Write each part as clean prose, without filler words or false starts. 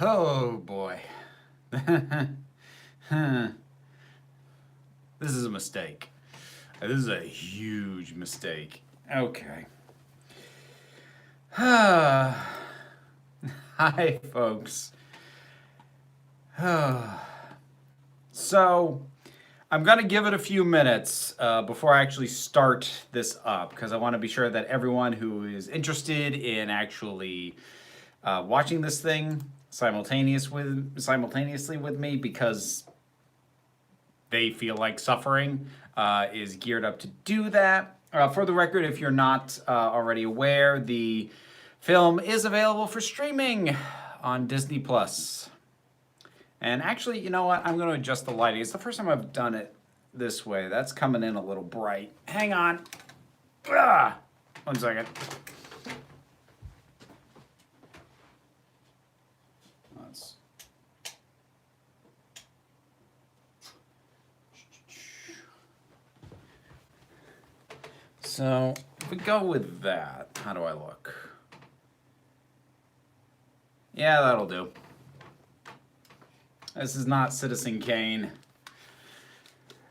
Oh boy. This is a mistake. This is a huge mistake. Okay. Hi, folks. So, I'm going to give it a few minutes before I actually start this up because I want to be sure that everyone who is interested in actually watching this thing simultaneously with me because they feel like suffering is geared up to do that. For the record, if you're not already aware, the film is available for streaming on Disney Plus. And actually, you know what? I'm going to adjust the lighting. It's the first time I've done it this way. That's coming in a little bright. Hang on. Ah! 1 second. So, if we go with that, how do I look? Yeah, that'll do. This is not Citizen Kane.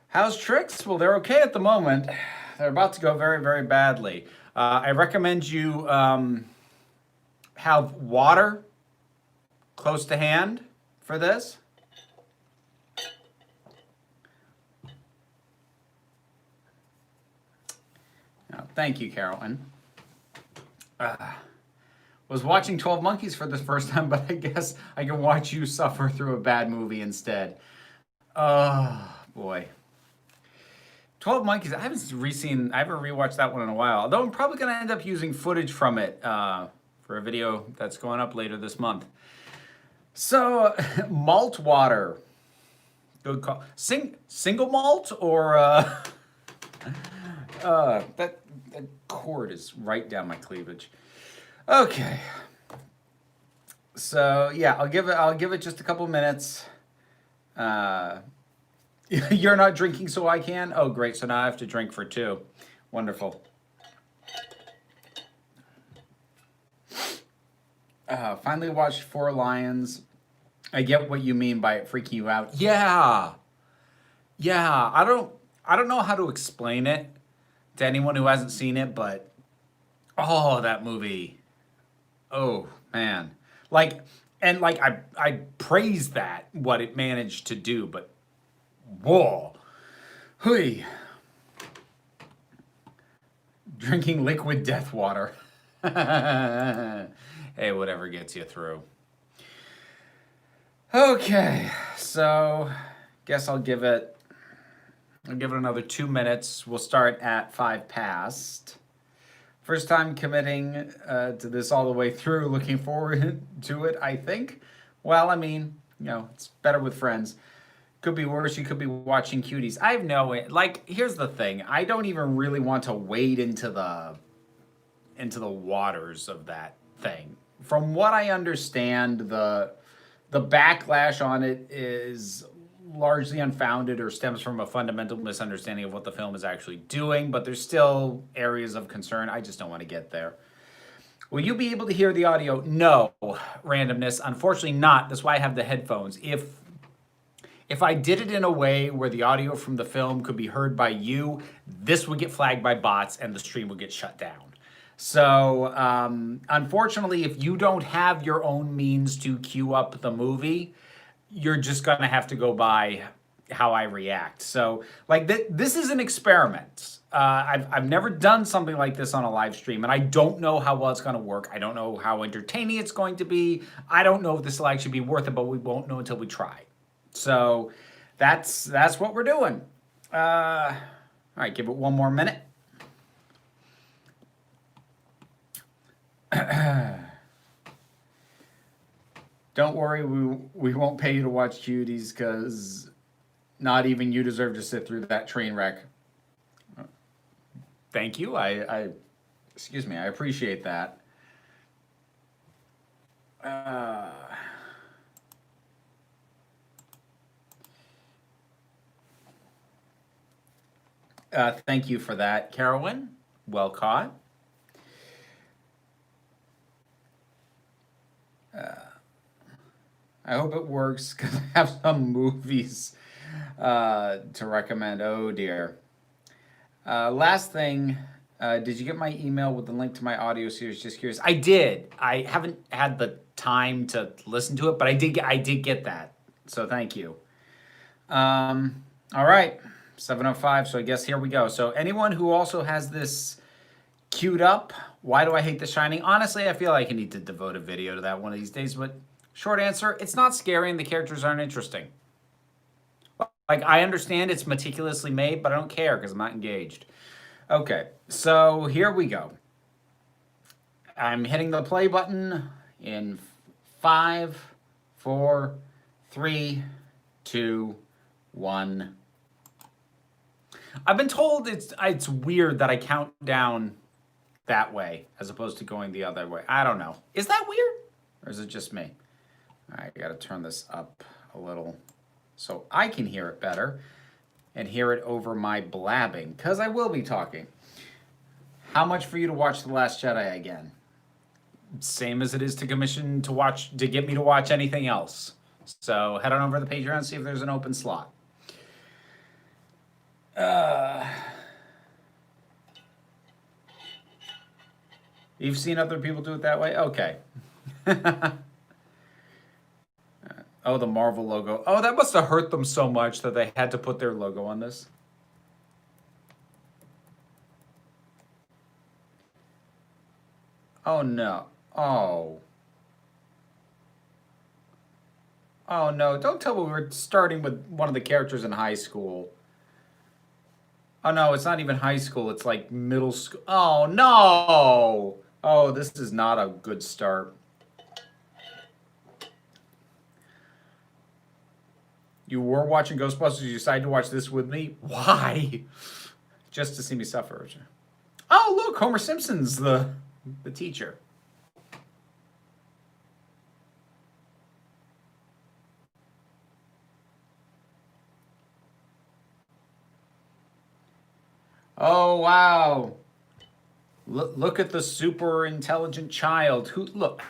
How's Tricks? Well, they're okay at the moment. They're about to go very, very badly. I recommend you have water close to hand for this. Oh, thank you, Carowind. Was watching 12 Monkeys for the first time, but I guess I can watch you suffer through a bad movie instead. Oh, boy. 12 Monkeys, I haven't rewatched that one in a while. Although I'm probably going to end up using footage from it for a video that's going up later this month. So, malt water. Good call. Single malt or... that cord is right down my cleavage. Okay. So yeah, I'll give it just a couple minutes. You're not drinking, so I can. Oh, great! So now I have to drink for 2. Wonderful. Finally watched Four Lions. I get what you mean by it freaking you out. Yeah. I don't know how to explain it to anyone who hasn't seen it, but oh, that movie. Oh, man. I praise that, what it managed to do, but whoa. Hui. Drinking liquid death water. Hey, whatever gets you through. Okay, so guess I'll give it another 2 minutes. We'll start at 5 past. First time committing to this all the way through. Looking forward to it, I think. Well, I mean, it's better with friends. Could be worse. You could be watching cuties. I have no way. Here's the thing. I don't even really want to wade into the waters of that thing. From what I understand, the backlash on it is largely unfounded or stems from a fundamental misunderstanding of what the film is actually doing, but there's still areas of concern. I just don't want to get there. Will you be able to hear the audio? No, randomness. Unfortunately not. That's why I have the headphones. If I did it in a way where the audio from the film could be heard by you, this would get flagged by bots and the stream would get shut down. So, unfortunately, if you don't have your own means to queue up the movie, you're just going to have to go by how I react. So, this is an experiment. I've never done something like this on a live stream, and I don't know how well it's going to work. I don't know how entertaining it's going to be. I don't know if this will actually be worth it, but we won't know until we try. So, that's what we're doing. All right, give it 1 more minute. Don't worry, we won't pay you to watch cuties because not even you deserve to sit through that train wreck. Thank you. Excuse me, I appreciate that. Thank you for that, Carowind. Well caught. I hope it works because I have some movies to recommend. Oh dear. Last thing, did you get my email with the link to my audio series? Just curious. I did. I haven't had the time to listen to it, but I did. I did get that. So thank you. All right, 7:05. So I guess here we go. So anyone who also has this queued up, why do I hate The Shining? Honestly, I feel like I need to devote a video to that one of these days. But short answer, it's not scary and the characters aren't interesting. Like, I understand it's meticulously made, but I don't care because I'm not engaged. Okay, so here we go. I'm hitting the play button in 5, 4, 3, 2, 1. I've been told it's weird that I count down that way as opposed to going the other way. I don't know. Is that weird? Or is it just me? All right, I got to turn this up a little so I can hear it better and hear it over my blabbing, because I will be talking. How much for you to watch The Last Jedi again? Same as it is to commission to get me to watch anything else. So head on over to the Patreon and see if there's an open slot. You've seen other people do it that way? Okay. Oh, the Marvel logo. Oh, that must have hurt them so much that they had to put their logo on this. Oh, no. Oh. Oh, no. Don't tell me we're starting with one of the characters in high school. Oh, no, it's not even high school. It's like middle school. Oh, no. Oh, this is not a good start. You were watching Ghostbusters. You decided to watch this with me. Why? Just to see me suffer. Oh, look, Homer Simpson's the teacher. Oh, wow. Look at the super intelligent child who look.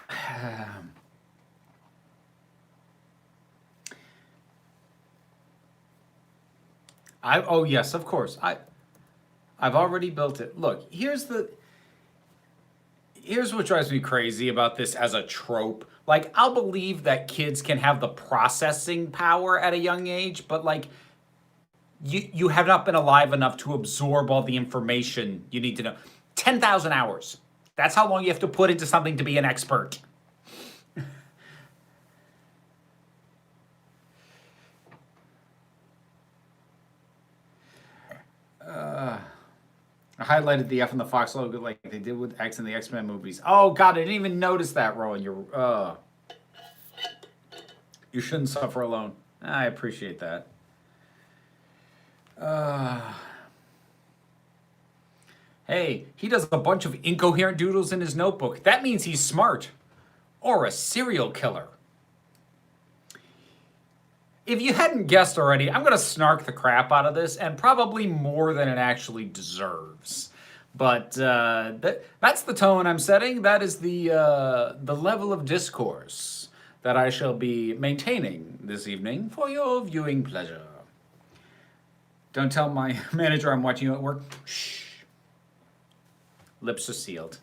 Oh yes, of course. I've already built it. Look, here's what drives me crazy about this as a trope. Like, I'll believe that kids can have the processing power at a young age, but like you have not been alive enough to absorb all the information you need to know. 10,000 hours. That's how long you have to put into something to be an expert. I highlighted the F and the Fox logo like they did with X in the X-Men movies. Oh God, I didn't even notice that, Rowan. You shouldn't suffer alone. I appreciate that. Hey, he does a bunch of incoherent doodles in his notebook. That means he's smart. Or a serial killer. If you hadn't guessed already, I'm going to snark the crap out of this, and probably more than it actually deserves. But that's the tone I'm setting. That is the level of discourse that I shall be maintaining this evening for your viewing pleasure. Don't tell my manager I'm watching you at work. Shh. Lips are sealed.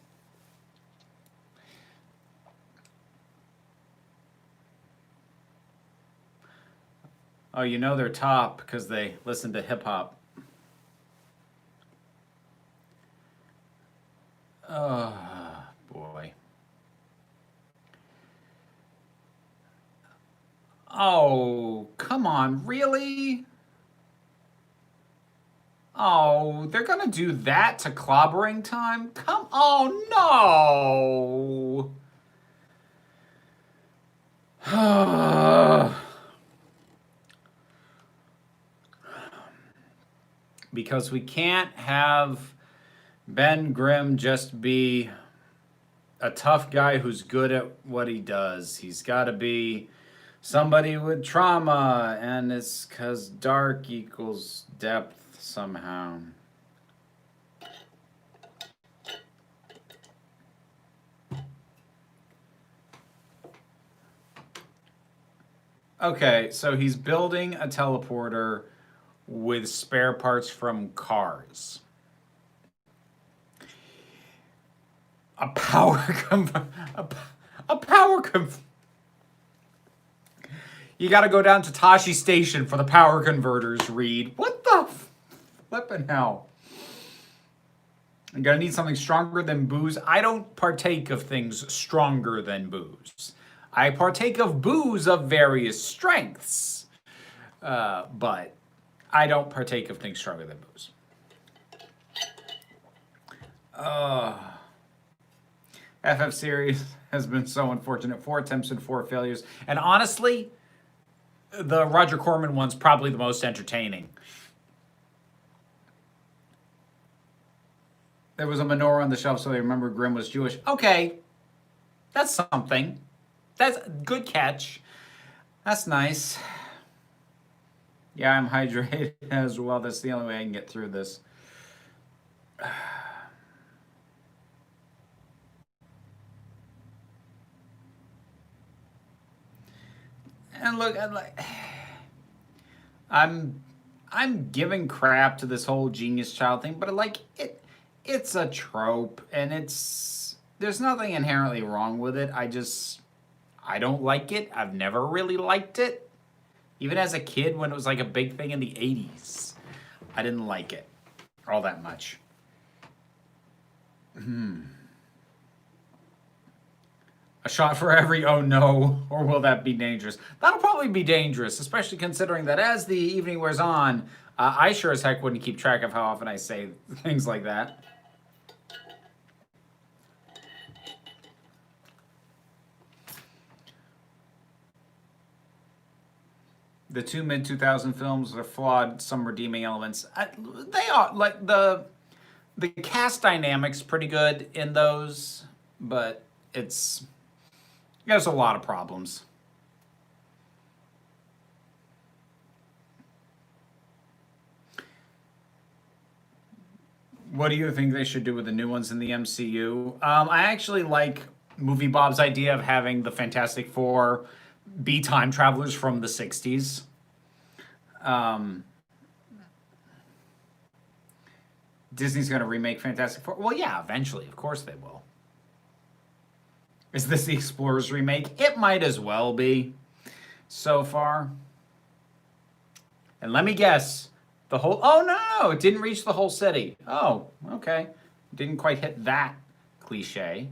Oh, you know they're top because they listen to hip hop. Oh, boy. Oh, come on, really? Oh, they're gonna do that to clobbering time? Oh, no! Because we can't have Ben Grimm just be a tough guy who's good at what he does. He's got to be somebody with trauma, and it's because dark equals depth somehow. Okay, so he's building a teleporter with spare parts from cars. A power a power You got to go down to Tashi Station for the power converters, Reed. What the flippin' hell? I'm gonna need something stronger than booze. I don't partake of things stronger than booze. I partake of booze of various strengths, but I don't partake of things stronger than booze. FF series has been so unfortunate. 4 attempts and 4 failures. And honestly, the Roger Corman one's probably the most entertaining. There was a menorah on the shelf, so they remember Grimm was Jewish. Okay, that's something. That's a good catch. That's nice. Yeah, I'm hydrated as well. That's the only way I can get through this. And look, I'm giving crap to this whole genius child thing, but like it's a trope, and there's nothing inherently wrong with it. I don't like it. I've never really liked it. Even as a kid, when it was like a big thing in the 80s, I didn't like it all that much. A shot for every oh no, or will that be dangerous? That'll probably be dangerous, especially considering that as the evening wears on, I sure as heck wouldn't keep track of how often I say things like that. The 2 mid-2000 films are flawed, some redeeming elements. They are, like, the cast dynamics pretty good in those, but there's a lot of problems. What do you think they should do with the new ones in the MCU? I actually like Movie Bob's idea of having the Fantastic Four be time travelers from the 60s. Disney's going to remake Fantastic Four. Well, yeah, eventually. Of course they will. Is this the Explorers remake? It might as well be so far. And let me guess. The whole... Oh, no. It didn't reach the whole city. Oh, okay. Didn't quite hit that cliche.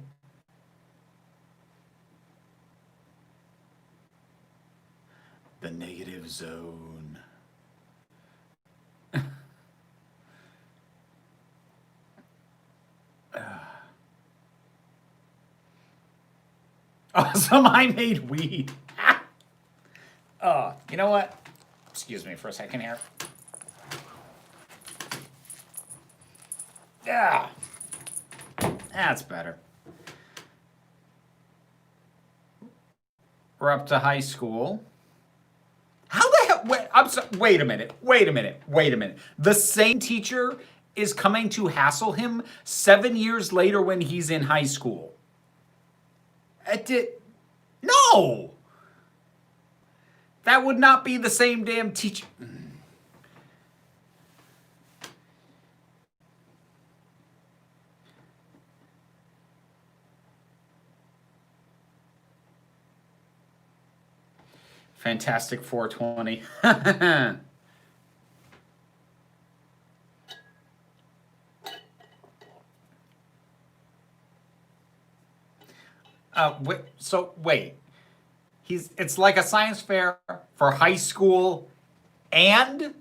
The negative zone. Awesome, I made weed. You know what? Excuse me for a second here. Yeah. That's better. We're up to high school. How the hell? Wait a minute. The same teacher is coming to hassle him 7 years later when he's in high school. No! That would not be the same damn teacher. Fantastic 420. Wait. It's like a science fair for high school and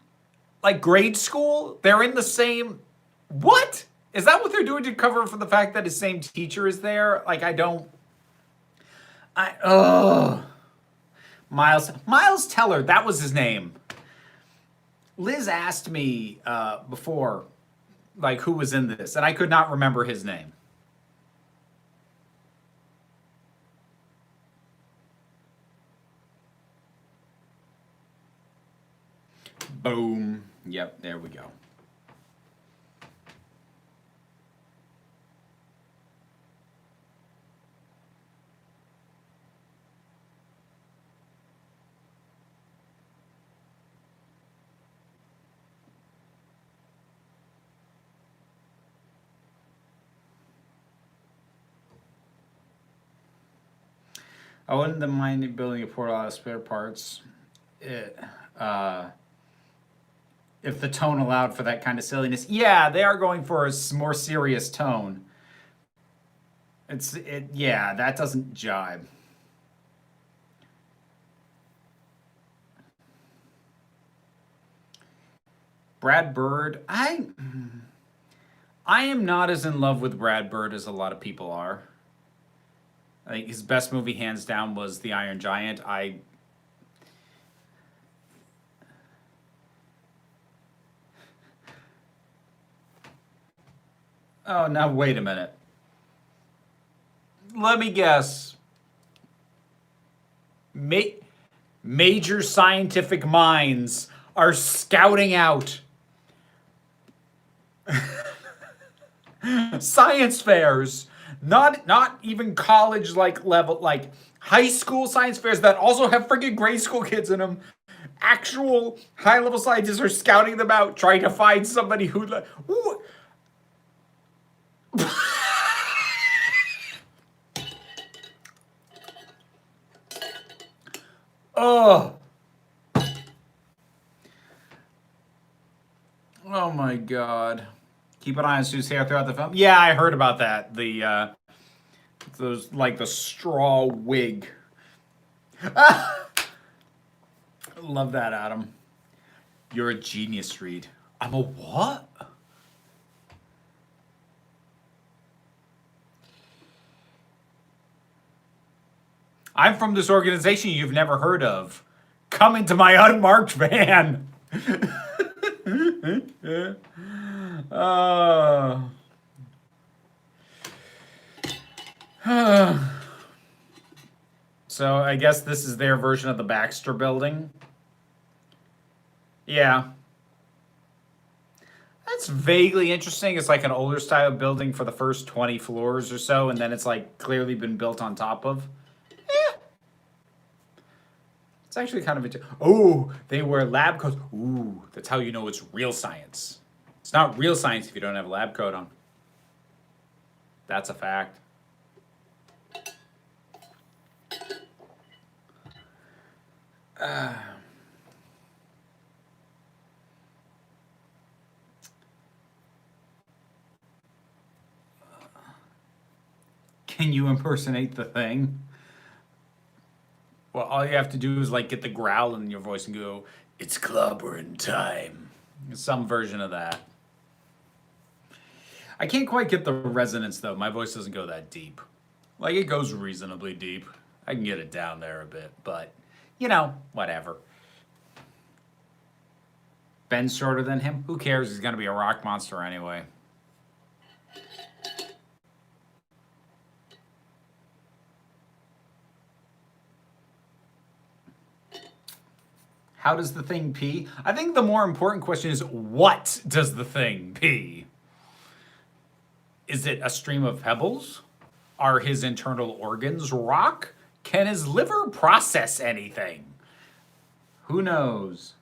like grade school. They're in the same. What? Is that what they're doing to cover for the fact that his same teacher is there? Like, Miles Teller, that was his name. Liz asked me before, like, who was in this, and I could not remember his name. Boom. Yep, there we go. I wouldn't mind building a portal out of spare parts. Uh, if the tone allowed for that kind of silliness. Yeah, they are going for a more serious tone. Yeah, that doesn't jibe. Brad Bird, I am not as in love with Brad Bird as a lot of people are. I think his best movie, hands down, was The Iron Giant. Oh, now wait a minute. Let me guess. Major scientific minds are scouting out science fairs, not even college like level, like high school science fairs that also have freaking grade school kids in them. Actual high level scientists are scouting them out, trying to find somebody who. Oh. Oh my god. Keep an eye on Sue's hair throughout the film. Yeah, I heard about that. Those, like, the straw wig. Love that, Adam. You're a genius, Reed. I'm a what? I'm from this organization you've never heard of. Come into my unmarked van. So I guess this is their version of the Baxter building. Yeah. That's vaguely interesting. It's like an older style building for the first 20 floors or so, and then it's like clearly been built on top of. Yeah. It's actually kind of oh, they wear lab coats. Ooh, that's how you know it's real science. It's not real science if you don't have a lab coat on. That's a fact. Can you impersonate the Thing? Well, all you have to do is like get the growl in your voice and go, "It's clobbering time." Some version of that. I can't quite get the resonance though. My voice doesn't go that deep. Like, it goes reasonably deep. I can get it down there a bit, but you know, whatever. Ben's shorter than him. Who cares? He's gonna be a rock monster anyway. How does the Thing pee? I think the more important question is, what does the Thing pee? Is it a stream of pebbles? Are his internal organs rock? Can his liver process anything? Who knows?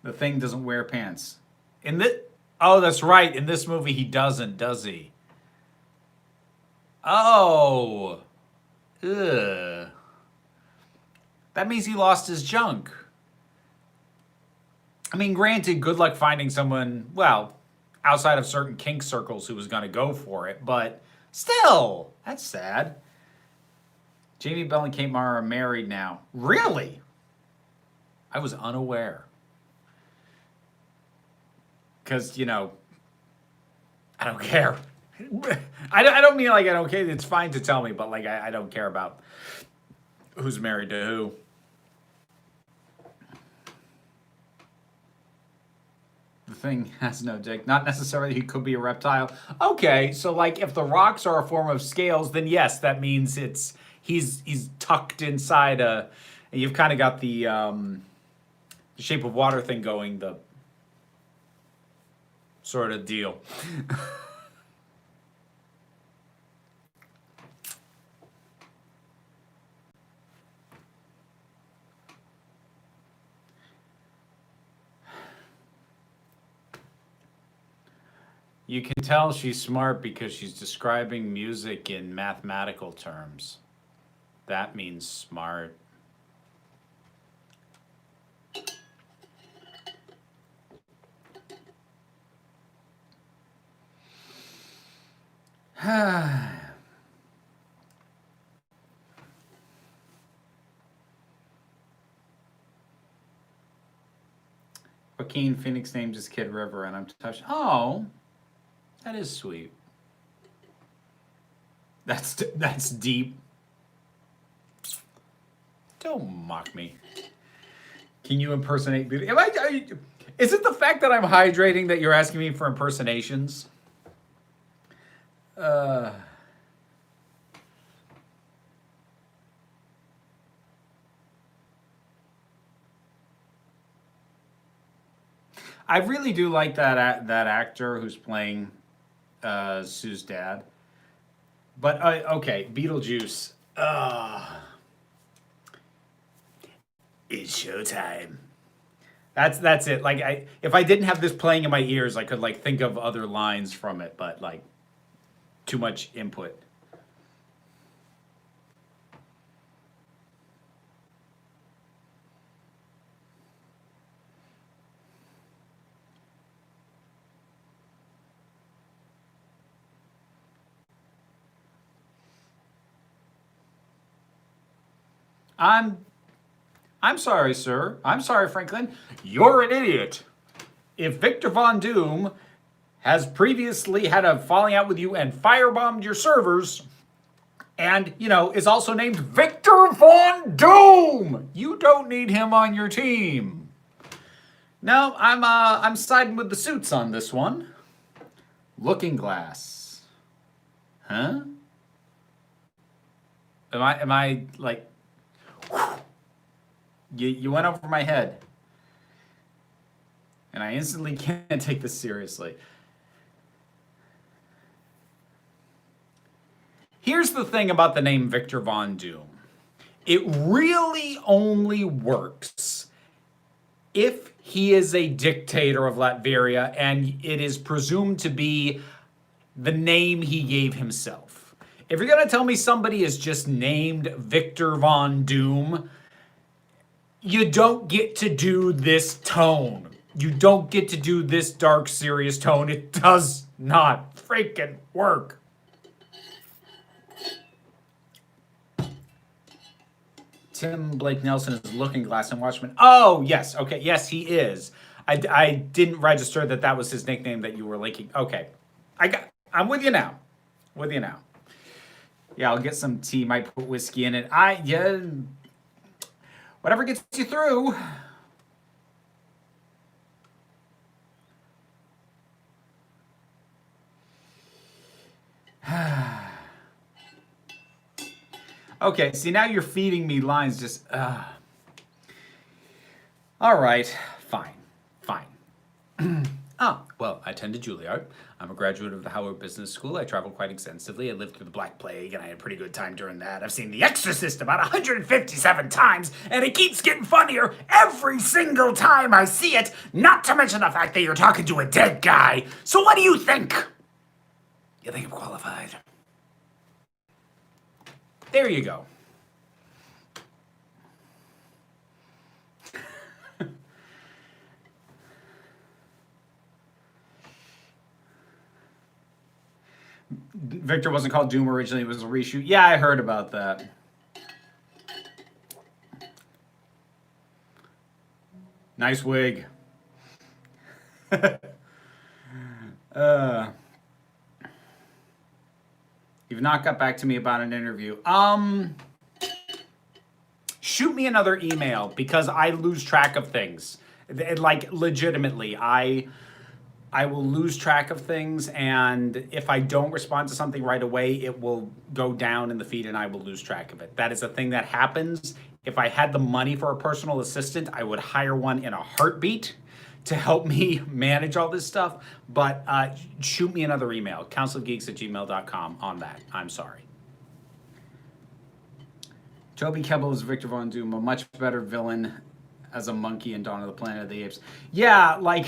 The Thing doesn't wear pants. Oh, that's right. In this movie, he doesn't, does he? Oh. Ugh. That means he lost his junk. I mean, granted, good luck finding someone, well, outside of certain kink circles who was going to go for it, but still, that's sad. Jamie Bell and Kate Mara are married now. Really? I was unaware. Because, you know, I don't care. I don't mean like I don't care. It's fine to tell me, but like I don't care about who's married to who. The Thing has no dick. Not necessarily he could be a reptile. Okay, so like if the rocks are a form of scales, then yes, that means he's tucked inside a. And you've kind of got the Shape of Water thing going, the sort of deal. You can tell she's smart because she's describing music in mathematical terms. That means smart. Joaquin Phoenix named his kid River, and I'm touched. Oh, that is sweet. That's deep. Don't mock me. Can you impersonate beauty? Is it the fact that I'm hydrating that you're asking me for impersonations? I really do like that actor who's playing Sue's dad. But okay, Beetlejuice. It's showtime. That's it. Like if I didn't have this playing in my ears, I could like think of other lines from it, but like too much input. I'm sorry, sir. I'm sorry, Franklin. You're an idiot. If Victor Von Doom has previously had a falling out with you and firebombed your servers, and, you know, is also named Victor Von Doom, you don't need him on your team. No, I'm siding with the suits on this one. Looking Glass. Huh? Am I like you went over my head. And I instantly can't take this seriously. Here's the thing about the name Victor Von Doom. It really only works if he is a dictator of Latveria and it is presumed to be the name he gave himself. If you're going to tell me somebody is just named Victor Von Doom, you don't get to do this tone. You don't get to do this dark, serious tone. It does not freaking work. Tim Blake Nelson is Looking Glass in Watchmen. Oh, yes. Okay. Yes, he is. I didn't register that was his nickname that you were linking. Okay. I'm with you now. With you now. Yeah, I'll get some tea. Might put whiskey in it. Yeah. Whatever gets you through. Okay, see, now you're feeding me lines just... All right, fine. Well, I attended Juilliard. I'm a graduate of the Howard Business School. I traveled quite extensively. I lived through the Black Plague, and I had a pretty good time during that. I've seen The Exorcist about 157 times, and it keeps getting funnier every single time I see it, not to mention the fact that you're talking to a dead guy. So what do you think? You think I'm qualified? There you go. Victor wasn't called Doom originally, it was a reshoot. Yeah, I heard about that. Nice wig. You've not got back to me about an interview. Shoot me another email because I lose track of things. Like, legitimately, I will lose track of things, and if I don't respond to something right away, it will go down in the feed and I will lose track of it. That is a thing that happens. If I had the money for a personal assistant, I would hire one in a heartbeat to help me manage all this stuff. But shoot me another email, councilofgeeks@gmail.com on that. I'm sorry. Toby Kebbell is Victor Von Doom, a much better villain as a monkey in Dawn of the Planet of the Apes. Yeah, like...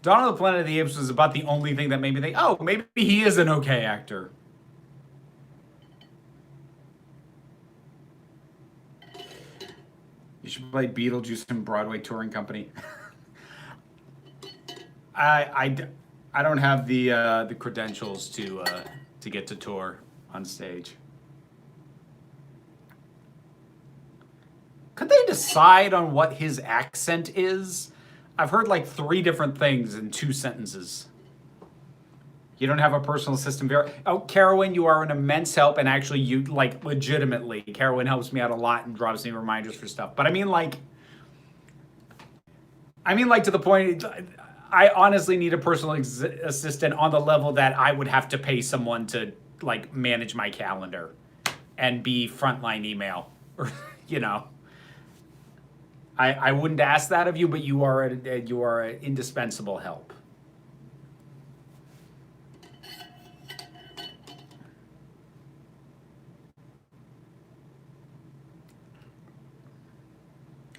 Dawn of the Planet of the Apes was about the only thing that made me think, oh, maybe he is an okay actor. You should play Beetlejuice in Broadway Touring Company. I don't have the credentials to get to tour on stage. Could they decide on what his accent is? I've heard like 3 different things in 2 sentences. You don't have a personal assistant. Oh, Carowind, you are an immense help, and actually, you like legitimately, Carowind helps me out a lot and drops me reminders for stuff. But I mean, like to the point, I honestly need a personal assistant on the level that I would have to pay someone to like manage my calendar and be frontline email, or you know. I wouldn't ask that of you, but you are an indispensable help.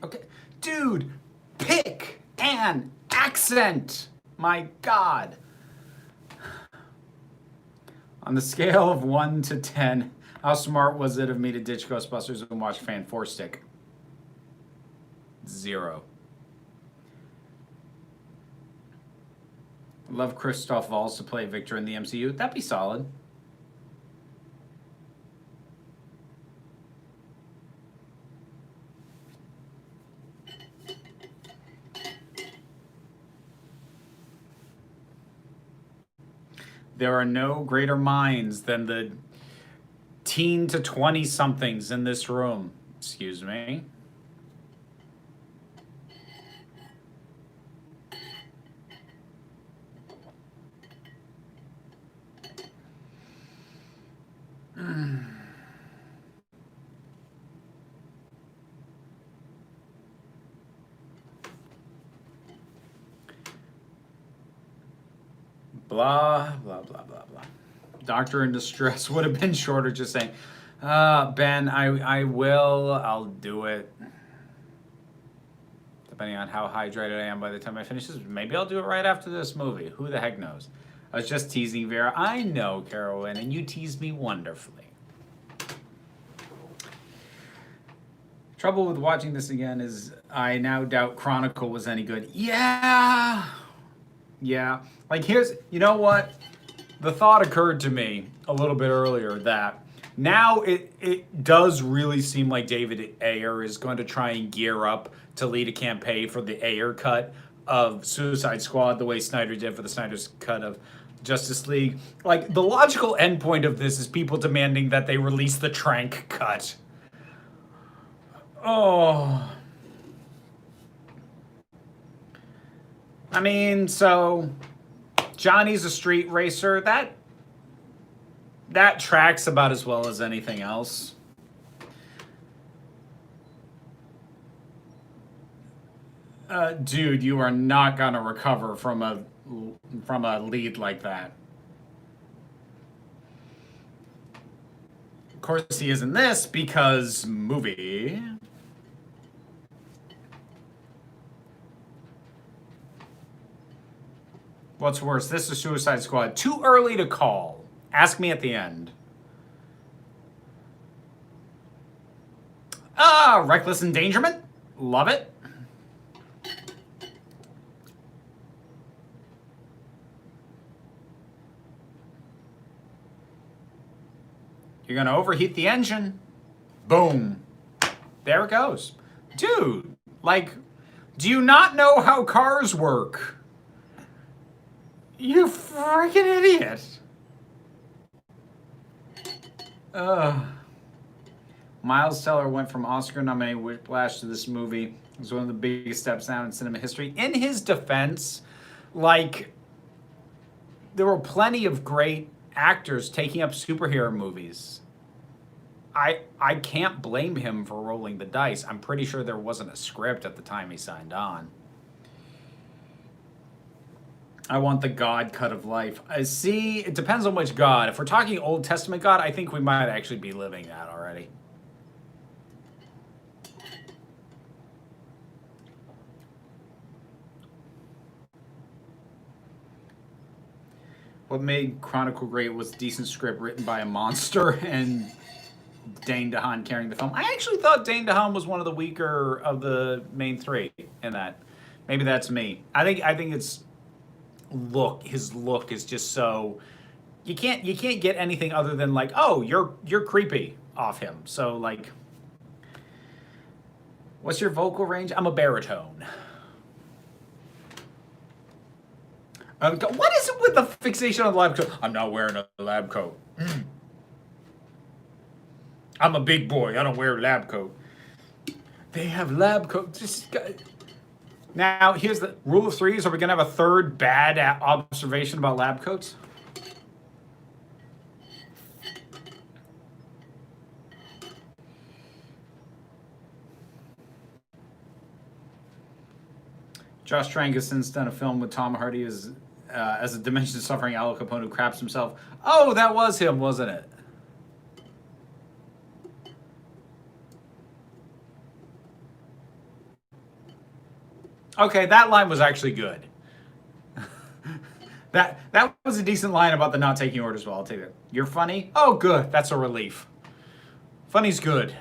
Okay, dude, pick an accent. My God. On the scale of 1 to 10, how smart was it of me to ditch Ghostbusters and watch Fant4stic? 0. Love Christoph Waltz to play Victor in the MCU. That'd be solid. There are no greater minds than the teen to 20-somethings in this room. Excuse me. Blah, blah, blah, blah, blah. Doctor in distress would have been shorter, just saying, Ben, I'll do it. Depending on how hydrated I am by the time I finish this. Maybe I'll do it right after this movie. Who the heck knows? I was just teasing Vera. I know, Carowind, and you teased me wonderfully. Trouble with watching this again is I now doubt Chronicle was any good. Yeah. Like you know what? The thought occurred to me a little bit earlier that now it does really seem like David Ayer is going to try and gear up to lead a campaign for the Ayer cut of Suicide Squad, the way Snyder did for the Snyder's cut of Justice League. Like, the logical endpoint of this is people demanding that they release the Trank cut. Oh. I mean, so Johnny's a street racer. That tracks about as well as anything else. Dude, you are not gonna recover from a lead like that. Of course, he isn't this because movie. What's worse, this is Suicide Squad. Too early to call. Ask me at the end. Reckless endangerment. Love it. You're gonna overheat the engine. Boom. There it goes. Dude, like, do you not know how cars work? You freaking idiot. Miles Teller went from Oscar-nominated Whiplash to this movie. It was one of the biggest steps down in cinema history. In his defense, like, there were plenty of great actors taking up superhero movies. I can't blame him for rolling the dice. I'm pretty sure there wasn't a script at the time he signed on. I want the God cut of life. See, it depends on which God. If we're talking Old Testament God, I think we might actually be living that already. what made Chronicle great was a decent script written by a monster and Dane DeHaan carrying the film. I actually thought Dane DeHaan was one of the weaker of the main three in that. Maybe that's me. I think it's look. His look is just so you can't get anything other than like, oh, you're creepy off him. So like, what's your vocal range? I'm a baritone. What is it with the fixation on the lab coat? I'm not wearing a lab coat. I'm a big boy. I don't wear a lab coat. They have lab coats. Now, here's the rule of threes. Are we going to have a third bad observation about lab coats? Josh Trank has since done a film with Tom Hardy as a dementia-suffering Al Capone who craps himself. Oh, that was him, wasn't it? Okay, that line was actually good. that was a decent line about the not taking orders well. I'll take it. You're funny? Oh, good. That's a relief. Funny's good.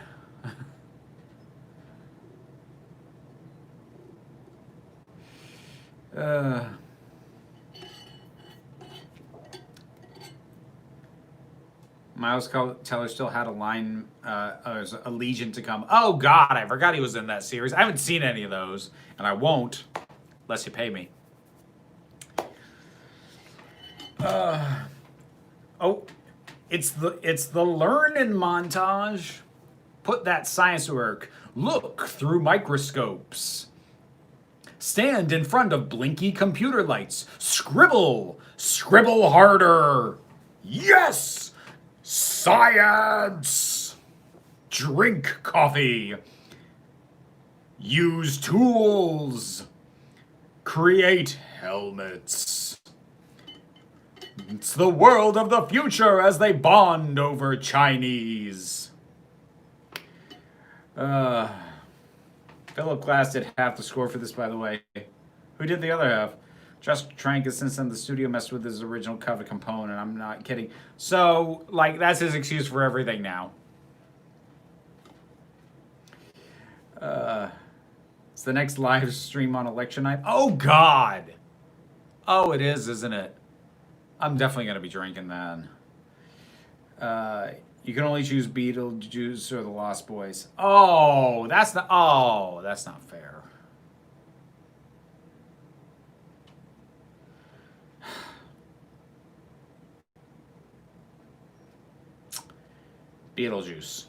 Miles Teller still had a line, a Legion to come. Oh, God, I forgot he was in that series. I haven't seen any of those, and I won't, unless you pay me. Oh, it's the learning montage. Put that science to work. Look through microscopes. Stand in front of blinky computer lights. Scribble. Scribble harder. Yes! Science! Drink coffee. Use tools. Create helmets. It's the world of the future as they bond over Chinese. Philip Glass did half the score for this, by the way. Who did the other half? Just Trank has since then the studio messed with his original cover component. I'm not kidding. So, like, that's his excuse for everything now. It's the next live stream on election night. Oh, God! Oh, it is, isn't it? I'm definitely going to be drinking then. You can only choose Beetlejuice or the Lost Boys. Oh, that's not fair. Beetlejuice.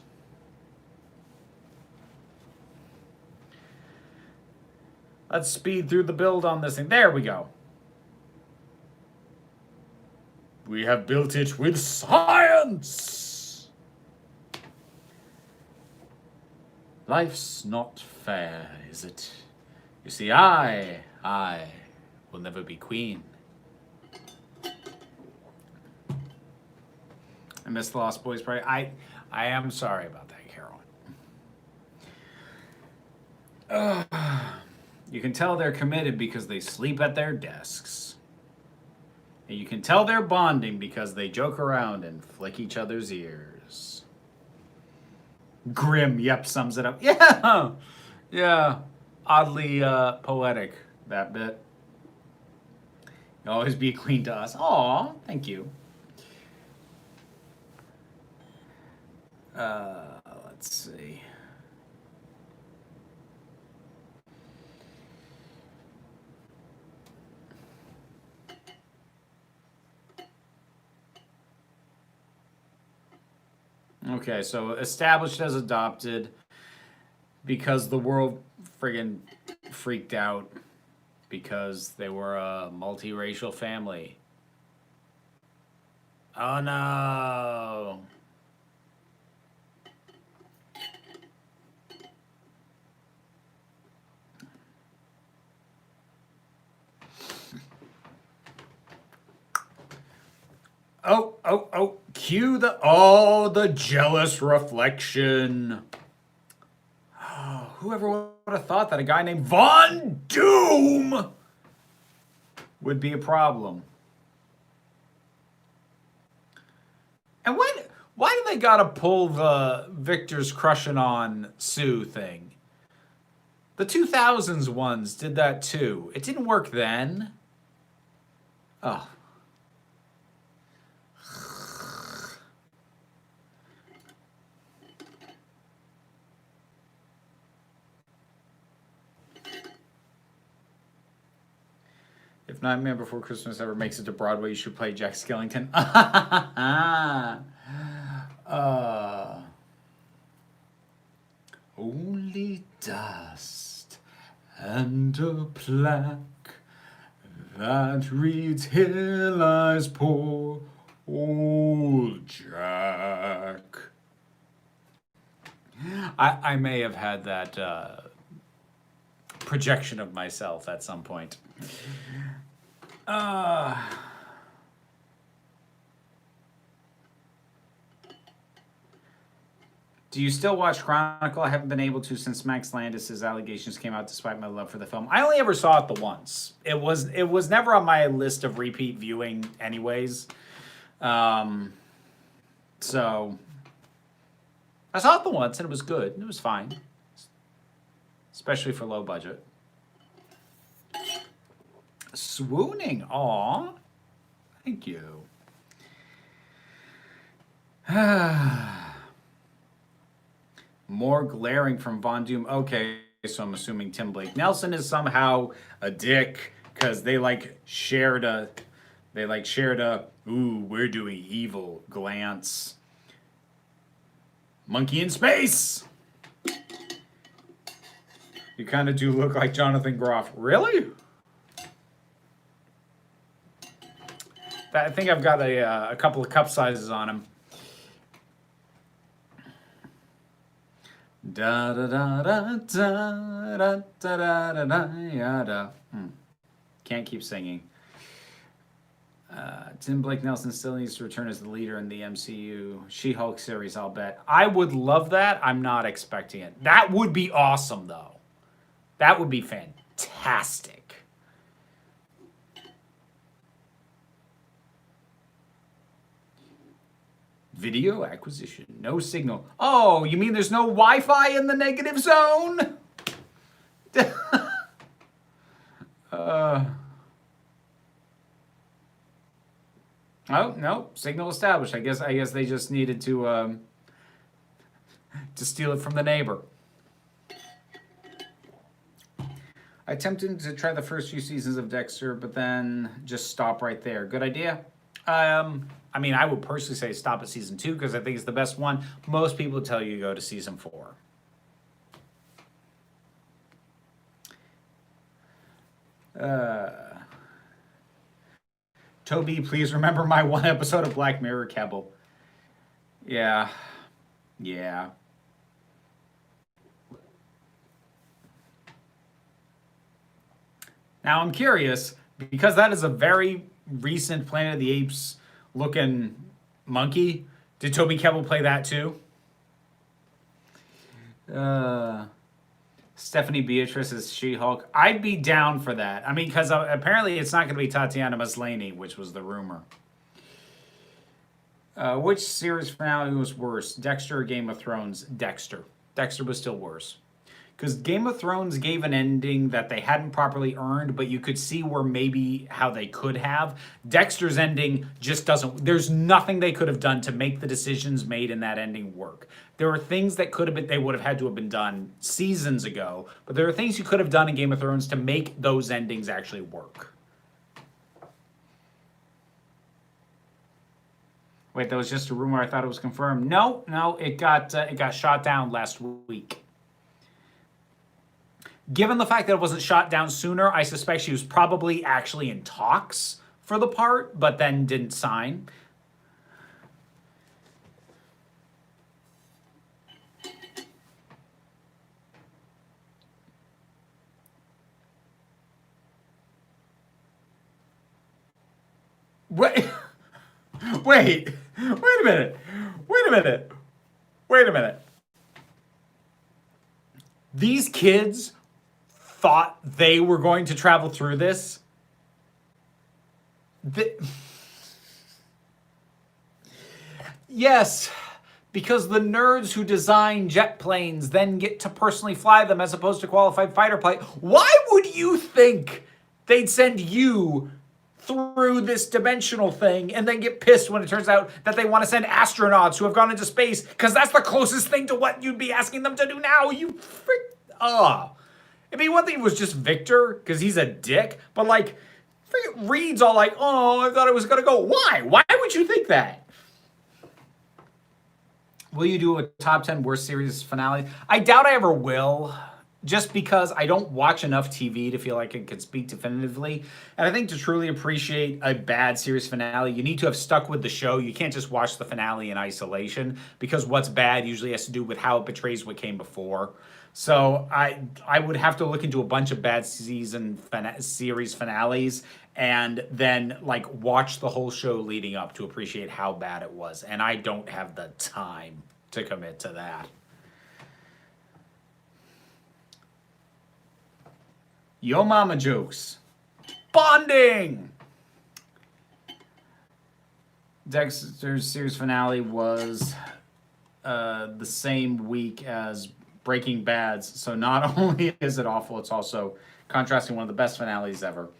Let's speed through the build on this thing. There we go. We have built it with science. Life's not fair, is it? You see, I will never be queen. I missed the Lost Boys party. I am sorry about that, Caroline. You can tell they're committed because they sleep at their desks. And you can tell they're bonding because they joke around and flick each other's ears. Grim, yep, sums it up. Yeah, yeah, oddly poetic, that bit. You'll always be a queen to us. Aw, thank you. Let's see. Okay, so established as adopted because the world friggin' freaked out because they were a multiracial family. Oh no. Oh, cue the jealous reflection. Oh, whoever would have thought that a guy named Von Doom would be a problem? And why do they gotta pull the Victor's crushing on Sue thing? The 2000s ones did that too. It didn't work then. Oh. If Nightmare Before Christmas ever makes it to Broadway, you should play Jack Skellington. Only dust and a plaque that reads, "Here lies poor old Jack." I may have had that projection of myself at some point. Do you still watch Chronicle? I haven't been able to since Max Landis' allegations came out, despite my love for the film. I only ever saw it the once. It was never on my list of repeat viewing anyways. So I saw it the once and it was good. It was fine. Especially for low budget. Swooning. Aw. Thank you. More glaring from Von Doom. Okay, so I'm assuming Tim Blake Nelson is somehow a dick because they shared a ooh, we're doing evil glance. Monkey in space. You kind of do look like Jonathan Groff. Really? I think I've got a couple of cup sizes on him. Da da da da da da da da da da. Can't keep singing. Tim Blake Nelson still needs to return as the leader in the MCU She-Hulk series, I'll bet. I would love that. I'm not expecting it. That would be awesome, though. That would be fantastic. Video acquisition. No signal. Oh, you mean there's no Wi-Fi in the negative zone? Oh, no. Signal established. I guess they just needed to steal it from the neighbor. I attempted to try the first few seasons of Dexter, but then just stop right there. Good idea? I mean, I would personally say stop at season 2 because I think it's the best one. Most people tell you to go to season 4. Toby, please remember my one episode of Black Mirror, Kebble. Yeah. Yeah. Now, I'm curious, because that is a very recent Planet of the Apes looking monkey. Did Toby Kebbell play that too? Stephanie Beatrice is She-Hulk. I'd be down for that. I mean, because apparently it's not going to be Tatiana Maslany, which was the rumor. Which series finale was worse, Dexter or Game of Thrones? Dexter. Dexter was still worse. Because Game of Thrones gave an ending that they hadn't properly earned, but you could see where maybe how they could have. Dexter's ending just doesn't... There's nothing they could have done to make the decisions made in that ending work. There are things that could have been... They would have had to have been done seasons ago, but there are things you could have done in Game of Thrones to make those endings actually work. Wait, that was just a rumor. I thought it was confirmed. No, it got shot down last week. Given the fact that it wasn't shot down sooner, I suspect she was probably actually in talks for the part, but then didn't sign. Wait a minute. These kids thought they were going to travel through this. Yes, because the nerds who design jet planes then get to personally fly them as opposed to qualified fighter pilot. Why would you think they'd send you through this dimensional thing and then get pissed when it turns out that they want to send astronauts who have gone into space because that's the closest thing to what you'd be asking them to do now? You freak. I mean, one thing was just Victor because he's a dick, but like, Reed's all like, oh, I thought it was going to go. Why? Why would you think that? Will you do a top 10 worst series finale? I doubt I ever will, just because I don't watch enough TV to feel like I can speak definitively. And I think to truly appreciate a bad series finale, you need to have stuck with the show. You can't just watch the finale in isolation, because what's bad usually has to do with how it betrays what came before. So I would have to look into a bunch of bad series finales and then like watch the whole show leading up to appreciate how bad it was. And I don't have the time to commit to that. Yo mama jokes. Bonding! Dexter's series finale was the same week as Breaking Bad's, so not only is it awful, it's also contrasting one of the best finales ever.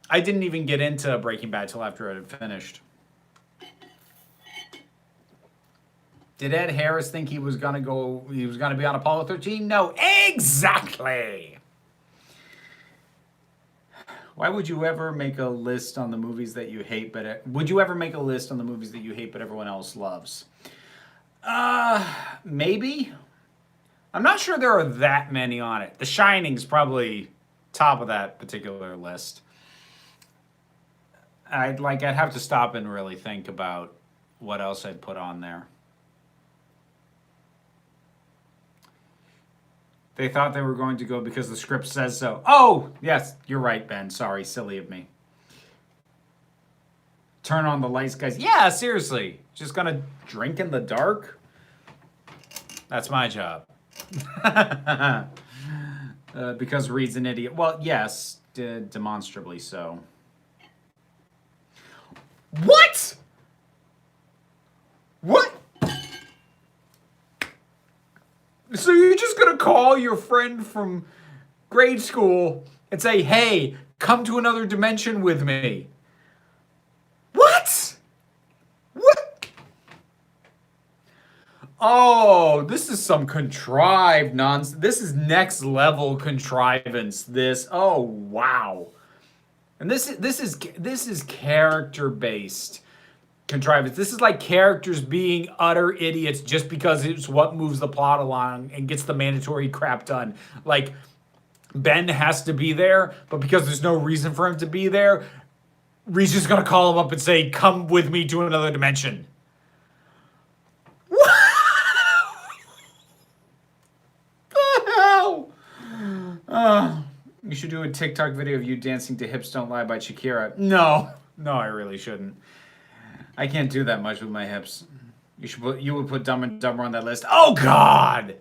I didn't even get into Breaking Bad till after it had finished. Did Ed Harris think he was gonna be on Apollo 13? No, exactly. Why would you ever make a list on the movies that you hate, but would you ever make a list on the movies that you hate but everyone else loves? Maybe. I'm not sure there are that many on it. The Shining's probably top of that particular list. I'd have to stop and really think about what else I'd put on there. They thought they were going to go because the script says so. Oh, yes, you're right, Ben. Sorry, silly of me. Turn on the lights, guys. Yeah, seriously. Just gonna drink in the dark? That's my job. Because Reed's an idiot. Well, yes, demonstrably so. What? What? So you're just gonna call your friend from grade school and say, hey, come to another dimension with me? What? What? Oh, this is some contrived nonsense. This is next level contrivance. Oh, wow. And this is character based contrivance. This is like characters being utter idiots just because it's what moves the plot along and gets the mandatory crap done. Like, Ben has to be there, but because there's no reason for him to be there, Reed's just gonna call him up and say, come with me to another dimension. What the hell? You should do a TikTok video of you dancing to Hips Don't Lie by Shakira. No, I really shouldn't. I can't do that much with my hips. You would put Dumb and Dumber on that list. Oh God!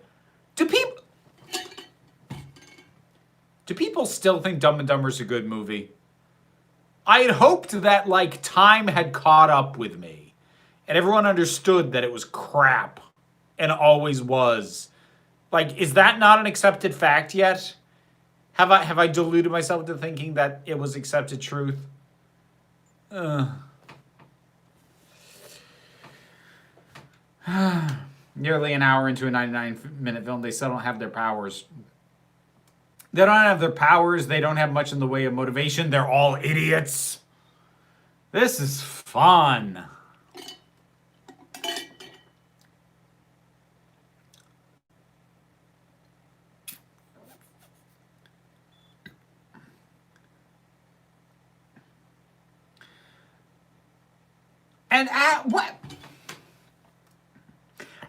Do people still think Dumb and Dumber's a good movie? I had hoped that like time had caught up with me and everyone understood that it was crap and always was. Like, is that not an accepted fact yet? Have I deluded myself into thinking that it was accepted truth? Nearly an hour into a 99-minute film, they still don't have their powers. They don't have their powers. They don't have much in the way of motivation. They're all idiots. This is fun. And what?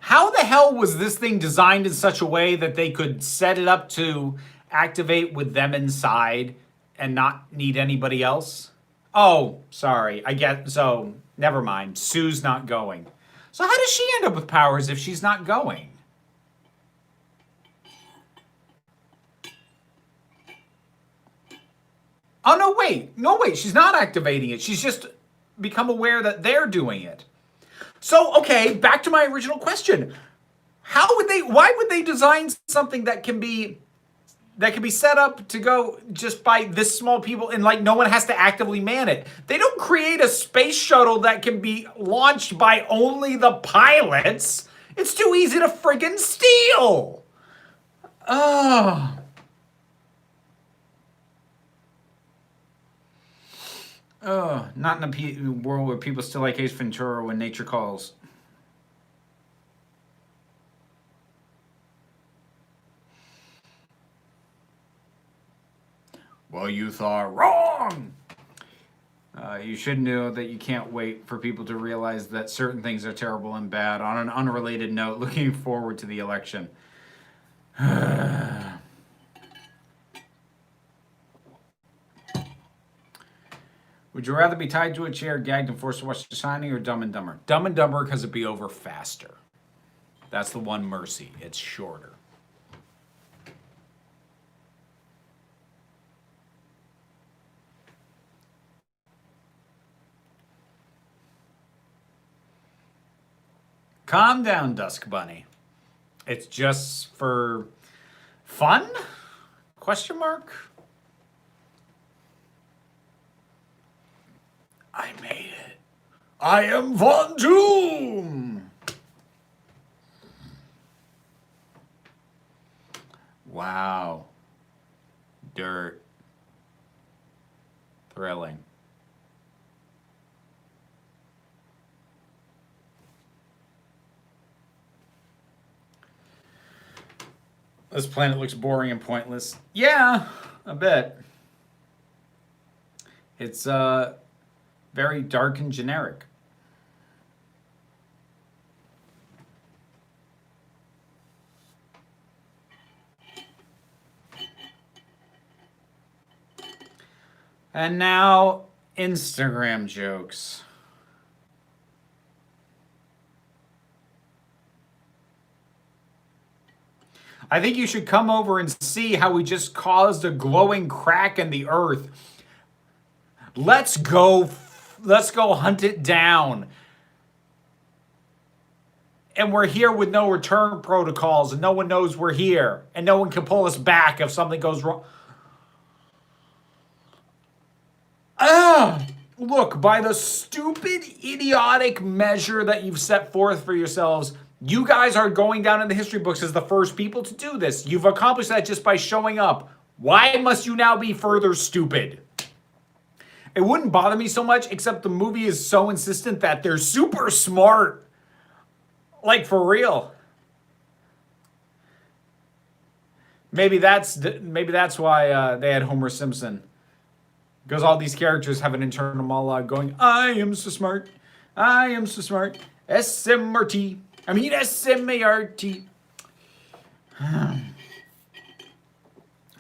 How the hell was this thing designed in such a way that they could set it up to activate with them inside and not need anybody else? Oh, sorry. So never mind. Sue's not going. So how does she end up with powers if she's not going? Oh, no, wait. She's not activating it. She's just become aware that they're doing it. So, okay, back to my original question. Why would they design something that can be set up to go just by this small people and like no one has to actively man it? They don't create a space shuttle that can be launched by only the pilots. It's too easy to friggin' steal. Oh. Oh, not in a world where people still like Ace Ventura when nature calls. Well, you thought wrong! You should know that you can't wait for people to realize that certain things are terrible and bad. On an unrelated note, looking forward to the election. Would you rather be tied to a chair, gagged, and forced to watch The Shining, or Dumb and Dumber? Dumb and Dumber because it'd be over faster. That's the one mercy. It's shorter. Calm down, Dusk Bunny. It's just for fun? Question mark? I made it. I am Von Doom! Wow. Dirt. Thrilling. This planet looks boring and pointless. Yeah, a bit. It's very dark and generic. And now, Instagram jokes. I think you should come over and see how we just caused a glowing crack in the earth. Let's go hunt it down. And we're here with no return protocols, and no one knows we're here, and no one can pull us back if something goes wrong. Look, by the stupid, idiotic measure that you've set forth for yourselves, you guys are going down in the history books as the first people to do this. You've accomplished that just by showing up. Why must you now be further stupid? It wouldn't bother me so much, except the movie is so insistent that they're super smart. Like, for real. Maybe that's why they had Homer Simpson. Because all these characters have an internal monologue going, I am so smart. I am so smart. SMRT. I mean, SMART. How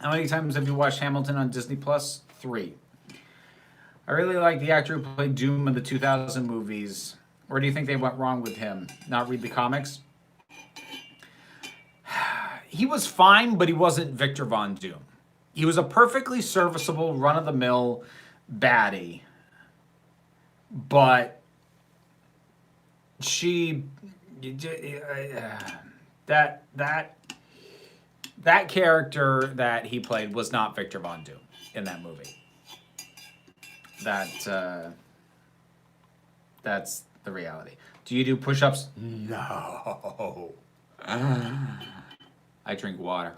many times have you watched Hamilton on Disney Plus? 3. I really like the actor who played Doom in the 2000 movies. Where do you think they went wrong with him? Not read the comics? He was fine, but he wasn't Victor Von Doom. He was a perfectly serviceable, run-of-the-mill baddie. But that character that he played was not Victor Von Doom in that movie. That's the reality. Do you do push-ups? No. I drink water.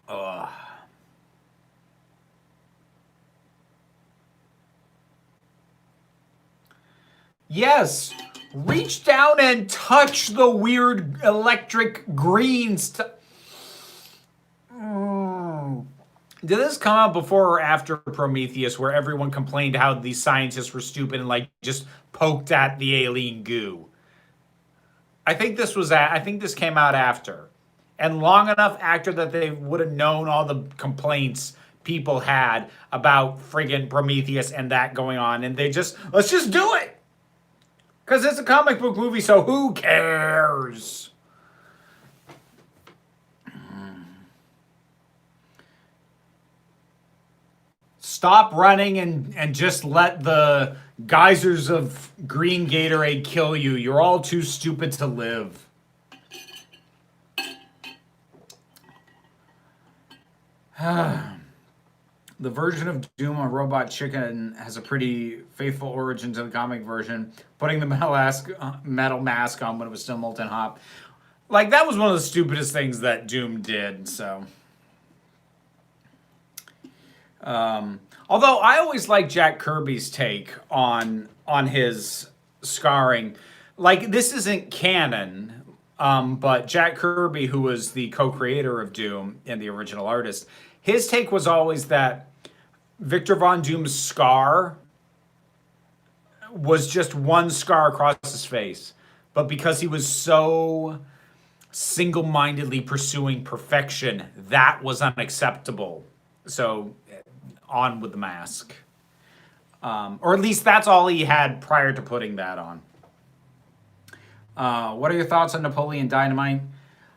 Ugh. Yes, reach down and touch the weird electric green stuff. Did this come out before or after Prometheus, where everyone complained how these scientists were stupid and like just poked at the alien goo? I think this came out after. And long enough after that they would have known all the complaints people had about friggin' Prometheus and that going on. And let's just do it. Because it's a comic book movie, so who cares? Stop running and just let the geysers of green Gatorade kill you. You're all too stupid to live. The version of Doom on Robot Chicken has a pretty faithful origin to the comic version, putting the metal mask on when it was still molten hot. Like, that was one of the stupidest things that Doom did, so. Although I always like Jack Kirby's take on his scarring. Like, this isn't canon, but Jack Kirby, who was the co-creator of Doom and the original artist, his take was always that Victor Von Doom's scar was just one scar across his face. But because he was so single-mindedly pursuing perfection, that was unacceptable. So, on with the mask. Or at least that's all he had prior to putting that on. What are your thoughts on Napoleon Dynamite?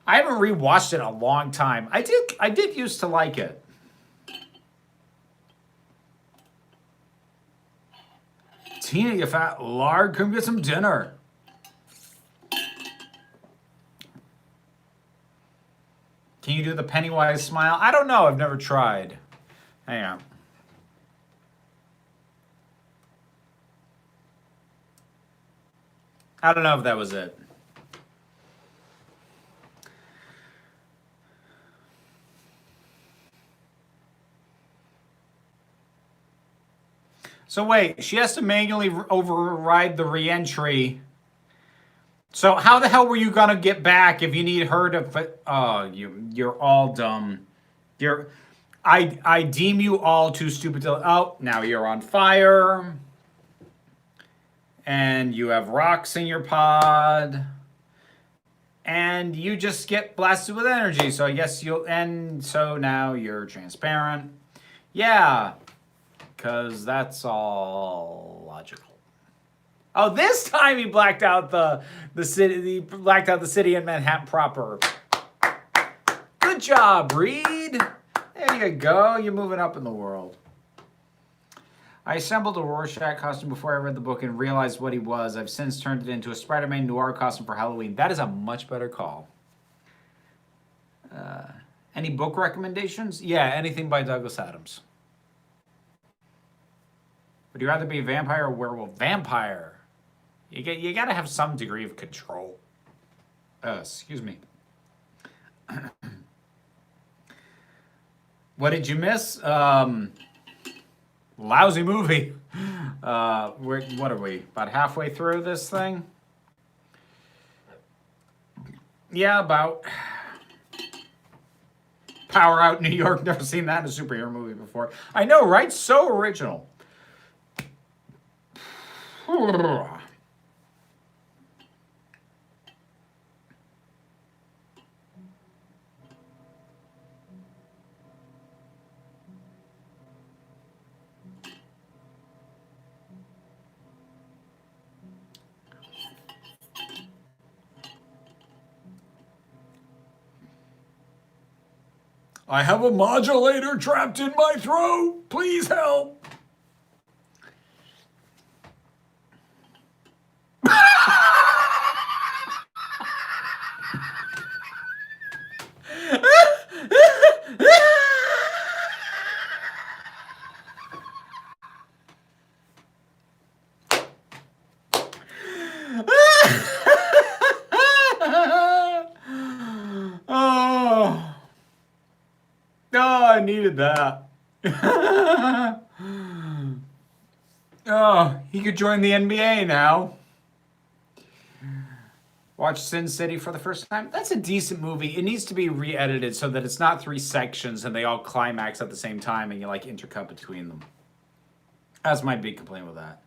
I haven't rewatched it in a long time. I did used to like it. Tina, you fat lard, come get some dinner. Can you do the Pennywise smile? I don't know. I've never tried. Hang on. I don't know if that was it. So wait, she has to manually override the reentry. So how the hell were you gonna get back if you need her to? Oh, you're all dumb. I deem you all too stupid to. Oh, now you're on fire, and you have rocks in your pod, and you just get blasted with energy. So I guess you'll. And so now you're transparent. Yeah. Because that's all logical. Oh, this time he blacked out the city. He blacked out the city in Manhattan proper. Good job, Reed. There you go. You're moving up in the world. I assembled a Rorschach costume before I read the book and realized what he was. I've since turned it into a Spider-Man noir costume for Halloween. That is a much better call. Any book recommendations? Yeah, anything by Douglas Adams. Would you rather be a vampire or werewolf? Vampire. You got to have some degree of control. Excuse me. What did you miss? Lousy movie. What are we? About halfway through this thing? Yeah, about. Power Out New York. Never seen that in a superhero movie before. I know, right? So original. I have a modulator trapped in my throat. Please help. I needed that. Oh, he could join the NBA now. Watch Sin City for the first time. That's a decent movie. It needs to be re-edited so that it's not 3 sections and they all climax at the same time and you like intercut between them. That's my big complaint with that.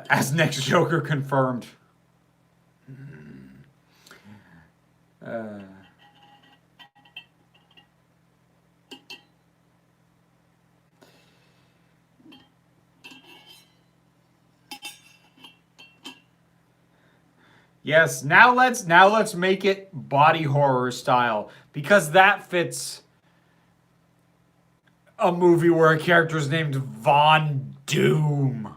As next Joker confirmed. Yes, now let's make it body horror style because that fits A movie where a character is named Von Doom.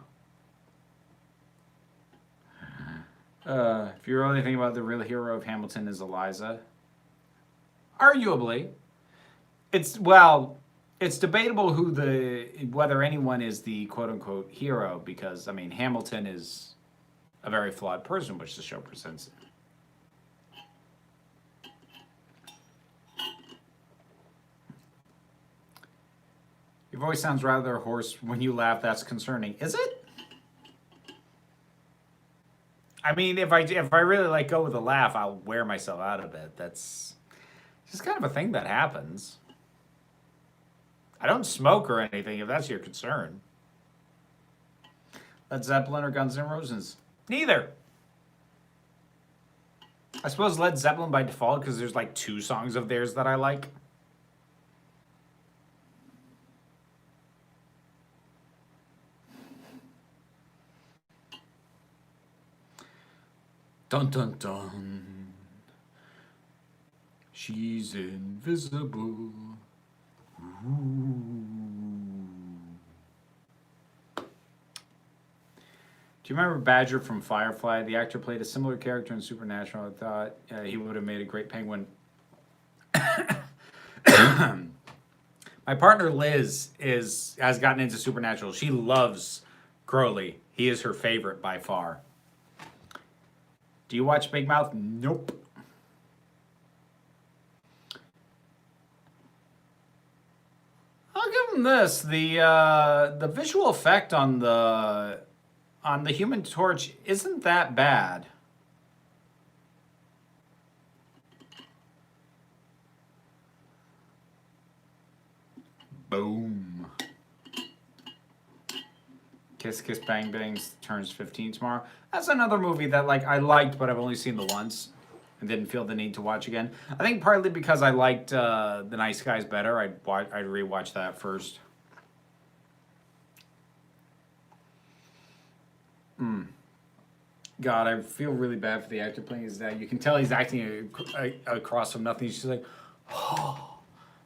If you really think about it, the real hero of Hamilton is Eliza. Arguably. It's debatable whether anyone is the quote unquote hero, because I mean Hamilton is a very flawed person, which the show presents. Your voice sounds rather hoarse when you laugh. That's concerning. Is it? I mean, if I really like go with a laugh, I'll wear myself out of it. That's just kind of a thing that happens. I don't smoke or anything, if that's your concern. Led Zeppelin or Guns N' Roses? Neither. I suppose Led Zeppelin by default, because there's like 2 songs of theirs that I like. Dun dun dun. She's invisible. Ooh. Do you remember Badger from Firefly? The actor played a similar character in Supernatural. I thought he would have made a great penguin. My partner Liz has gotten into Supernatural. She loves Crowley. He is her favorite by far. Do you watch Big Mouth? Nope. I'll give him this. The visual effect on the Human Torch isn't that bad. Boom. Kiss Kiss Bang Bang turns 15 tomorrow. That's another movie that like I liked, but I've only seen the once and didn't feel the need to watch again. I think partly because I liked The Nice Guys better. I'd rewatch that first. God, I feel really bad for the actor playing his dad. You can tell he's acting across from nothing. He's just like, oh.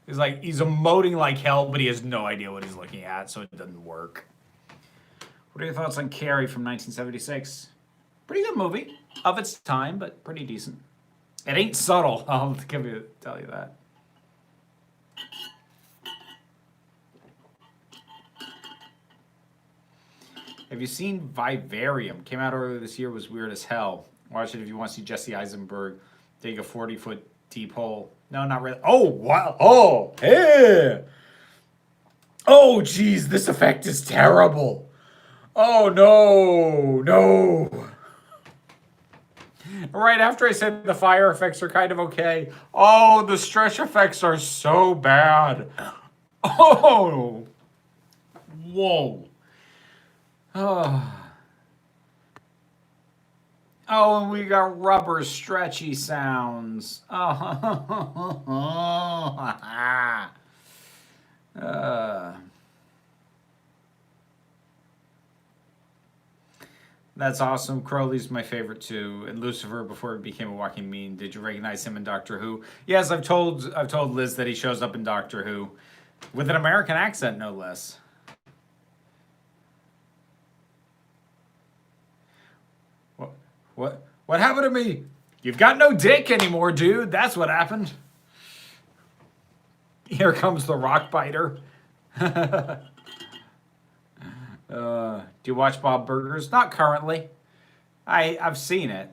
He's emoting like hell, but he has no idea what he's looking at, so it doesn't work. What are your thoughts on Carrie from 1976? Pretty good movie of its time, but pretty decent. It ain't subtle. I'll tell you that. Have you seen Vivarium? Came out earlier this year. Was weird as hell. Watch it if you want to see Jesse Eisenberg dig a 40-foot deep hole. No, not really. Oh, wow. Oh, hey. Oh, geez. This effect is terrible. Oh, no. No. Right after I said the fire effects are kind of okay. Oh, the stretch effects are so bad. Oh. Whoa. Oh. Oh, and we got rubber stretchy sounds. Oh. That's awesome. Crowley's my favorite too, and Lucifer before he became a walking meme. Did you recognize him in Doctor Who? Yes, I've told Liz that he shows up in Doctor Who, with an American accent, no less. What happened to me? You've got no dick anymore, dude. That's what happened. Here comes the rock biter. Do you watch Bob Burgers? Not currently. I've seen it.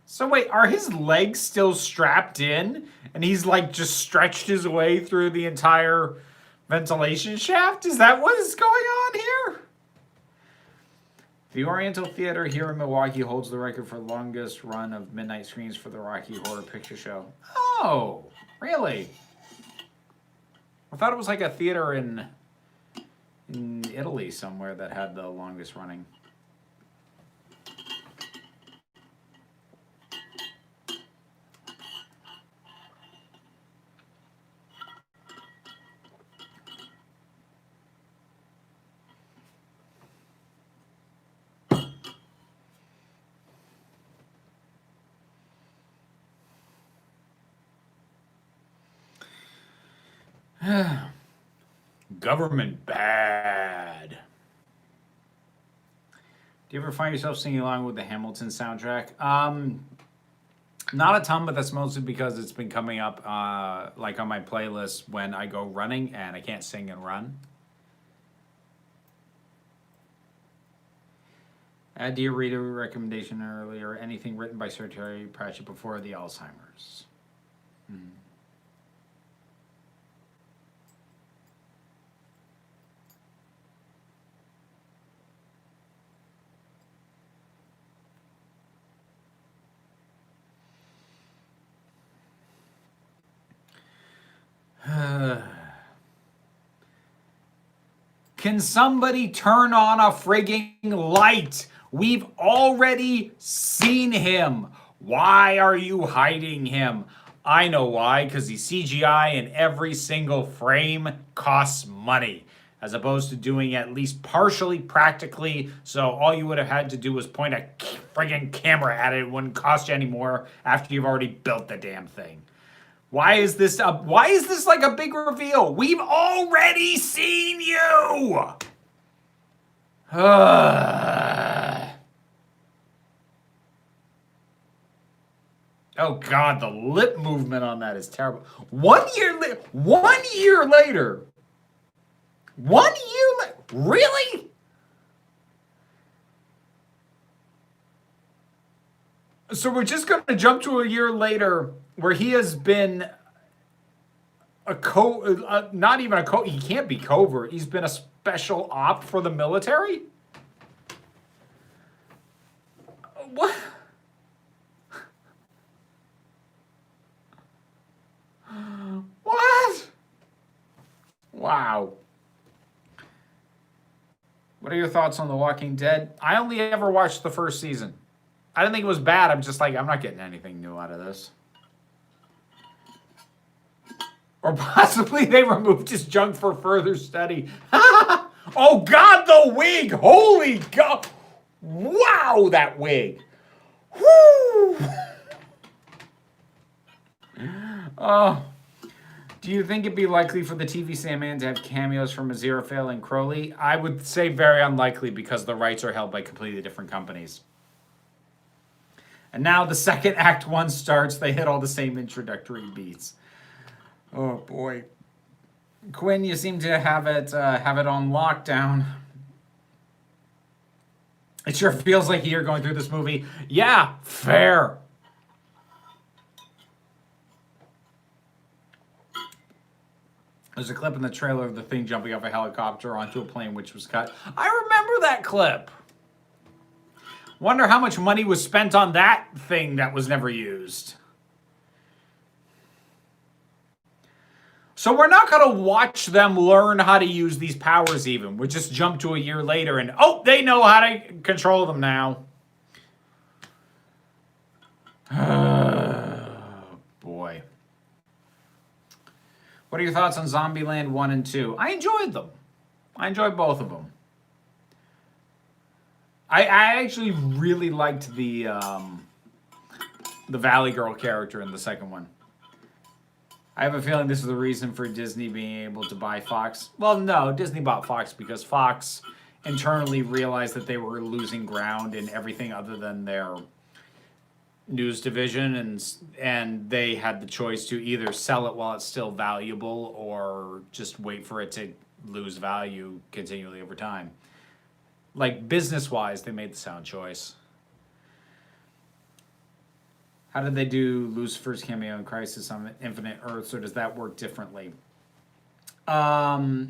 So wait, are his legs still strapped in? And he's like just stretched his way through the entire ventilation shaft? Is that what is going on here? The Oriental Theater here in Milwaukee holds the record for the longest run of midnight screens for the Rocky Horror Picture Show. Oh, really? I thought it was like a theater in Italy somewhere that had the longest running. Government bad. Do you ever find yourself singing along with the Hamilton soundtrack? Not a ton, but that's mostly because it's been coming up like on my playlist when I go running and I can't sing and run. Do you read a recommendation earlier? Anything written by Sir Terry Pratchett before the Alzheimer's? Can somebody turn on a frigging light? We've already seen him. Why are you hiding him? I know why, because he's CGI and every single frame costs money, as opposed to doing at least partially practically, so all you would have had to do was point a friggin' camera at it. It wouldn't cost you any more after you've already built the damn thing. Why is this like a big reveal? We've already seen you! Oh God, the lip movement on that is terrible. 1 year later. 1 year later. 1 year later. Really? So we're just going to jump to a year later where he has been not even a he can't be covert. He's been a special op for the military? What? What? Wow. What are your thoughts on The Walking Dead? I only ever watched the first season. I didn't think it was bad. I'm just like, I'm not getting anything new out of this. Or possibly they removed his junk for further study. Oh God, the wig! Holy God! Wow, that wig! Whoo! Oh. Do you think it'd be likely for the TV Sandman to have cameos from Aziraphale and Crowley? I would say very unlikely because the rights are held by completely different companies. And now the second Act 1 starts, they hit all the same introductory beats. Oh boy. Quinn, you seem to have it on lockdown. It sure feels like you're going through this movie. Yeah, fair. There's a clip in the trailer of the Thing jumping off a helicopter onto a plane, which was cut. I remember that clip. Wonder how much money was spent on that thing that was never used. So we're not going to watch them learn how to use these powers even. We'll just jump to a year later and, oh, they know how to control them now. Boy. What are your thoughts on Zombieland 1 and 2? I enjoyed them. I enjoyed both of them. I actually really liked the Valley Girl character in the second one. I have a feeling this is the reason for Disney being able to buy Fox. Well, no, Disney bought Fox because Fox internally realized that they were losing ground in everything other than their news division, and they had the choice to either sell it while it's still valuable or just wait for it to lose value continually over time. Like, business-wise, they made the sound choice. How did they do Lucifer's cameo in Crisis on Infinite Earths, or does that work differently? I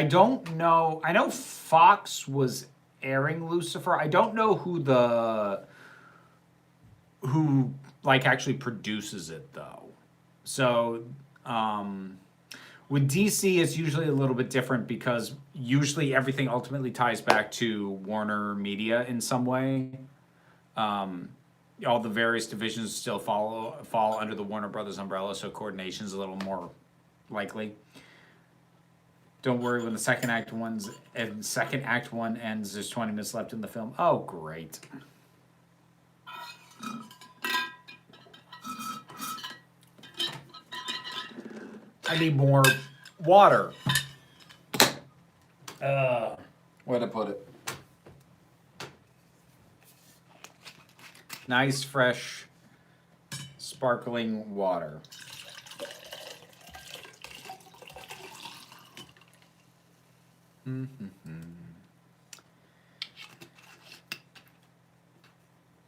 don't know. I know Fox was airing Lucifer. I don't know who like actually produces it though. So with DC, it's usually a little bit different because usually everything ultimately ties back to Warner Media in some way. All the various divisions still fall under the Warner Brothers umbrella, so coordination is a little more likely. Don't worry, when the second act one ends, there's 20 minutes left in the film. Oh, great. I need more water. Where to put it? Nice, fresh, sparkling water.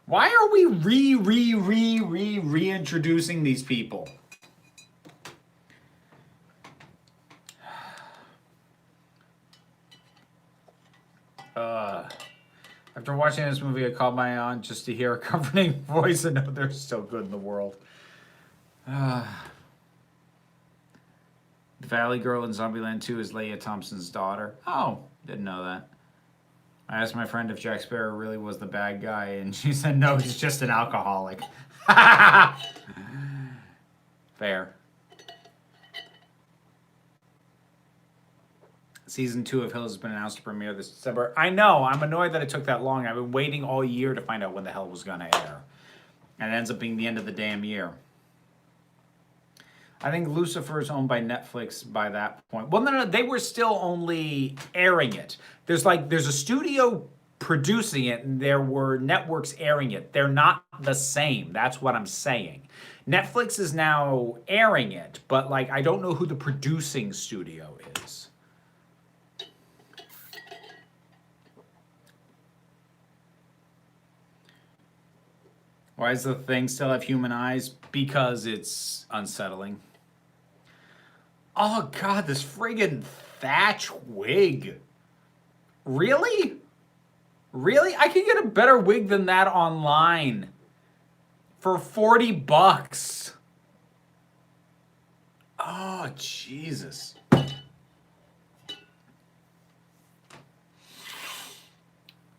Why are we reintroducing these people? After watching this movie, I called my aunt just to hear a comforting voice and know they're still good in the world. The Valley Girl in Zombieland 2 is Leia Thompson's daughter. Oh, didn't know that. I asked my friend if Jack Sparrow really was the bad guy, and she said no, he's just an alcoholic. Fair. Season 2 of Hills has been announced to premiere this December. I know, I'm annoyed that it took that long. I've been waiting all year to find out when the hell it was going to air. And it ends up being the end of the damn year. I think Lucifer is owned by Netflix by that point. Well, no, they were still only airing it. There's a studio producing it, and there were networks airing it. They're not the same. That's what I'm saying. Netflix is now airing it, but I don't know who the producing studio is. Why does the thing still have human eyes? Because it's unsettling. Oh, God, this friggin' thatch wig. Really? Really? I could get a better wig than that online. For $40. Oh, Jesus.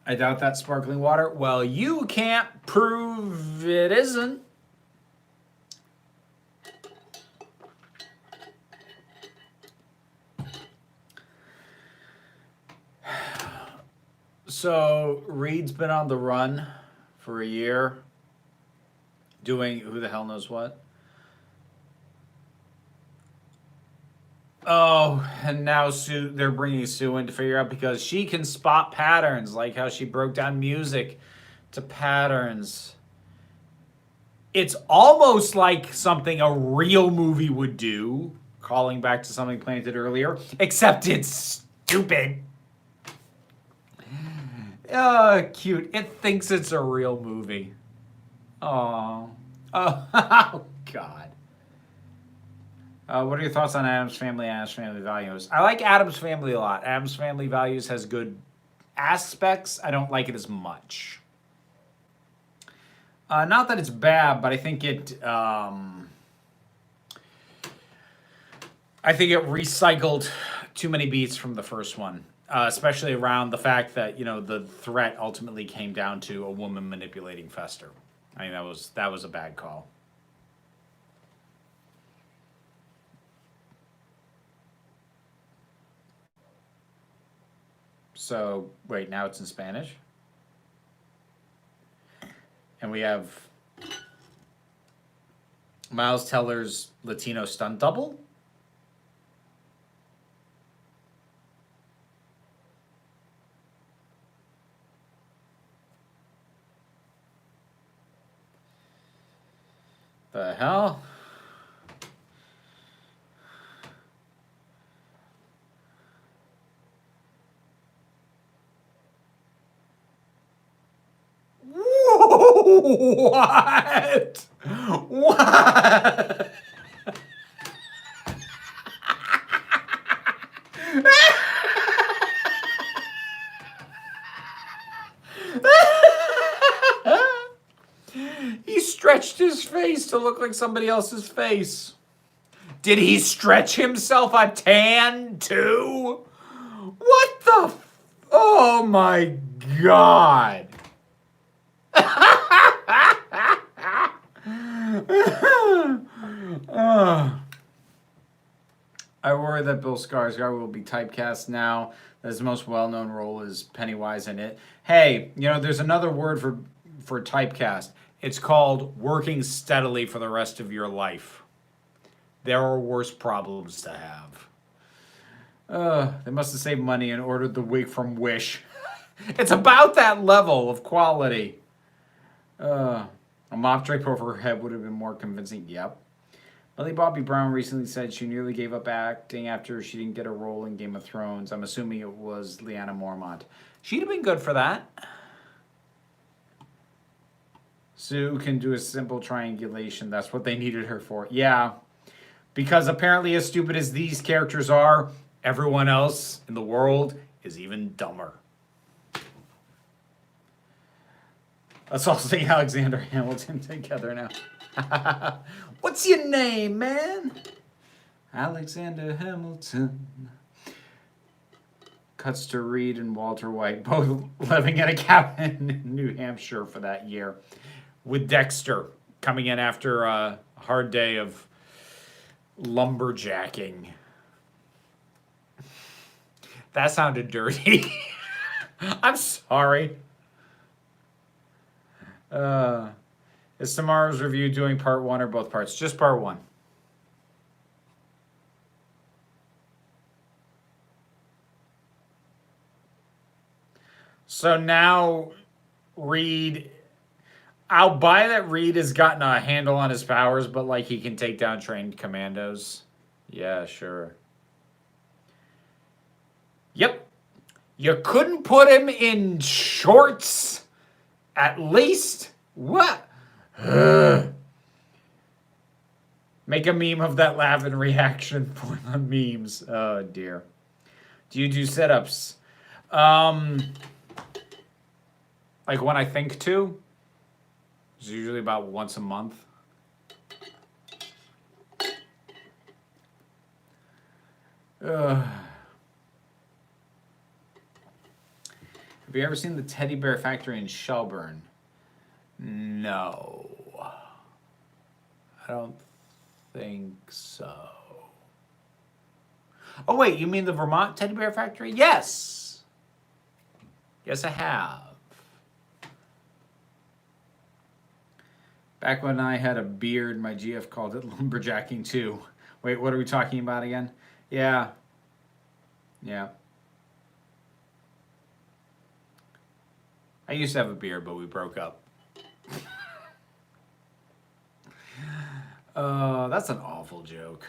I doubt that's sparkling water. Well, you can't prove it isn't. So, Reed's been on the run for a year, doing who the hell knows what. Oh, and now they're bringing Sue in to figure out because she can spot patterns, like how she broke down music to patterns. It's almost like something a real movie would do, calling back to something planted earlier, except it's stupid. Oh, cute. It thinks it's a real movie. Oh, oh, God. What are your thoughts on Addams Family and Addams Family Values? I like Addams Family a lot. Addams Family Values has good aspects. I don't like it as much. Not that it's bad, but I think it recycled too many beats from the first one, especially around the fact that the threat ultimately came down to a woman manipulating Fester. I mean, that was a bad call. So, wait, now it's in Spanish? And we have Miles Teller's Latino stunt double? The hell? What? What? He stretched his face to look like somebody else's face. Did he stretch himself a tan too? What the? Oh my God. I worry that Bill Skarsgård will be typecast now that his most well-known role is Pennywise in it. Hey, there's another word for typecast. It's called working steadily for the rest of your life. There are worse problems to have. They must have saved money and ordered the wig from Wish. It's about that level of quality. A mop drape over her head would have been more convincing. Yep. Millie Bobby Brown recently said she nearly gave up acting after she didn't get a role in Game of Thrones. I'm assuming it was Lyanna Mormont. She'd have been good for that. Sue can do a simple triangulation. That's what they needed her for. Yeah. Because apparently, as stupid as these characters are, everyone else in the world is even dumber. Let's all sing Alexander Hamilton together now. What's your name, man? Alexander Hamilton. Cuts to Reed and Walter White, both living in a cabin in New Hampshire for that year. With Dexter coming in after a hard day of lumberjacking. That sounded dirty. I'm sorry. Is tomorrow's review doing part 1 or both parts? Just part 1. So now Reed, I'll buy that Reed has gotten a handle on his powers, but like he can take down trained commandos. Yeah, sure. Yep. You couldn't put him in shorts, at least. What? Make a meme of that laughing reaction for the memes. Oh, dear. Do you do sit-ups? Like when I think to. It's usually about once a month. Have you ever seen the Teddy Bear Factory in Shelburne? No. I don't think so. Oh, wait, you mean the Vermont Teddy Bear Factory? Yes. Yes, I have. Back when I had a beard, my GF called it lumberjacking too. Wait, what are we talking about again? Yeah. Yeah. I used to have a beard, but we broke up. That's an awful joke.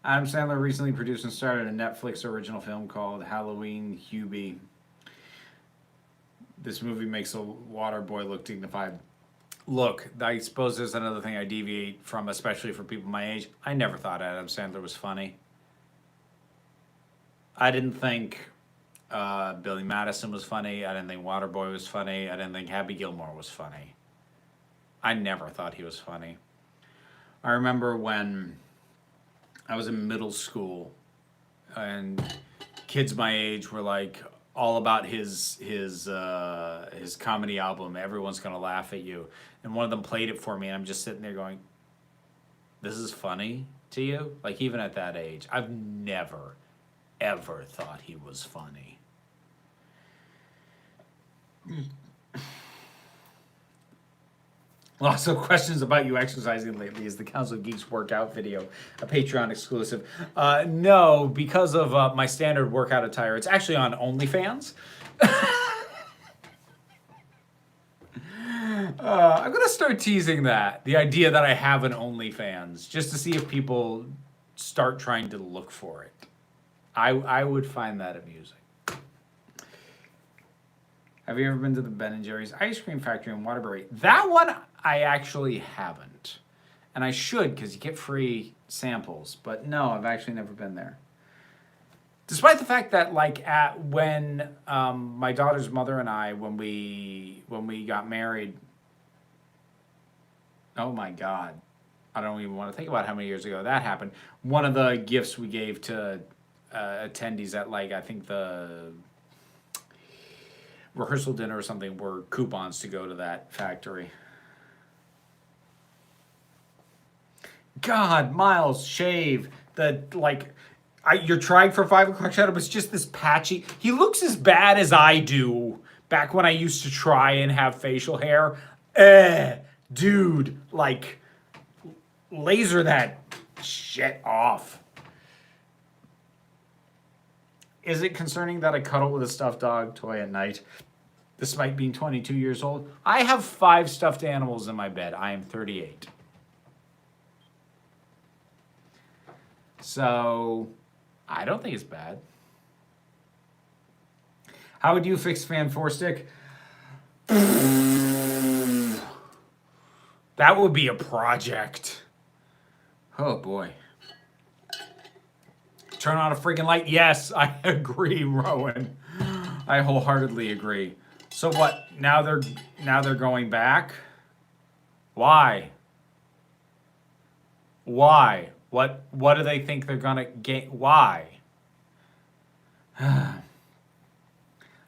Adam Sandler recently produced and starred a Netflix original film called Halloween Hubie. This movie makes a water boy look dignified. Look, I suppose there's another thing I deviate from, especially for people my age. I never thought Adam Sandler was funny. I didn't think Billy Madison was funny. I didn't think Waterboy was funny. I didn't think Happy Gilmore was funny. I never thought he was funny. I remember when I was in middle school and kids my age were like all about his comedy album, Everyone's Gonna Laugh at You. And one of them played it for me, and I'm just sitting there going, this is funny to you? Like, even at that age, I've never, ever thought he was funny. Lots of questions about you exercising lately. Is the Council of Geeks workout video a Patreon exclusive? No, because of my standard workout attire. It's actually on OnlyFans. I'm going to start teasing that. The idea that I have an OnlyFans, just to see if people start trying to look for it. I would find that amusing. Have you ever been to the Ben & Jerry's Ice Cream Factory in Waterbury? That one I actually haven't. And I should, because you get free samples. But no, I've actually never been there. Despite the fact that, like, when my daughter's mother and I, when we got married, oh my God, I don't even want to think about how many years ago that happened. One of the gifts we gave to attendees at, like, I think the rehearsal dinner or something were coupons to go to that factory. God, Miles, shave. You're trying for 5 o'clock shadow, but it's just this patchy. He looks as bad as I do back when I used to try and have facial hair. Dude, like, laser that shit off. Is it concerning that I cuddle with a stuffed dog toy at night, despite being 22 years old? I have 5 stuffed animals in my bed. I am 38. So, I don't think it's bad. How would you fix Fant4stic? That would be a project. Oh boy. Turn on a freaking light. Yes, I agree, Rowan. I wholeheartedly agree. So what? Now they're going back? Why? Why? What do they think they're gonna get? Why?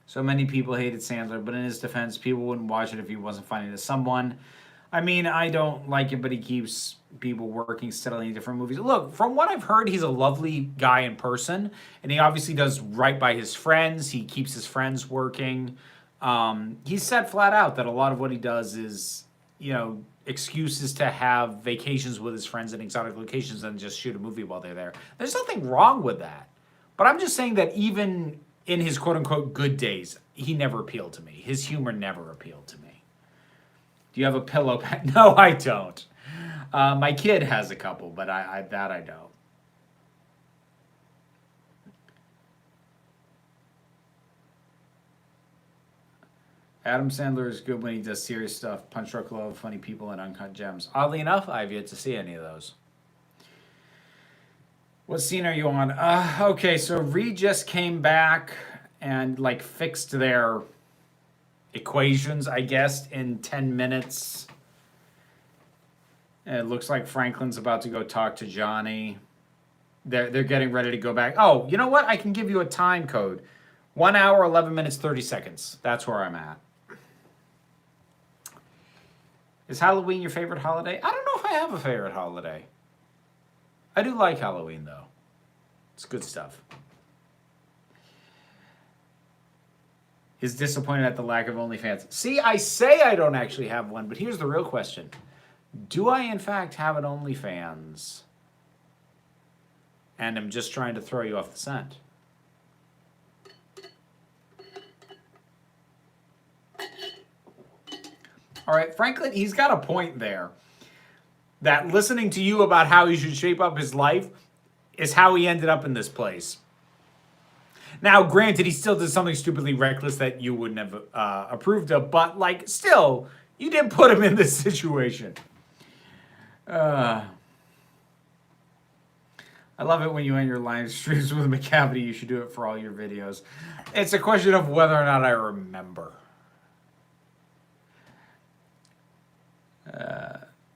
So many people hated Sandler, but in his defense, people wouldn't watch it if he wasn't funny to someone. I mean, I don't like it, but he keeps people working steadily in different movies. Look, from what I've heard, he's a lovely guy in person, and he obviously does right by his friends. He keeps his friends working. He said flat out that a lot of what he does is, you know, excuses to have vacations with his friends in exotic locations and just shoot a movie while they're there. There's nothing wrong with that. But I'm just saying that even in his quote-unquote good days, he never appealed to me. His humor never appealed to me. Do you have a pillow pet? No, I don't. My kid has a couple, but I don't. Adam Sandler is good when he does serious stuff. Punch Drunk Love, Funny People, and Uncut Gems. Oddly enough, I've yet to see any of those. What scene are you on? Okay, so Reed just came back and like fixed their equations, I guess, in 10 minutes. And it looks like Franklin's about to go talk to Johnny. They're getting ready to go back. Oh, you know what? I can give you a time code. 1 hour, 11 minutes, 30 seconds. That's where I'm at. Is Halloween your favorite holiday? I don't know if I have a favorite holiday. I do like Halloween, though. It's good stuff. Is disappointed at the lack of OnlyFans. See, I say I don't actually have one, but here's the real question. Do I, in fact, have an OnlyFans? And I'm just trying to throw you off the scent. All right, Franklin, he's got a point there. That listening to you about how he should shape up his life is how he ended up in this place. Now, granted, he still did something stupidly reckless that you wouldn't have approved of, but, like, still, you did put him in this situation. I love it when you end your live streams with a McCavity. You should do it for all your videos. It's a question of whether or not I remember.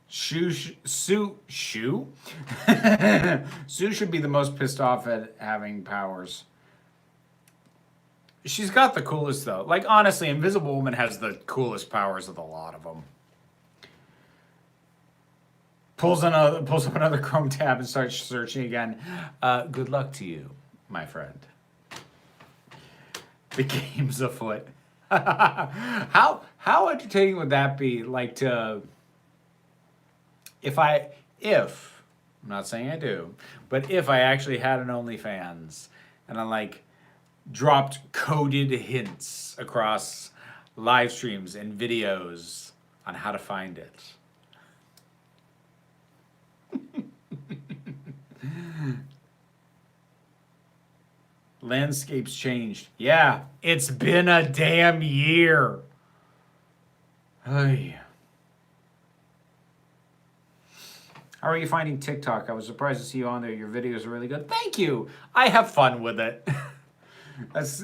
Sue Sue should be the most pissed off at having powers. She's got the coolest, though. Like, honestly, Invisible Woman has the coolest powers of the lot of them. Pulls up another Chrome tab and starts searching again. Good luck to you, my friend. The game's afoot. How entertaining would that be? Like to... If I'm not saying I do, but if I actually had an OnlyFans and I like dropped coded hints across live streams and videos on how to find it. Landscape's changed. Yeah, it's been a damn year. Hey. How are you finding TikTok? I was surprised to see you on there. Your videos are really good. Thank you. I have fun with it. That's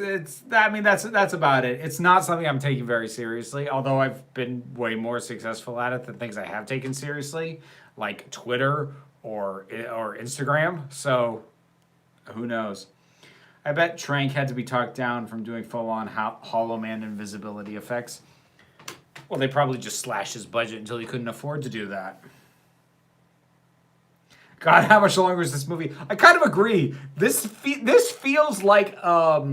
about it. It's not something I'm taking very seriously, although I've been way more successful at it than things I have taken seriously, like Twitter or Instagram. So who knows? I bet Trank had to be talked down from doing full-on Hollow Man invisibility effects. Well, they probably just slashed his budget until he couldn't afford to do that. God, how much longer is this movie? I kind of agree. This feels like a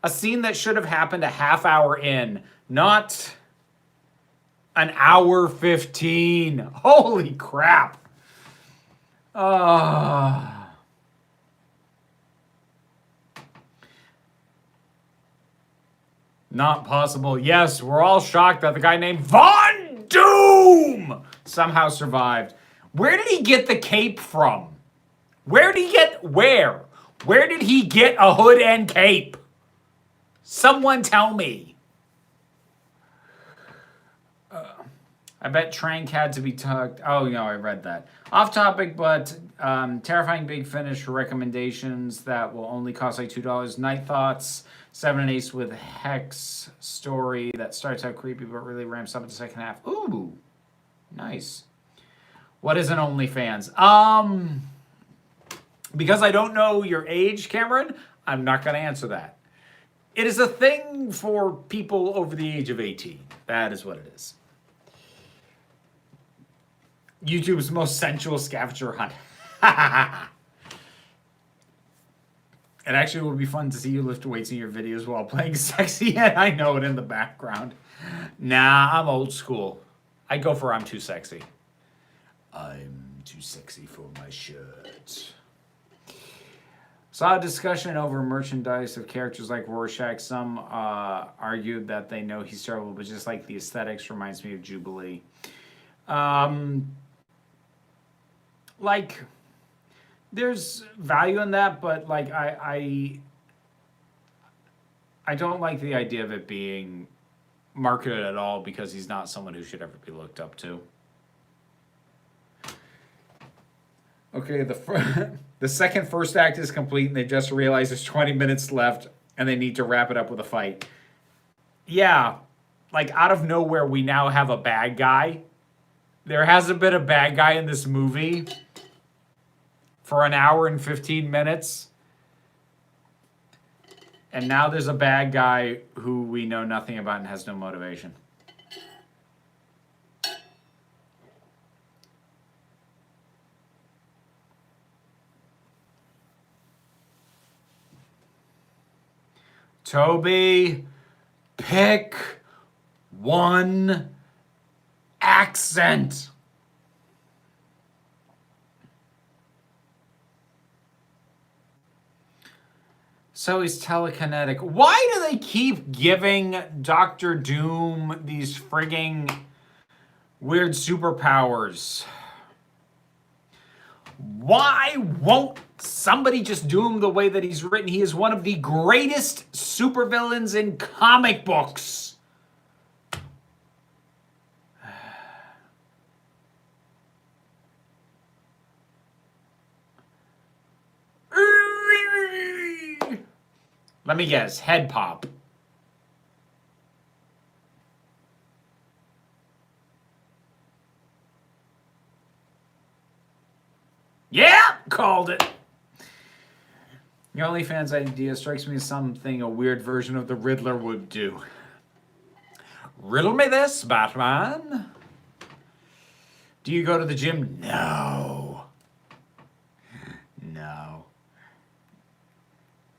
scene that should have happened a half hour in, not An hour 15. Holy crap. Not possible. Yes, we're all shocked that the guy named Von Doom somehow survived. Where did he get the cape from? Where did he get where? Where did he get a hood and cape? Someone tell me. I bet Trank had to be tucked. Oh, no, I read that. Off topic, but terrifying big finish recommendations that will only cost like $2. Night Thoughts, 7 and Ace with Hex story that starts out creepy but really ramps up in the second half. Ooh, nice. What is an OnlyFans? Because I don't know your age, Cameron, I'm not going to answer that. It is a thing for people over the age of 18. That is what it is. YouTube's most sensual scavenger hunt. It actually would be fun to see you lift weights in your videos while playing sexy, and I know it in the background. Nah, I'm old school. I go for I'm too sexy. I'm too sexy for my shirt. Saw a discussion over merchandise of characters like Rorschach. Some argued that they know he's terrible, but just like the aesthetics reminds me of Jubilee. Like, there's value in that, but like I don't like the idea of it being marketed at all because he's not someone who should ever be looked up to. Okay, the second first act is complete, and they just realized there's 20 minutes left, and they need to wrap it up with a fight. Yeah, like out of nowhere, we now have a bad guy. There hasn't been a bad guy in this movie for an hour and 15 minutes. And now there's a bad guy who we know nothing about and has no motivation. Toby, pick one accent. So he's telekinetic. Why do they keep giving Dr. Doom these frigging weird superpowers? Why won't somebody just do him the way that he's written? He is one of the greatest supervillains in comic books. Let me guess, head pop. Yeah, called it. Your OnlyFans idea strikes me as something a weird version of the Riddler would do. Riddle me this, Batman. Do you go to the gym? No. No.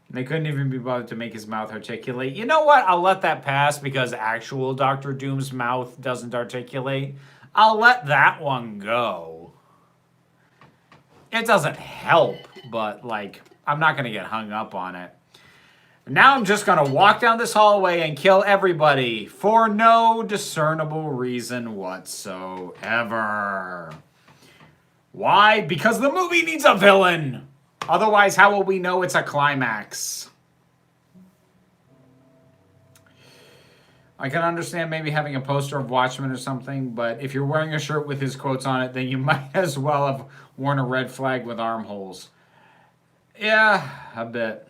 They couldn't even be bothered to make his mouth articulate. You know what? I'll let that pass because actual Dr. Doom's mouth doesn't articulate. I'll let that one go. It doesn't help, but, like, I'm not going to get hung up on it. Now I'm just going to walk down this hallway and kill everybody for no discernible reason whatsoever. Why? Because the movie needs a villain. Otherwise, how will we know it's a climax? I can understand maybe having a poster of Watchmen or something, but if you're wearing a shirt with his quotes on it, then you might as well have worn a red flag with armholes. Yeah, a bit.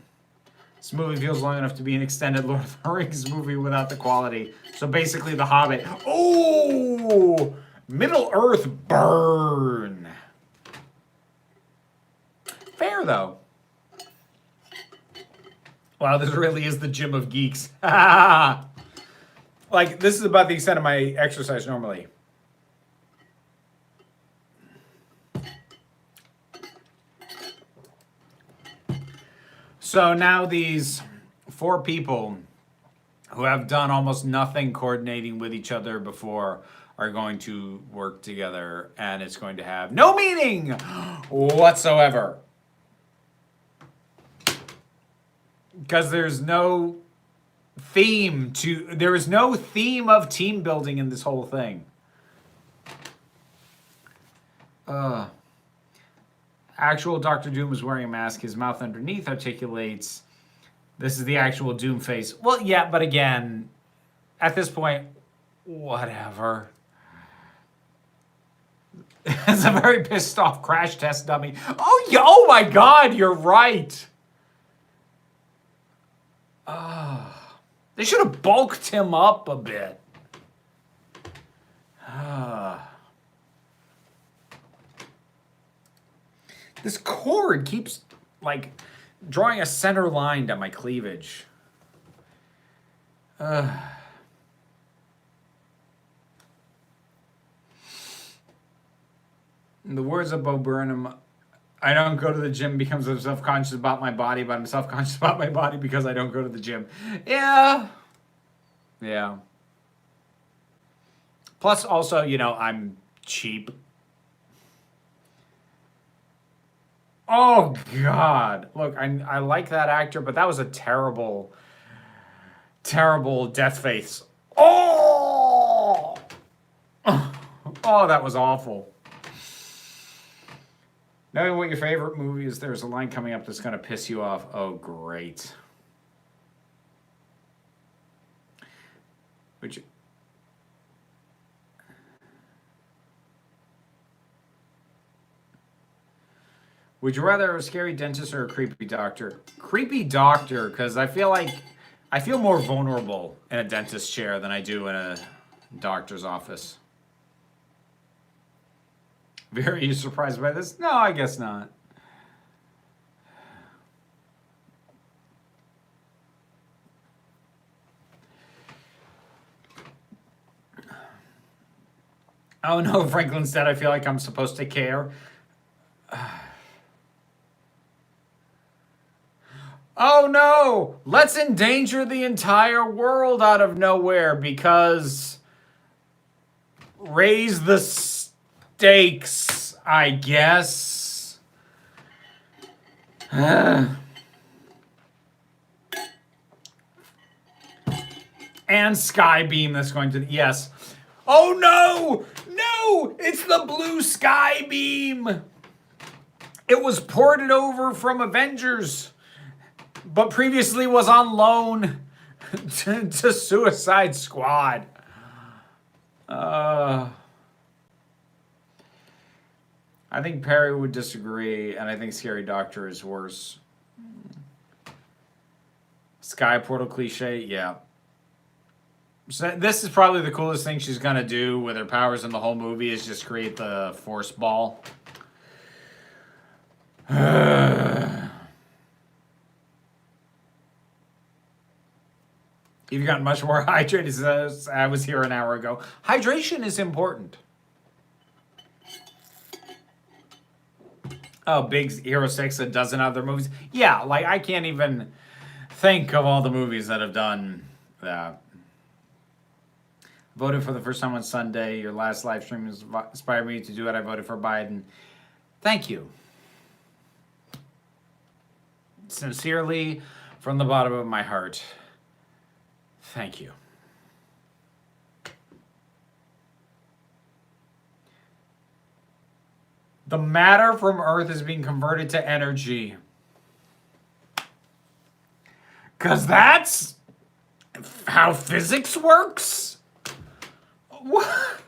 This movie feels long enough to be an extended Lord of the Rings movie without the quality. So basically The Hobbit. Oh! Middle-earth burn. Fair, though. Wow, this really is the gym of geeks. Like, this is about the extent of my exercise normally. So now these 4 people who have done almost nothing coordinating with each other before are going to work together, and it's going to have no meaning whatsoever. Because there is no theme of team building in this whole thing. Actual Dr. Doom is wearing a mask. His mouth underneath articulates. This is the actual Doom face. Well, yeah, but again, at this point, whatever. It's a very pissed off crash test dummy. Oh my God, you're right. They should have bulked him up a bit. This cord keeps, like, drawing a center line down my cleavage. In the words of Bo Burnham, I don't go to the gym because I'm self-conscious about my body, but I'm self-conscious about my body because I don't go to the gym. Yeah. Yeah. Plus, also, you know, I'm cheap. Oh, God. Look, I like that actor, but that was a terrible, terrible death face. Oh! Oh, that was awful. Knowing what your favorite movie is, there's a line coming up that's going to piss you off. Oh, great. Would you rather a scary dentist or a creepy doctor? Creepy doctor, because I feel more vulnerable in a dentist chair than I do in a doctor's office. Very surprised by this? No, I guess not. Oh no, Franklin said I feel like I'm supposed to care. Oh no! Let's endanger the entire world out of nowhere because raise the stakes, I guess. And Skybeam that's going to, yes. Oh no! No! It's the blue Skybeam! It was ported over from Avengers, but previously was on loan to Suicide Squad. I think Perry would disagree, and I think Scary Doctor is worse. Sky Portal cliche, yeah. So this is probably the coolest thing she's gonna do with her powers in the whole movie is just create the force ball. You've gotten much more hydrated since I was here an hour ago. Hydration is important. Oh, Big Hero 6, a dozen other movies. Yeah, like I can't even think of all the movies that have done that. Voted for the first time on Sunday. Your last live stream inspired me to do it. I voted for Biden. Thank you. Sincerely, from the bottom of my heart. Thank you. The matter from Earth is being converted to energy. Because that's how physics works? What?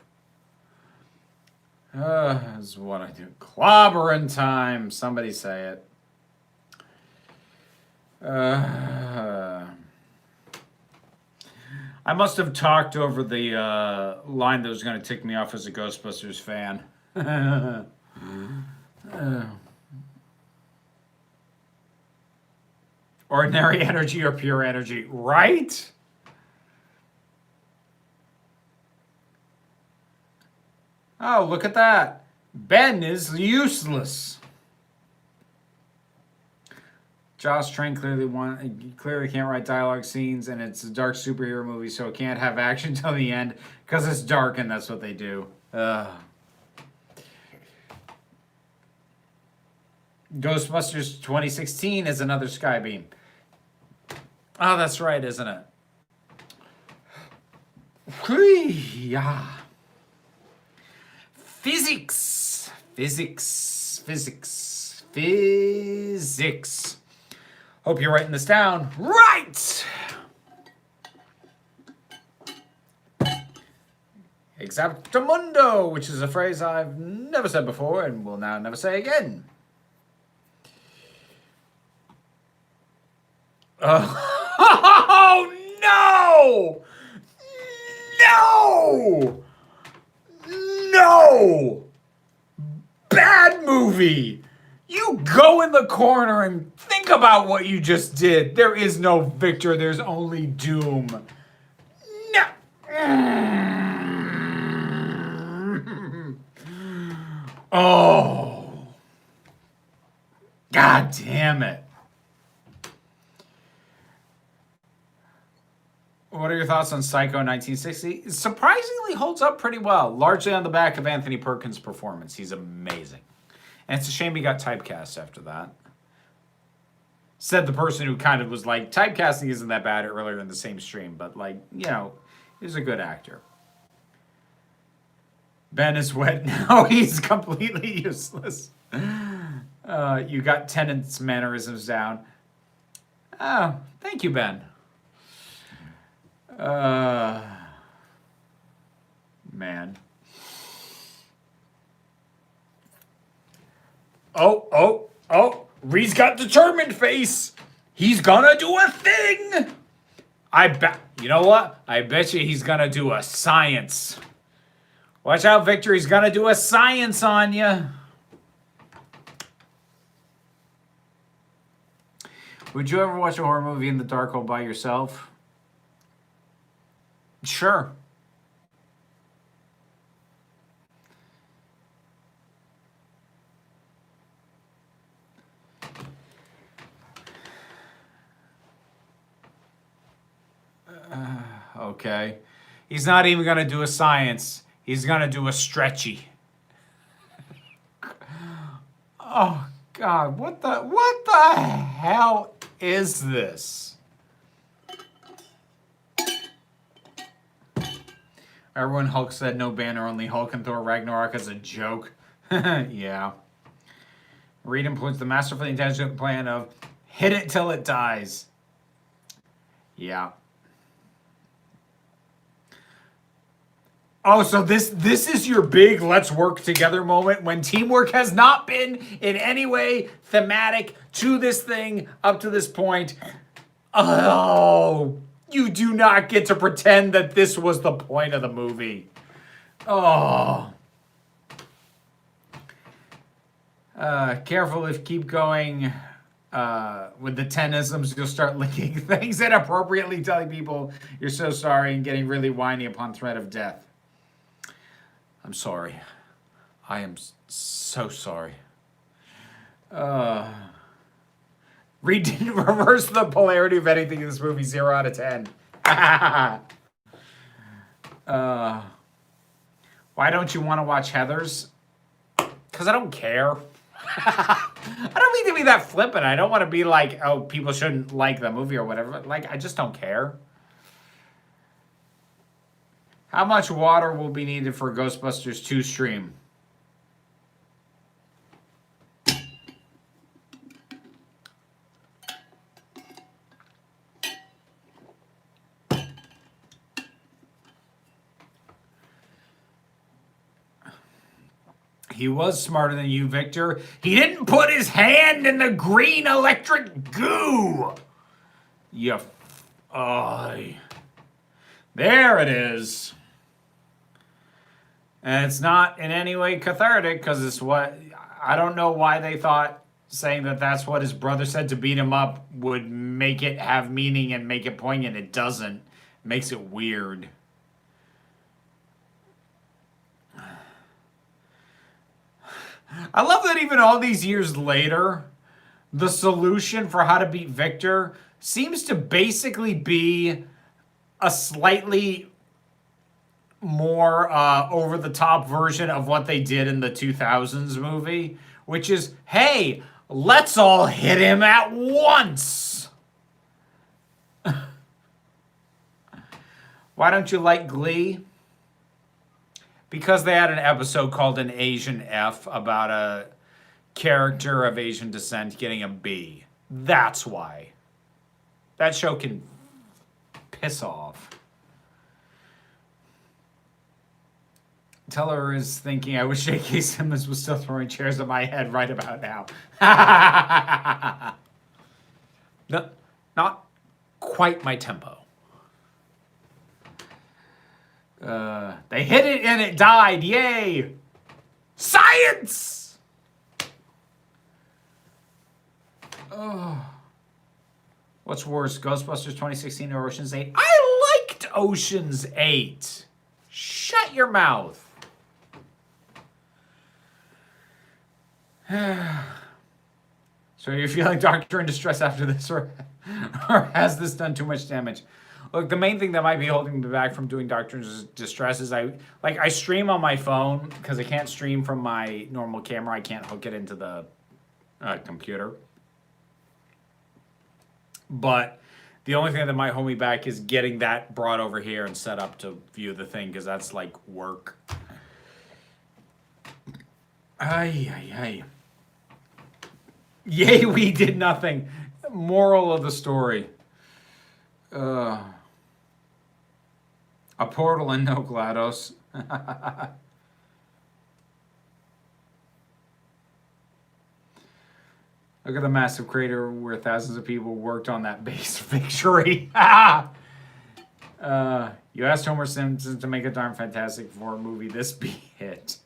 Is what I do. Clobbering time. Somebody say it. I must have talked over the line that was going to tick me off as a Ghostbusters fan. Ordinary energy or pure energy, right? Oh, look at that. Ben is useless. Josh Trank clearly can't write dialogue scenes, and it's a dark superhero movie, so it can't have action till the end because it's dark, and that's what they do. Ghostbusters 2016 is another Skybeam. Oh, that's right, isn't it? Yeah. Physics. Hope you're writing this down. Right! Exactamundo, which is a phrase I've never said before and will now never say again. Oh, no! No! No! Bad movie! You go in the corner and think about what you just did. There is no victor, there's only doom. No! Oh. God damn it. What are your thoughts on Psycho 1960? It surprisingly holds up pretty well, largely on the back of Anthony Perkins' performance. He's amazing. And it's a shame he got typecast after that. Said the person who kind of was like, typecasting isn't that bad earlier in the same stream, but like, you know, he's a good actor. Ben is wet now. He's completely useless. You got Tennant's mannerisms down. Oh, thank you, Ben. Man. Oh. Reed's got determined face. He's gonna do a thing. You know what? I bet you he's gonna do a science. Watch out, Victor. He's gonna do a science on you. Would you ever watch a horror movie in the dark all by yourself? Sure. Okay. He's not even going to do a science. He's going to do a stretchy. Oh, God. What the hell is this? Everyone Hulk said no banner, only Hulk and Thor Ragnarok as a joke. Yeah. Reed employs the masterfully intelligent plan of hit it till it dies. Yeah. Oh, so this is your big let's work together moment when teamwork has not been in any way thematic to this thing up to this point. Oh, you do not get to pretend that this was the point of the movie. Oh. Careful if keep going with the tenisms, you'll start licking things inappropriately, telling people you're so sorry and getting really whiny upon threat of death. I'm sorry. I am so sorry. Reed didn't reverse the polarity of anything in this movie. 0 out of 10. Why don't you want to watch Heathers? Because I don't care. I don't mean to be that flippant. I don't want to be like, oh, people shouldn't like the movie or whatever. Like, I just don't care. How much water will be needed for Ghostbusters 2 stream? He was smarter than you, Victor. He didn't put his hand in the green electric goo. You... There it is. And it's not in any way cathartic because it's what... I don't know why they thought saying that that's what his brother said to beat him up would make it have meaning and make it poignant. It doesn't. It makes it weird. I love that even all these years later, the solution for how to beat Victor seems to basically be a slightly more over-the-top version of what they did in the 2000s movie, which is, hey, let's all hit him at once. Why don't you like Glee? Because they had an episode called An Asian F about a character of Asian descent getting a B. That's why. That show can piss off. Teller is thinking, I wish J.K. Simmons was still throwing chairs at my head right about now. No, not quite my tempo. They hit it and it died. Yay! Science! Oh. What's worse, Ghostbusters 2016 or Ocean's 8? I liked Ocean's 8. Shut your mouth. So you're feeling Doctor in Distress after this, or has this done too much damage? Look, the main thing that might be holding me back from doing Doctor in Distress is I stream on my phone because I can't stream from my normal camera. I can't hook it into the computer. But the only thing that might hold me back is getting that brought over here and set up to view the thing, because that's like work. Ay. Yay, we did nothing. Moral of the story. A portal and no GLaDOS. Look at the massive crater where thousands of people worked on that base victory. You asked Homer Simpson to make a darn Fantastic Four movie. This be it.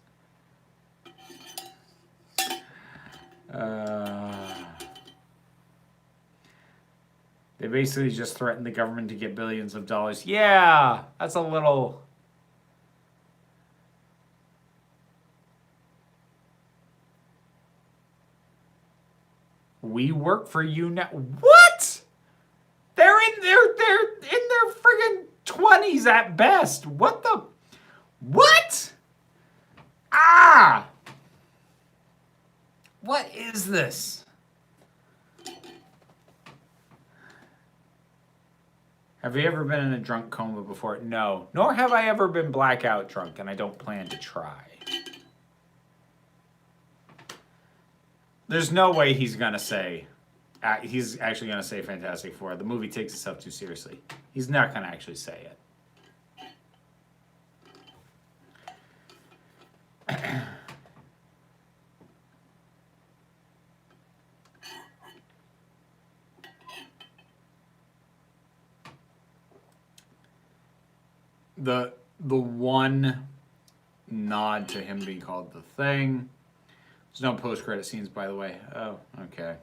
They basically just threatened the government to get billions of dollars. Yeah, that's a little... We work for you now. What? They're in their friggin' 20s at best. What the? What? Ah! What is this? Have you ever been in a drunk coma before? No. Nor have I ever been blackout drunk, and I don't plan to try. There's no way he's going to say... he's actually going to say Fantastic Four. The movie takes itself too seriously. He's not going to actually say it. The one nod to him being called the Thing. There's no post-credit scenes, by the way. Oh, okay.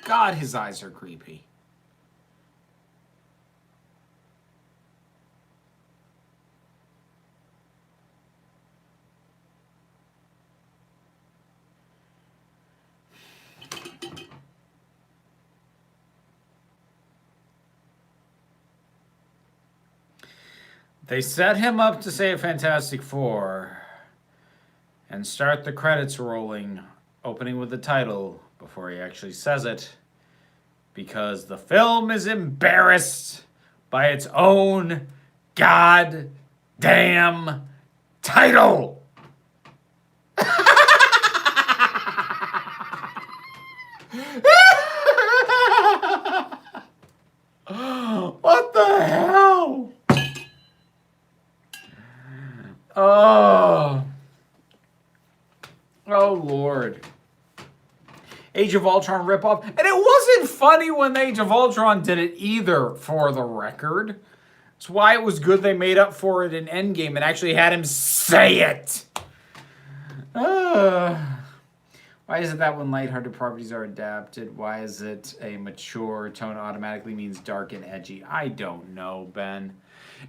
God, his eyes are creepy. They set him up to say Fantastic Four and start the credits rolling, opening with the title before he actually says it, because the film is embarrassed by its own goddamn title. What the hell? Oh, Lord. Age of Ultron ripoff. And it wasn't funny when Age of Ultron did it either, for the record. That's why it was good they made up for it in Endgame and actually had him say it. Why is it that when lighthearted properties are adapted, why is it a mature tone automatically means dark and edgy? I don't know, Ben.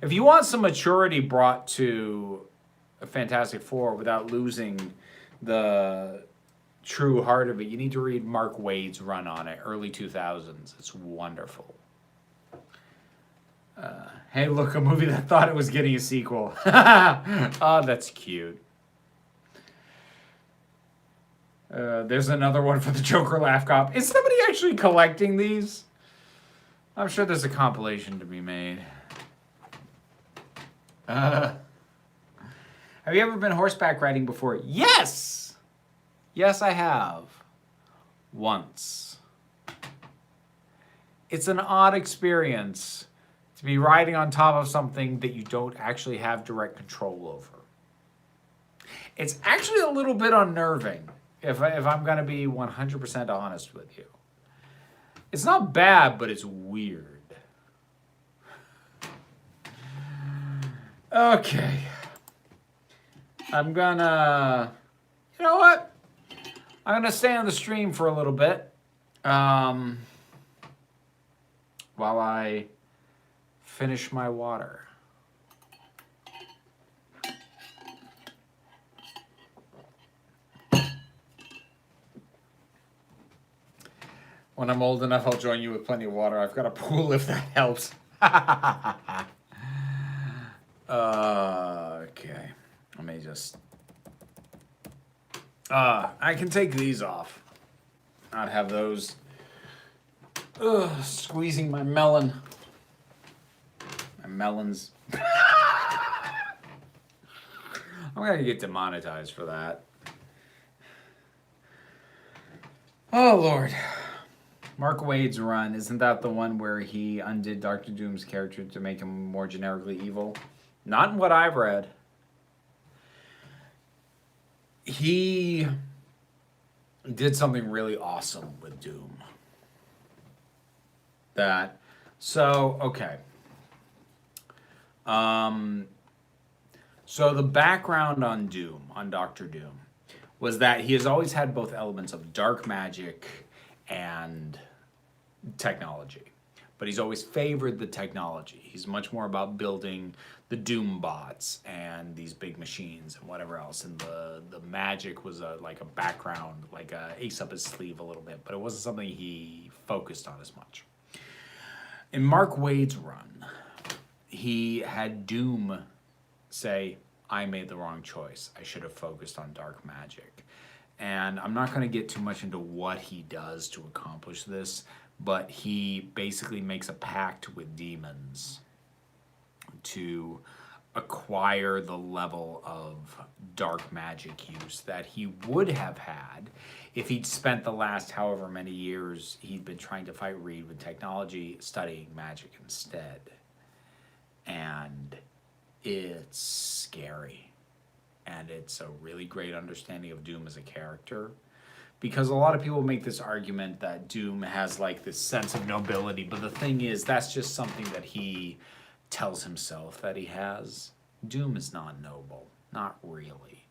If you want some maturity brought to a Fantastic Four without losing the true heart of it, you need to read Mark Waid's run on it, early 2000s. It's wonderful. Hey, look, a movie that thought it was getting a sequel. Oh, that's cute. There's another one for the Joker Laugh Cop. Is somebody actually collecting these? I'm sure there's a compilation to be made. Have you ever been horseback riding before? Yes! Yes, I have. Once. It's an odd experience to be riding on top of something that you don't actually have direct control over. It's actually a little bit unnerving, if I'm going to be 100% honest with you. It's not bad, but it's weird. Okay. I'm gonna... You know what? I'm gonna stay on the stream for a little bit. While I finish my water. When I'm old enough, I'll join you with plenty of water. I've got a pool if that helps. Okay. Let me just... I can take these off. Not have those squeezing my melon. My melons. I'm gonna get demonetized for that. Oh, Lord. Mark Waid's run, isn't that the one where he undid Dr. Doom's character to make him more generically evil? Not in what I've read. He did something really awesome with Doom. Okay. So the background on Doom, on Dr. Doom, was that he has always had both elements of dark magic and technology. But he's always favored the technology. He's much more about building the Doom bots and these big machines and whatever else. And the magic was like a background, like a ace up his sleeve a little bit. But it wasn't something he focused on as much. In Mark Waid's run, he had Doom say, I made the wrong choice. I should have focused on dark magic. And I'm not going to get too much into what he does to accomplish this, but he basically makes a pact with demons to acquire the level of dark magic use that he would have had if he'd spent the last however many years he'd been trying to fight Reed with technology, studying magic instead. And it's scary. And it's a really great understanding of Doom as a character. Because a lot of people make this argument that Doom has like this sense of nobility. But the thing is, that's just something that he tells himself that he has. Doom is not noble. Not really.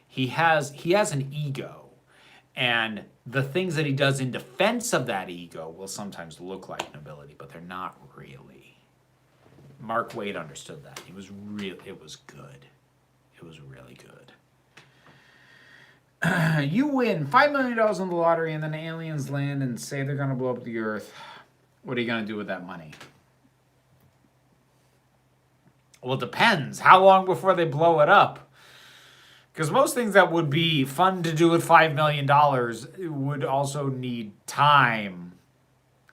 He has an ego. And the things that he does in defense of that ego will sometimes look like nobility, but they're not really. Mark Waid understood that. It was good. It was really good. You win $5 million in the lottery and then aliens land and say they're going to blow up the earth. What are you going to do with that money? Well, it depends. How long before they blow it up? Because most things that would be fun to do with $5 million would also need time.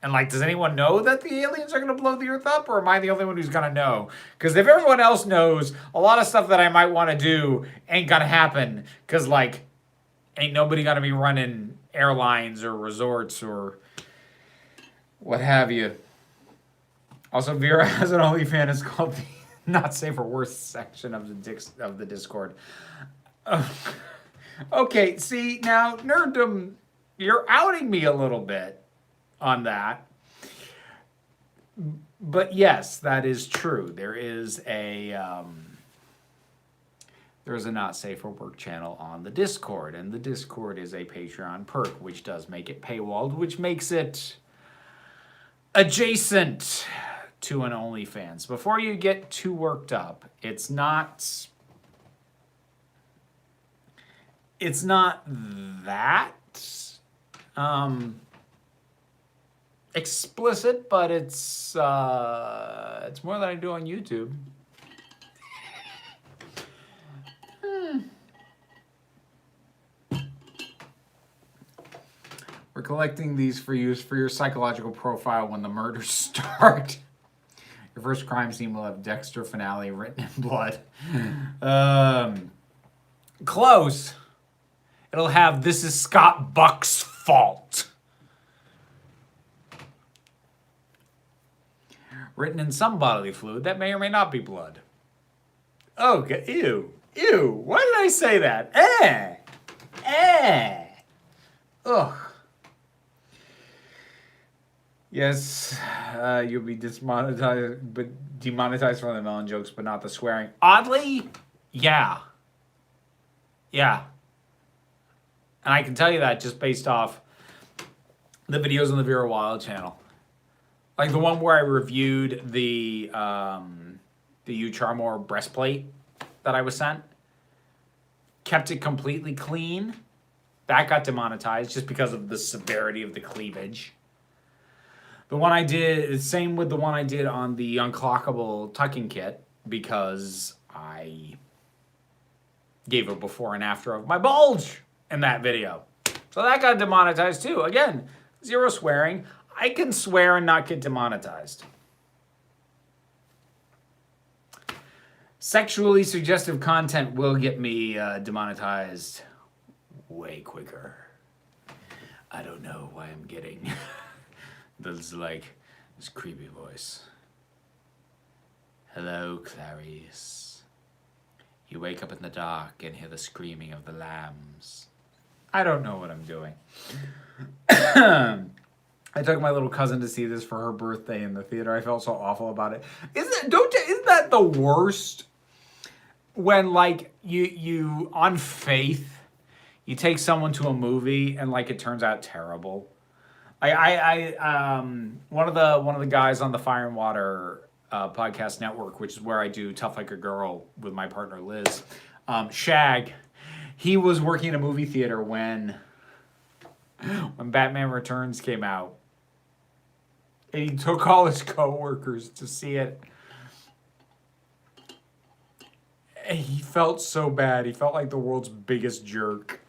And, like, does anyone know that the aliens are going to blow the earth up? Or am I the only one who's going to know? Because if everyone else knows, a lot of stuff that I might want to do ain't going to happen. Because, like, ain't nobody going to be running airlines or resorts or what have you. Also, Vera has an OnlyFans. It's called the Not Safe for Worse section of the Discord. Okay, see, now, Nerddom, you're outing me a little bit on that. But yes, that is true. There is a Not Safe for Work channel on the Discord, and the Discord is a Patreon perk, which does make it paywalled, which makes it adjacent to an OnlyFans. Before you get too worked up, it's not that explicit, but it's more than I do on YouTube. We're collecting these for use for your psychological profile when the murders start. Your first crime scene will have Dexter finale written in blood. Close. It'll have "This is Scott Buck's fault" written in some bodily fluid that may or may not be blood. Okay, ew. Why did I say that? Ugh. Yes, you'll be demonetized from the melon jokes, but not the swearing. Oddly, yeah. And I can tell you that just based off the videos on the Vera Wild channel. Like the one where I reviewed the U Charmor breastplate that I was sent. Kept it completely clean. That got demonetized just because of the severity of the cleavage. The one I did, same with the one I did on the unclockable tucking kit, because I gave a before and after of my bulge in that video. So that got demonetized too. Again, zero swearing. I can swear and not get demonetized. Sexually suggestive content will get me demonetized way quicker. I don't know why I'm getting this creepy voice. Hello, Clarice. You wake up in the dark and hear the screaming of the lambs. I don't know what I'm doing. I took my little cousin to see this for her birthday in the theater. I felt so awful about it. Isn't that the worst? When you on faith, you take someone to a movie and it turns out terrible. One of the guys on the Fire and Water podcast network, which is where I do Tough Like a Girl with my partner Liz, Shag, he was working in a movie theater when Batman Returns came out, and he took all his coworkers to see it. And he felt so bad. He felt like the world's biggest jerk.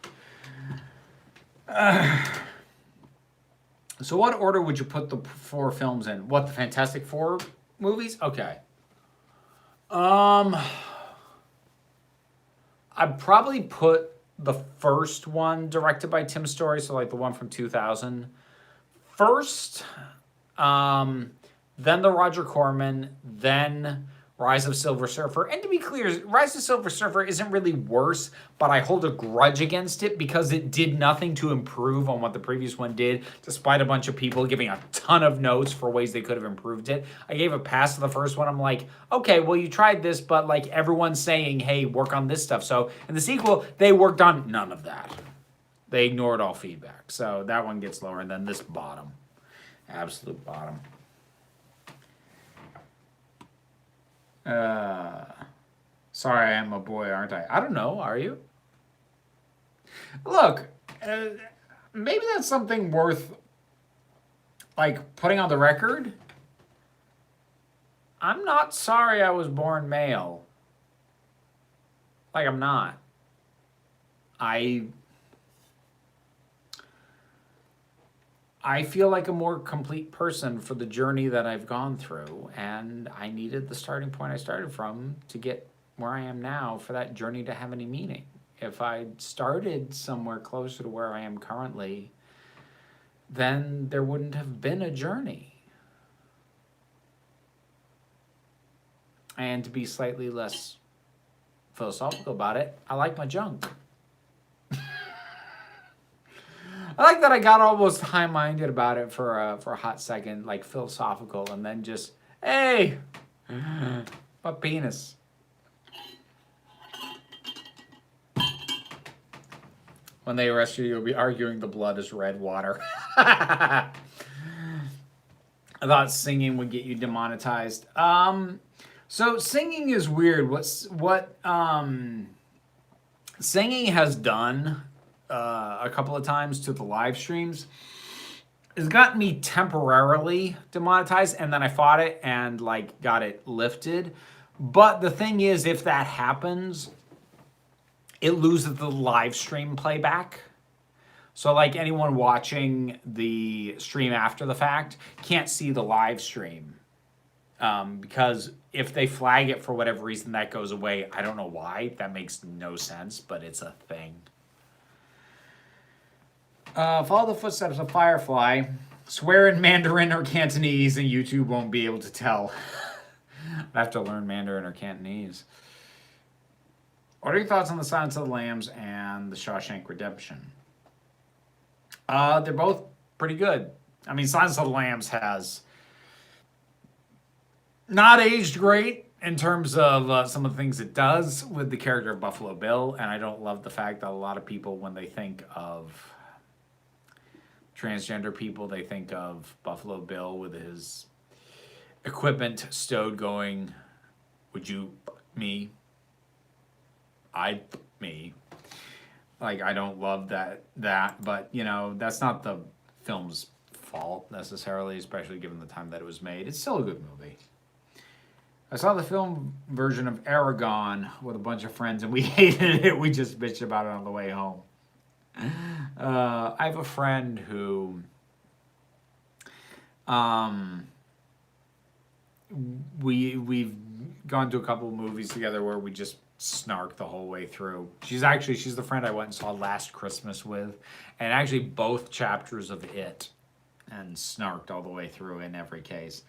So what order would you put the 4 films in? What, the Fantastic Four movies? Okay. I'd probably put the first one directed by Tim Story, so the one from 2000. First, then the Roger Corman, then Rise of Silver Surfer. And to be clear, Rise of Silver Surfer isn't really worse, but I hold a grudge against it because it did nothing to improve on what the previous one did, despite a bunch of people giving a ton of notes for ways they could have improved it. I gave a pass to the first one. I'm like, okay, well, you tried this, but everyone's saying, hey, work on this stuff. So in the sequel, they worked on none of that. They ignored all feedback. So that one gets lower, and then this bottom. Absolute bottom. Sorry, I'm a boy, aren't I? I don't know. Are you? Look, maybe that's something worth putting on the record. I'm not sorry I was born male. I'm not. I feel like a more complete person for the journey that I've gone through, and I needed the starting point I started from to get where I am now for that journey to have any meaning. If I'd started somewhere closer to where I am currently, then there wouldn't have been a journey. And to be slightly less philosophical about it, I like my junk. I like that I got almost high-minded about it for a hot second, philosophical, and then just, hey, my penis. When they arrest you, you'll be arguing the blood is red water. I thought singing would get you demonetized. So singing is weird. What singing has done a couple of times to the live streams has gotten me temporarily demonetized, and then I fought it and like got it lifted. But the thing is, if that happens, it loses the live stream playback. So like anyone watching the stream after the fact can't see the live stream. Because if they flag it for whatever reason, that goes away. I don't know why. That makes no sense, but it's a thing. Follow the footsteps of Firefly. Swear in Mandarin or Cantonese and YouTube won't be able to tell. I have to learn Mandarin or Cantonese. What are your thoughts on the Silence of the Lambs and the Shawshank Redemption? They're both pretty good. I mean, Silence of the Lambs has not aged great in terms of some of the things it does with the character of Buffalo Bill, and I don't love the fact that a lot of people, when they think of transgender people, they think of Buffalo Bill with his equipment stowed going, would you me? I'd me. Like, I don't love that, but, you know, that's not the film's fault necessarily, especially given the time that it was made. It's still a good movie. I saw the film version of Aragon with a bunch of friends, and we hated it. We just bitched about it on the way home. I have a friend who we've gone to a couple of movies together where we just snark the whole way through. She's the friend I went and saw Last Christmas with, and actually both chapters of it, and snarked all the way through in every case.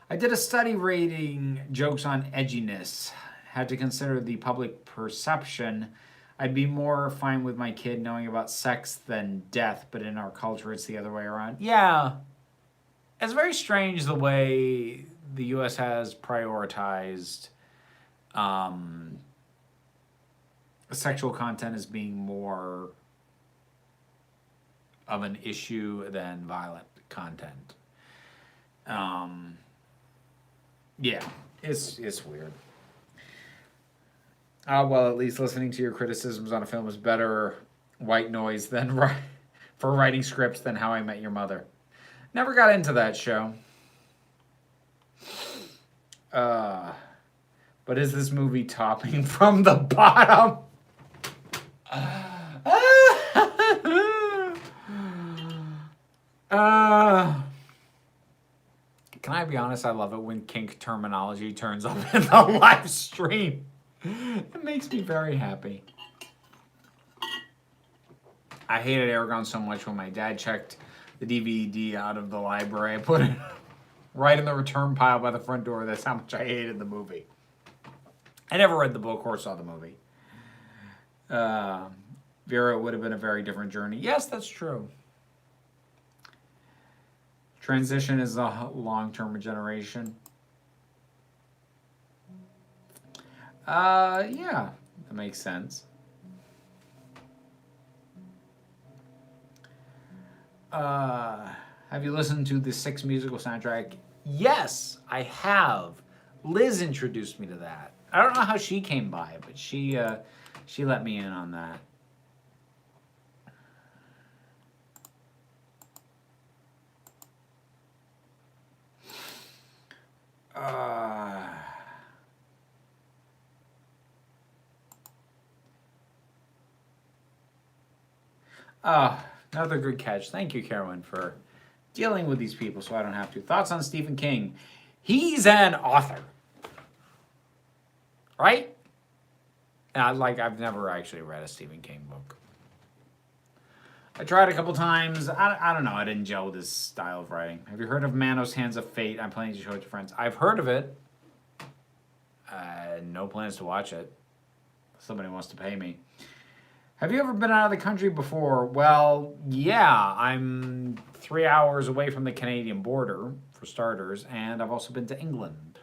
I did a study rating jokes on edginess. Had to consider the public perception. I'd be more fine with my kid knowing about sex than death, but in our culture it's the other way around. Yeah. It's very strange the way the U.S. has prioritized sexual content as being more of an issue than violent content. Yeah, it's weird. Well, at least listening to your criticisms on a film is better white noise than for writing scripts than How I Met Your Mother. Never got into that show. But is this movie topping from the bottom? Can I be honest? I love it when kink terminology turns up in the live stream. It makes me very happy. I hated Aragon so much when my dad checked the DVD out of the library. I put it right in the return pile by the front door. That's how much I hated the movie. I never read the book or saw the movie. Vera, it would have been a very different journey. Yes, that's true. Transition is a long-term regeneration. Yeah, that makes sense. Have you listened to the 6 musical soundtrack? Yes, I have. Liz introduced me to that. I don't know how she came by it, but she let me in on that. Another good catch. Thank you, Carowind, for dealing with these people so I don't have to. Thoughts on Stephen King? He's an author. Right? I've never actually read a Stephen King book. I tried a couple times. I don't know. I didn't gel with his style of writing. Have you heard of Manos Hands of Fate? I'm planning to show it to friends. I've heard of it. No plans to watch it. Somebody wants to pay me. Have you ever been out of the country before? Well, yeah. I'm 3 hours away from the Canadian border, for starters, and I've also been to England.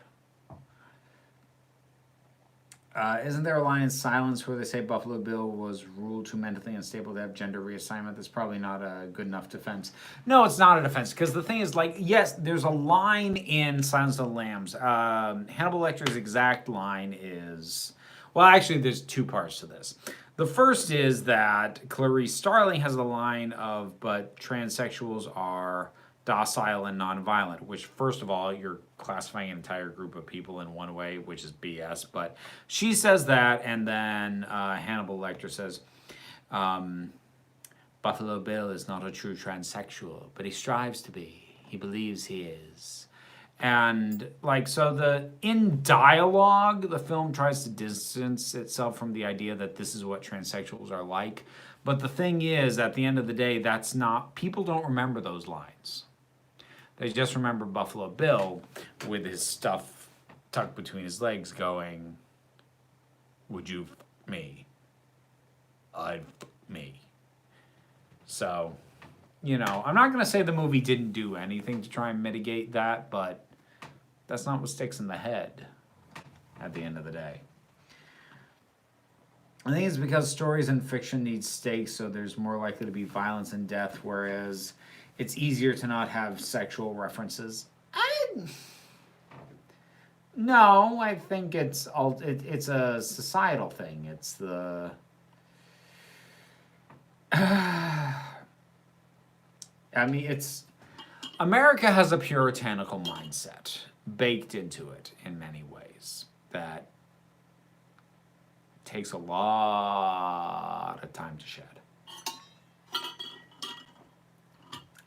Isn't there a line in Silence where they say Buffalo Bill was ruled too mentally unstable to have gender reassignment? That's probably not a good enough defense. No, it's not a defense, because the thing is, like, yes, there's a line in Silence of the Lambs. Hannibal Lecter's exact line is... Well, actually, there's two parts to this. The first is that Clarice Starling has a line of, but transsexuals are docile and nonviolent, which, first of all, you're classifying an entire group of people in one way, which is BS. But she says that, and then Hannibal Lecter says, Buffalo Bill is not a true transsexual, but he strives to be. He believes he is. And, like, so in dialogue, the film tries to distance itself from the idea that this is what transsexuals are like. But the thing is, at the end of the day, that's not... People don't remember those lines. They just remember Buffalo Bill with his stuff tucked between his legs going, would you f me? I'd f me. So, you know, I'm not going to say the movie didn't do anything to try and mitigate that, but that's not what sticks in the head at the end of the day. I think it's because stories in fiction need stakes, so there's more likely to be violence and death, whereas it's easier to not have sexual references. No, I think it's a societal thing. It's the... I mean, it's... America has a puritanical mindset baked into it in many ways that takes a lot of time to shed.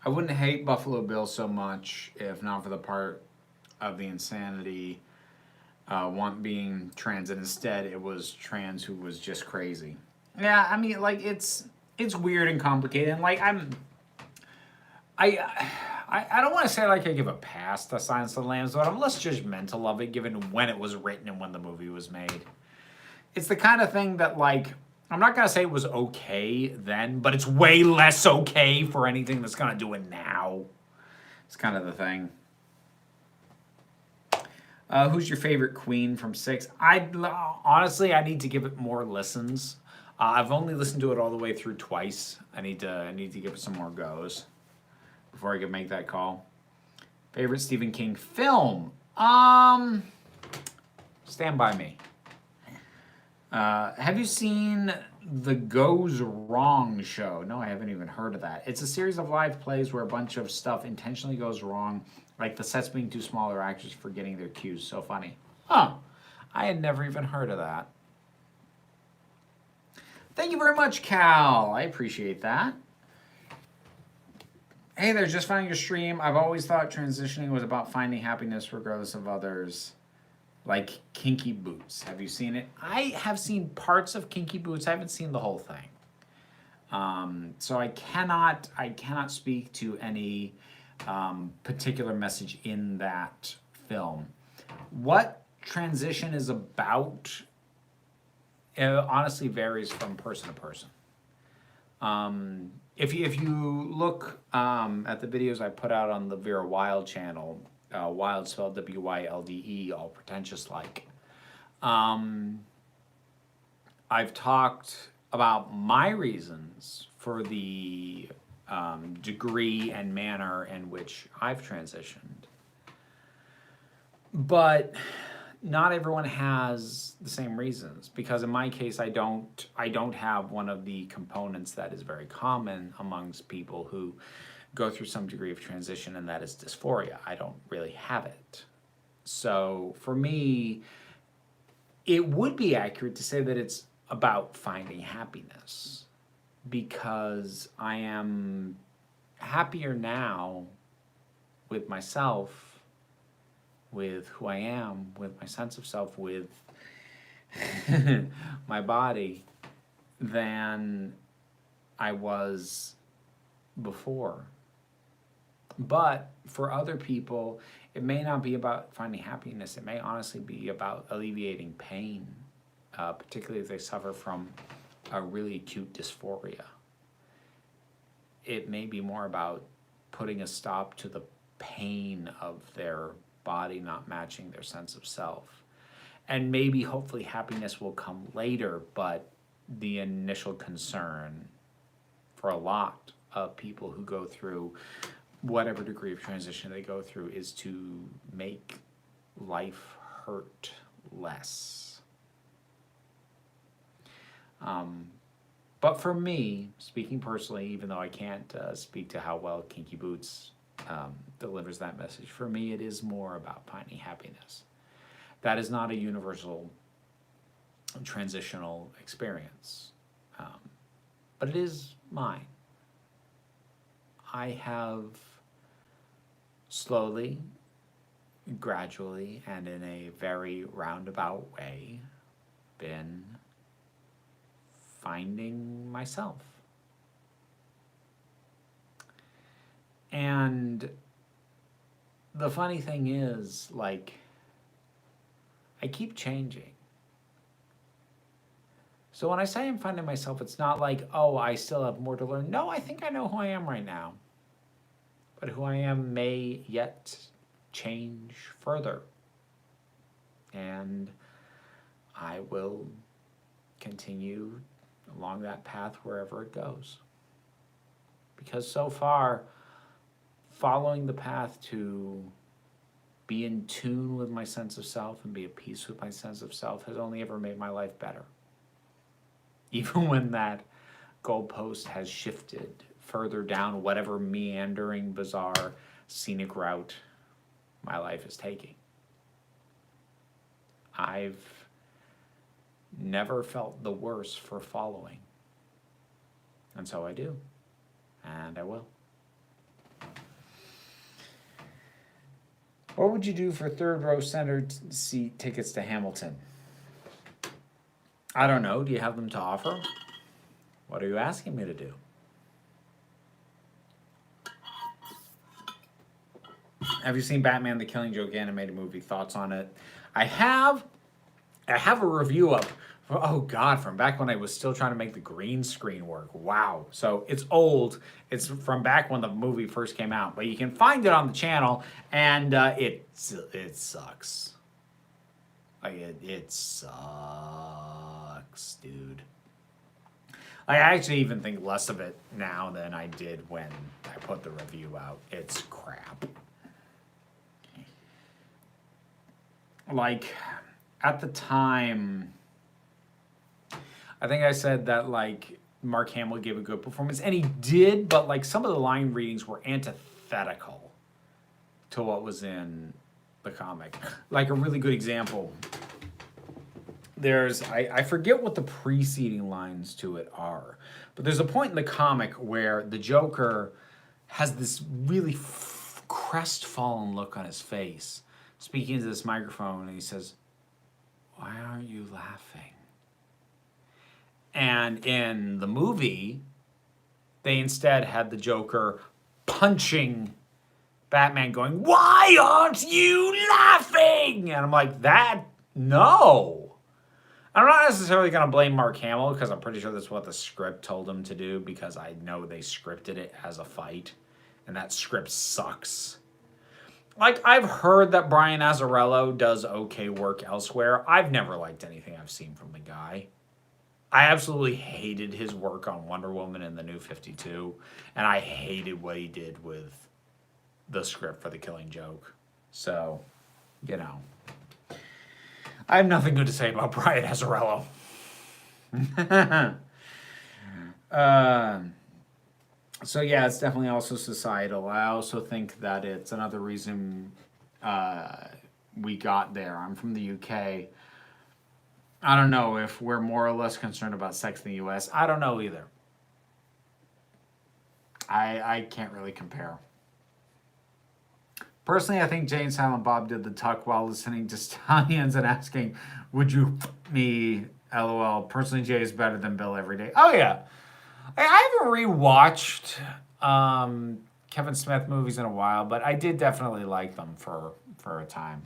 I wouldn't hate Buffalo Bill so much if not for the part of the insanity being trans, and instead it was trans who was just crazy. Yeah, I mean, like, it's weird and complicated, and like I don't want to say like I give a pass to Silence of the Lambs, but I'm less judgmental of it given when it was written and when the movie was made. It's the kind of thing that, like, I'm not going to say it was okay then, but it's way less okay for anything that's going to do it now. It's kind of the thing. Who's your favorite queen from 6? Honestly, I need to give it more listens. I've only listened to it all the way through twice. I need to give it some more goes before I can make that call. Favorite Stephen King film? Stand By Me. Have you seen The Goes Wrong Show? No, I haven't even heard of that. It's a series of live plays where a bunch of stuff intentionally goes wrong, like the sets being too small or actors forgetting their cues. So funny. Huh. I had never even heard of that. Thank you very much, Cal. I appreciate that. Hey there, just finding your stream. I've always thought transitioning was about finding happiness regardless of others. Like Kinky Boots. Have you seen it? I have seen parts of Kinky Boots. I haven't seen the whole thing. So I cannot speak to any particular message in that film. What transition is about, it honestly varies from person to person. If you look at the videos I put out on the Vera Wild channel, Wild spelled W-Y-L-D-E, all pretentious like. I've talked about my reasons for the degree and manner in which I've transitioned. But not everyone has the same reasons, because in my case I don't have one of the components that is very common amongst people who go through some degree of transition, and that is dysphoria. I don't really have it. So for me, it would be accurate to say that it's about finding happiness, because I am happier now with myself, with who I am, with my sense of self, with my body, than I was before. But for other people, it may not be about finding happiness. It may honestly be about alleviating pain, particularly if they suffer from a really acute dysphoria. It may be more about putting a stop to the pain of their body not matching their sense of self. And maybe, hopefully, happiness will come later, but the initial concern for a lot of people who go through whatever degree of transition they go through is to make life hurt less. But for me, speaking personally, even though I can't speak to how well Kinky Boots delivers that message, for me it is more about finding happiness. That is not a universal transitional experience, but it is mine. I have slowly, gradually, and in a very roundabout way been finding myself. And the funny thing is, like, I keep changing. So when I say I'm finding myself, it's not like, oh, I still have more to learn. No, I think I know who I am right now. But who I am may yet change further. And I will continue along that path wherever it goes. Because so far, following the path to be in tune with my sense of self and be at peace with my sense of self has only ever made my life better. Even when that goalpost has shifted further down whatever meandering, bizarre, scenic route my life is taking. I've never felt the worse for following. And so I do. And I will. What would you do for third row center seat tickets to Hamilton? I don't know. Do you have them to offer? What are you asking me to do? Have you seen Batman the Killing Joke animated movie? Thoughts on it? I have a review up. Oh God, from back when I was still trying to make the green screen work. Wow. So it's old. It's from back when the movie first came out, but you can find it on the channel, and it sucks. Like it sucks, dude. I actually even think less of it now than I did when I put the review out. It's crap. Like, at the time, I think I said that, like, Mark Hamill gave a good performance, and he did, but, like, some of the line readings were antithetical to what was in the comic. Like, a really good example, there's, I forget what the preceding lines to it are, but there's a point in the comic where the Joker has this really crestfallen look on his face, speaking to this microphone, and he says, "Why aren't you laughing?" And in the movie, they instead had the Joker punching Batman going, "Why aren't you laughing?" And I'm like, no. I'm not necessarily going to blame Mark Hamill, because I'm pretty sure that's what the script told him to do, because I know they scripted it as a fight, and that script sucks. Like, I've heard that Brian Azzarello does okay work elsewhere. I've never liked anything I've seen from the guy. I absolutely hated his work on Wonder Woman and the New 52, and I hated what he did with the script for The Killing Joke. So, you know, I have nothing good to say about Brian Azzarello. So yeah, it's definitely also societal. I also think that it's another reason we got there. I'm from the UK. I don't know if we're more or less concerned about sex in the US. I don't know either. I can't really compare. Personally, I think Jay and Silent Bob did the tuck while listening to Stallions and asking, "Would you me? LOL. Personally, Jay is better than Bill every day." Oh yeah. I haven't rewatched Kevin Smith movies in a while, but I did definitely like them for a time.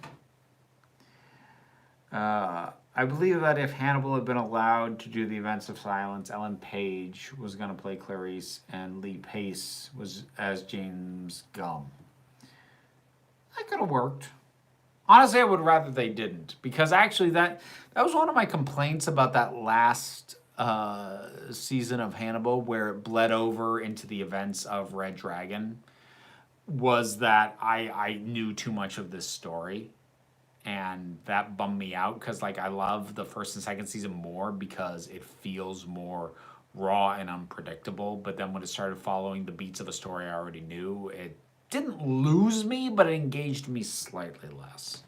I believe that if Hannibal had been allowed to do the Events of Silence, Ellen Page was going to play Clarice and Lee Pace was as James Gumb. That could have worked. Honestly, I would rather they didn't, because actually that was one of my complaints about that last season of Hannibal, where it bled over into the events of Red Dragon, was that I knew too much of this story, and that bummed me out, because like I love the first and second season more because it feels more raw and unpredictable. But then when it started following the beats of a story I already knew, it didn't lose me, but it engaged me slightly less.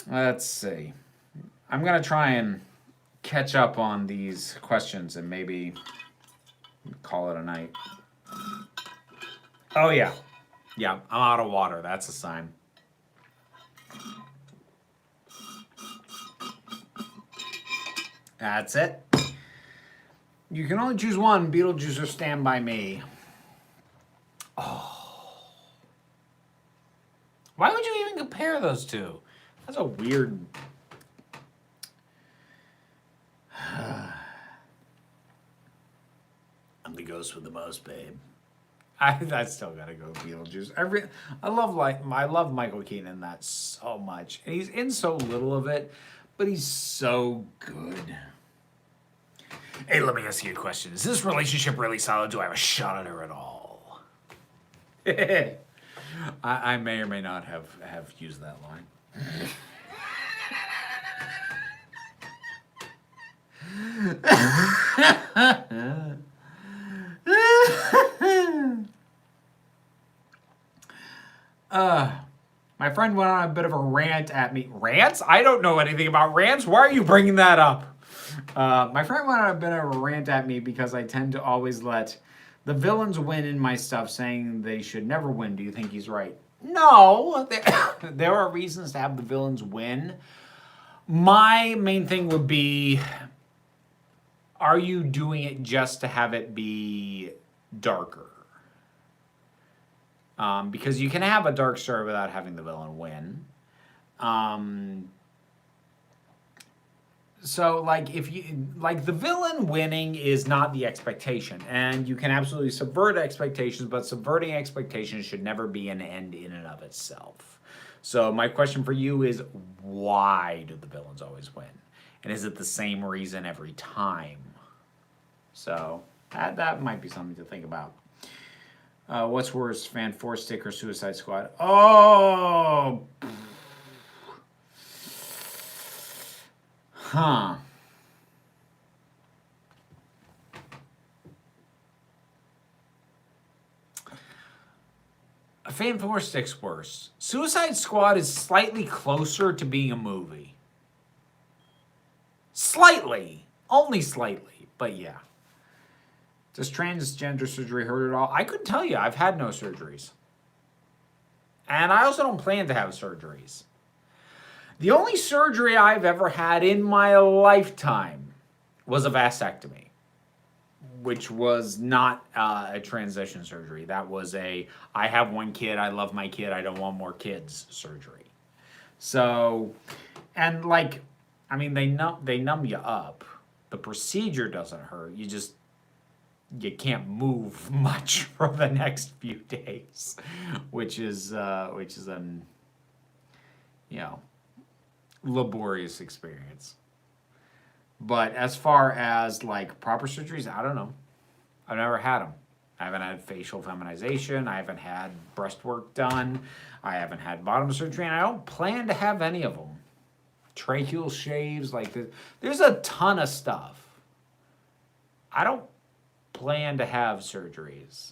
Let's see. I'm gonna try and catch up on these questions and maybe call it a night. Oh yeah. Yeah, I'm out of water. That's a sign. That's it. You can only choose one, Beetlejuice or Stand By Me. Oh. Why would you even compare those two? That's a weird... I'm the ghost with the most, babe. I still gotta go Beetlejuice. I love Michael Keaton in that so much. And he's in so little of it, but he's so good. Hey, let me ask you a question. Is this relationship really solid? Do I have a shot at her at all? I may or may not have used that line. My friend went on a bit of a rant at me. Rants? I don't know anything about rants. Why are you bringing that up? My friend went on a bit of a rant at me because I tend to always let the villains win in my stuff, saying they should never win. Do you think he's right? No. There are reasons to have the villains win. My main thing would be, are you doing it just to have it be darker? Because you can have a dark story without having the villain win. So, like, the villain winning is not the expectation, and you can absolutely subvert expectations, but subverting expectations should never be an end in and of itself. So, my question for you is, why do the villains always win? And is it the same reason every time? So, that might be something to think about. What's worse, Fant4stic or Suicide Squad? Oh! Huh. Fant4stic's worse. Suicide Squad is slightly closer to being a movie. Slightly. Only slightly, but yeah. Does transgender surgery hurt at all? I couldn't tell you. I've had no surgeries. And I also don't plan to have surgeries. The only surgery I've ever had in my lifetime was a vasectomy, which was not a transition surgery. That was I have one kid, I love my kid, I don't want more kids surgery. So, and like, I mean, they numb you up. The procedure doesn't hurt. You can't move much for the next few days, which is an, laborious experience. But as far as like proper surgeries, I don't know. I've never had them. I haven't had facial feminization. I haven't had breast work done. I haven't had bottom surgery, and I don't plan to have any of them. Tracheal shaves, there's a ton of stuff. I don't plan to have surgeries.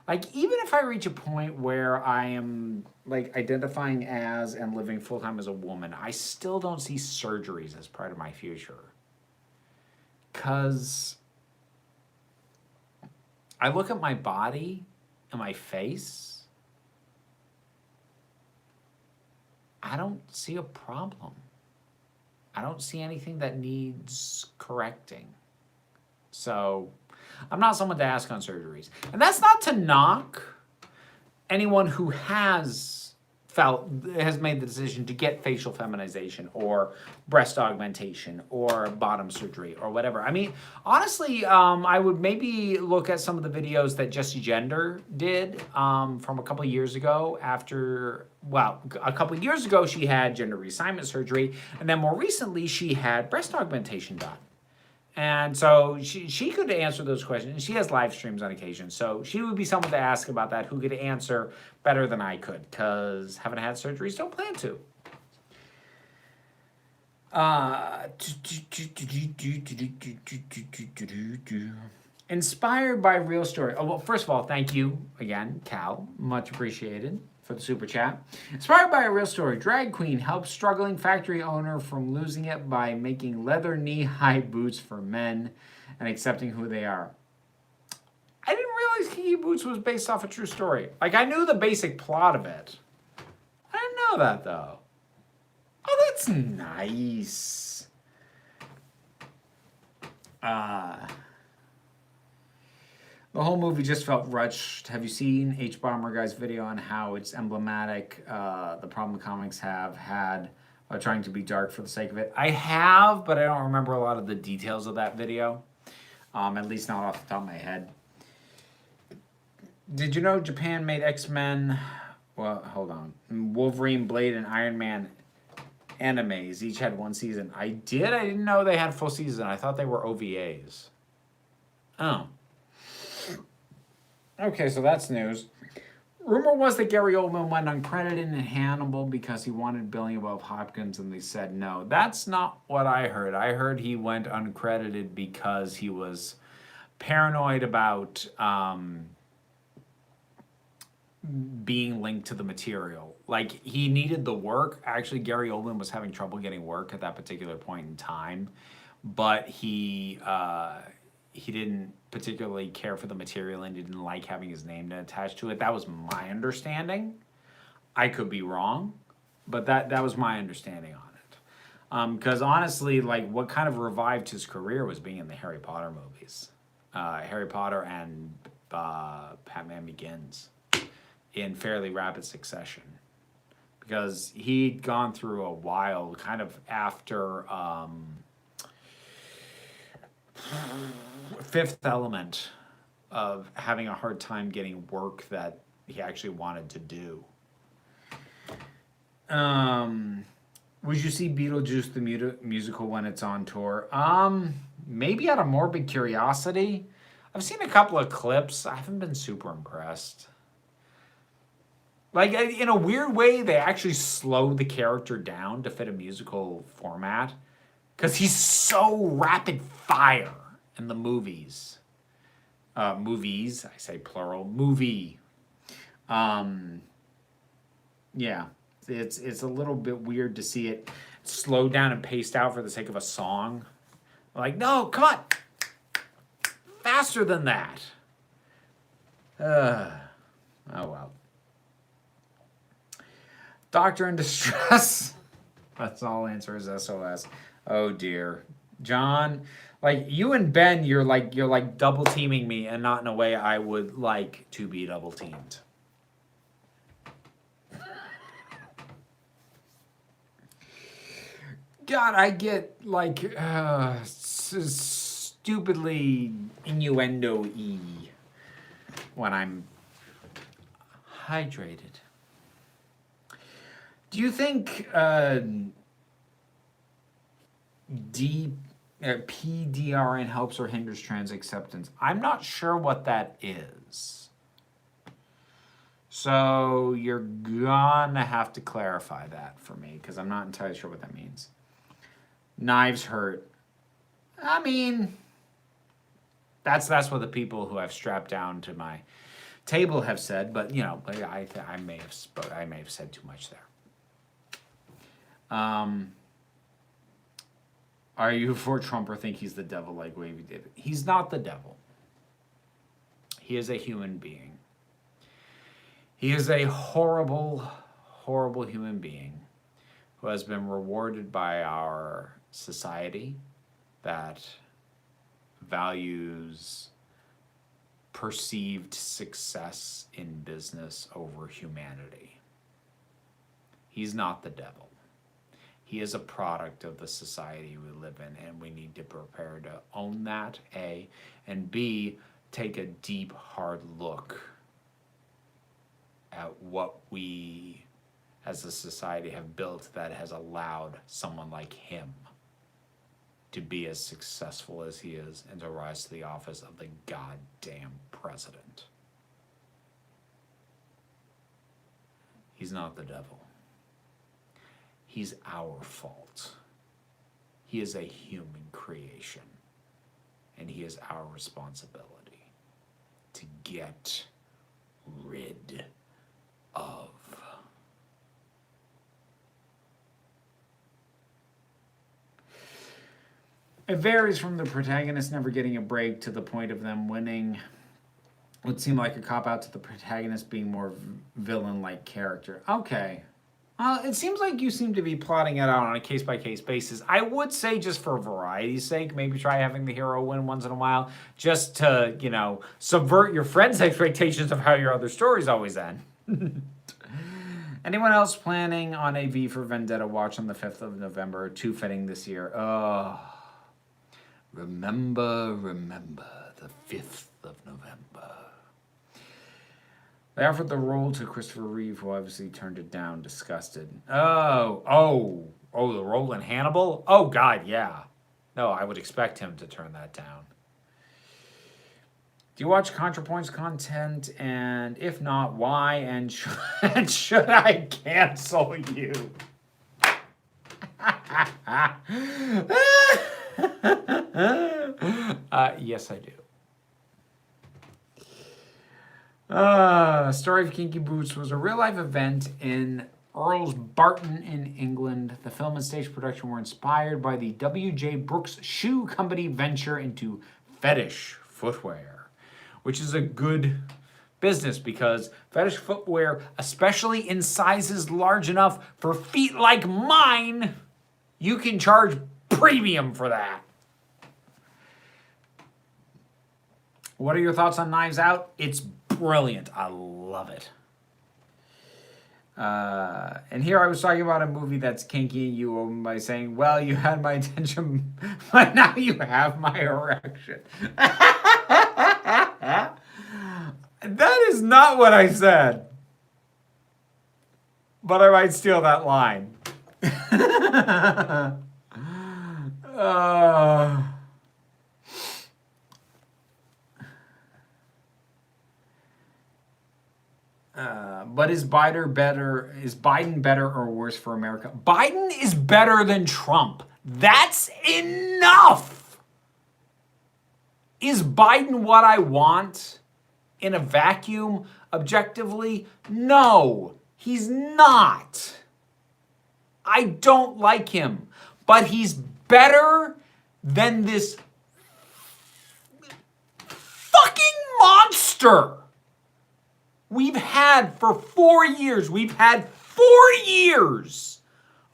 Like, even if I reach a point where I am like identifying as and living full-time as a woman, I still don't see surgeries as part of my future. Because I look at my body and my face, I don't see a problem. I don't see anything that needs correcting. So I'm not someone to ask on surgeries. And that's not to knock anyone who has has made the decision to get facial feminization or breast augmentation or bottom surgery or whatever. I mean, honestly, I would maybe look at some of the videos that Jessie Gender did from a couple of years ago after, well, a couple of years ago she had gender reassignment surgery, and then more recently she had breast augmentation done. And so she could answer those questions. And she has live streams on occasion. So she would be someone to ask about that who could answer better than I could, because haven't had surgeries, don't plan to. Inspired by real story. Oh, well, first of all, thank you again, Cal. Much appreciated for the super chat. Inspired by a real story, drag queen helps struggling factory owner from losing it by making leather knee-high boots for men and accepting who they are. I didn't realize Kinky Boots was based off a true story. Like, I knew the basic plot of it. I didn't know that, though. Oh, that's nice. The whole movie just felt rushed. Have you seen H Bomber Guy's video on how it's emblematic, the problem comics have had trying to be dark for the sake of it? I have, but I don't remember a lot of the details of that video. At least not off the top of my head. Did you know Japan made X-Men, well, hold on, Wolverine, Blade, and Iron Man animes? Each had one season. I didn't know they had full season. I thought they were OVAs. Oh. Okay, so that's news. Rumor was that Gary Oldman went uncredited in Hannibal because he wanted billing above Hopkins, and they said no. That's not what I heard. I heard he went uncredited because he was paranoid about being linked to the material. Like, he needed the work. Actually, Gary Oldman was having trouble getting work at that particular point in time, but he didn't particularly care for the material and didn't like having his name attached to it. That was my understanding. I could be wrong, but that was my understanding on it. Because honestly, like, what kind of revived his career was being in the Harry Potter movies. Harry Potter and Batman Begins in fairly rapid succession. Because he'd gone through a while, kind of after Fifth Element, of having a hard time getting work that he actually wanted to do. Would you see Beetlejuice the musical when it's on tour? Maybe out of morbid curiosity. I've seen a couple of clips. I haven't been super impressed. Like, in a weird way, they actually slowed the character down to fit a musical format. Because he's so rapid fire in the movies. Movies, I say plural, movie. Yeah, it's a little bit weird to see it slowed down and paced out for the sake of a song. Like, no, come on. Faster than that. Oh, well. Doctor in distress. That's all answer is SOS. Oh dear. John, like, you and Ben, you're like double teaming me, and not in a way I would like to be double teamed. God, I get like stupidly innuendo-y when I'm hydrated. Do you think PDRN helps or hinders trans acceptance? I'm not sure what that is. So you're gonna have to clarify that for me, because I'm not entirely sure what that means. Knives hurt. I mean, that's what the people who I've strapped down to my table have said, but you know, I may have said too much there. Are you for Trump or think he's the devil like Wavy did? He's not the devil. He is a human being. He is a horrible, horrible human being who has been rewarded by our society that values perceived success in business over humanity. He's not the devil. He is a product of the society we live in, and we need to prepare to own that, A, and B, take a deep, hard look at what we as a society have built that has allowed someone like him to be as successful as he is and to rise to the office of the goddamn president. He's not the devil. He's our fault. He is a human creation, and he is our responsibility to get rid of. It varies from the protagonist never getting a break to the point of them winning. It would seem like a cop-out to the protagonist being more villain-like character. Okay. It seems like you seem to be plotting it out on a case-by-case basis. I would say, just for variety's sake, maybe try having the hero win once in a while, just to, you know, subvert your friends' expectations of how your other stories always end. Anyone else planning on a V for Vendetta watch on the 5th of November? Too fitting this year. Oh, remember the 5th of November. They offered the role to Christopher Reeve, who obviously turned it down, disgusted. Oh, the role in Hannibal? Oh, God, yeah. No, I would expect him to turn that down. Do you watch ContraPoint's content? And if not, why? And should I cancel you? Yes, I do. Story of Kinky Boots was a real-life event in Earls Barton in England. The film and stage production were inspired by the W.J. Brooks Shoe Company venture into fetish footwear, which is a good business because fetish footwear, especially in sizes large enough for feet like mine, you can charge premium for that. What are your thoughts on Knives Out? It's brilliant. I love it. And here I was talking about a movie that's kinky, and you open by saying, well, you had my attention, but now you have my erection. That is not what I said. But I might steal that line. But is Biden better or worse for America? Biden is better than Trump. That's enough. Is Biden what I want in a vacuum? Objectively, no, he's not. I don't like him, but he's better than this fucking monster we've had for 4 years. We've had 4 years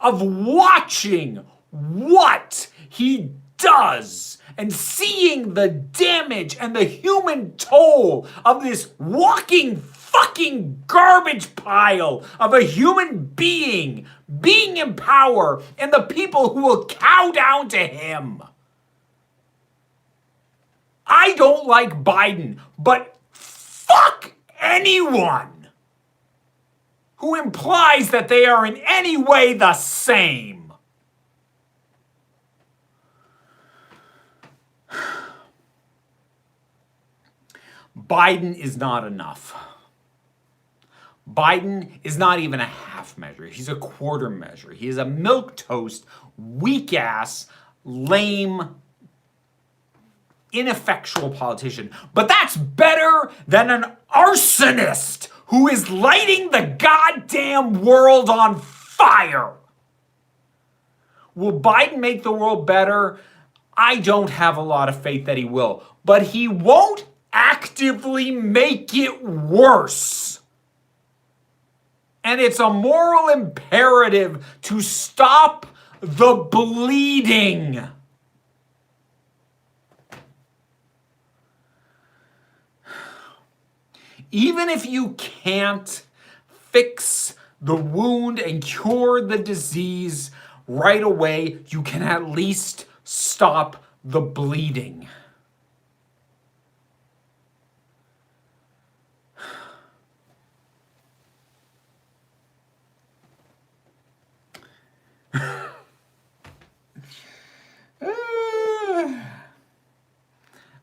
of watching what he does and seeing the damage and the human toll of this walking fucking garbage pile of a human being in power and the people who will cow down to him. I don't like Biden, but fuck anyone who implies that they are in any way the same. Biden is not enough. Biden is not even a half measure. He's a quarter measure. He is a milquetoast, weak-ass, lame, ineffectual politician. But that's better than an arsonist who is lighting the goddamn world on fire. Will Biden make the world better? I don't have a lot of faith that he will. But he won't actively make it worse. And it's a moral imperative to stop the bleeding. Even if you can't fix the wound and cure the disease right away, you can at least stop the bleeding.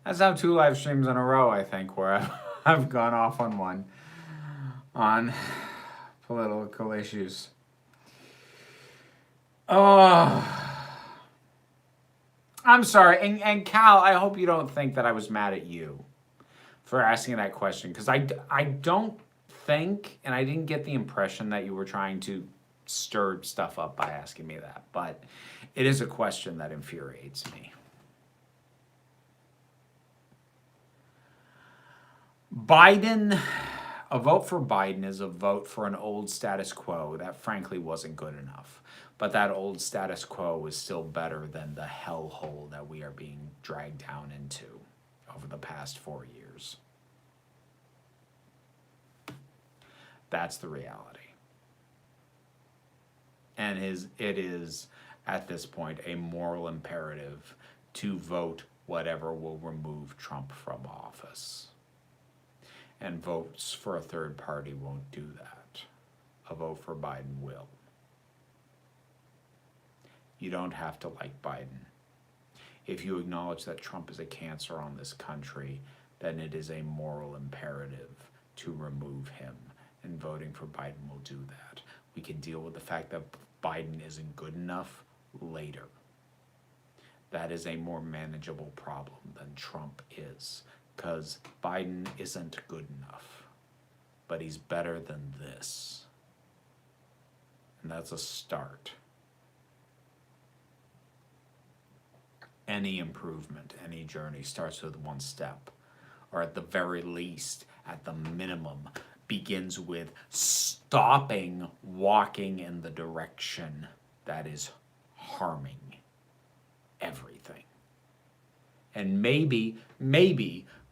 That's now 2 live streams in a row, I think, where I've gone off on one on political issues. Oh, I'm sorry. And Cal, I hope you don't think that I was mad at you for asking that question, because I don't think, and I didn't get the impression that you were trying to stir stuff up by asking me that, but it is a question that infuriates me. Biden, a vote for Biden is a vote for an old status quo that frankly wasn't good enough. But that old status quo is still better than the hellhole that we are being dragged down into over the past 4 years. That's the reality. And it is, at this point, a moral imperative to vote whatever will remove Trump from office. And votes for a third party won't do that. A vote for Biden will. You don't have to like Biden. If you acknowledge that Trump is a cancer on this country, then it is a moral imperative to remove him. And voting for Biden will do that. We can deal with the fact that Biden isn't good enough later. That is a more manageable problem than Trump is. Because Biden isn't good enough, but he's better than this. And that's a start. Any improvement, any journey starts with one step, or at the very least, at the minimum, begins with stopping walking in the direction that is harming everything. And maybe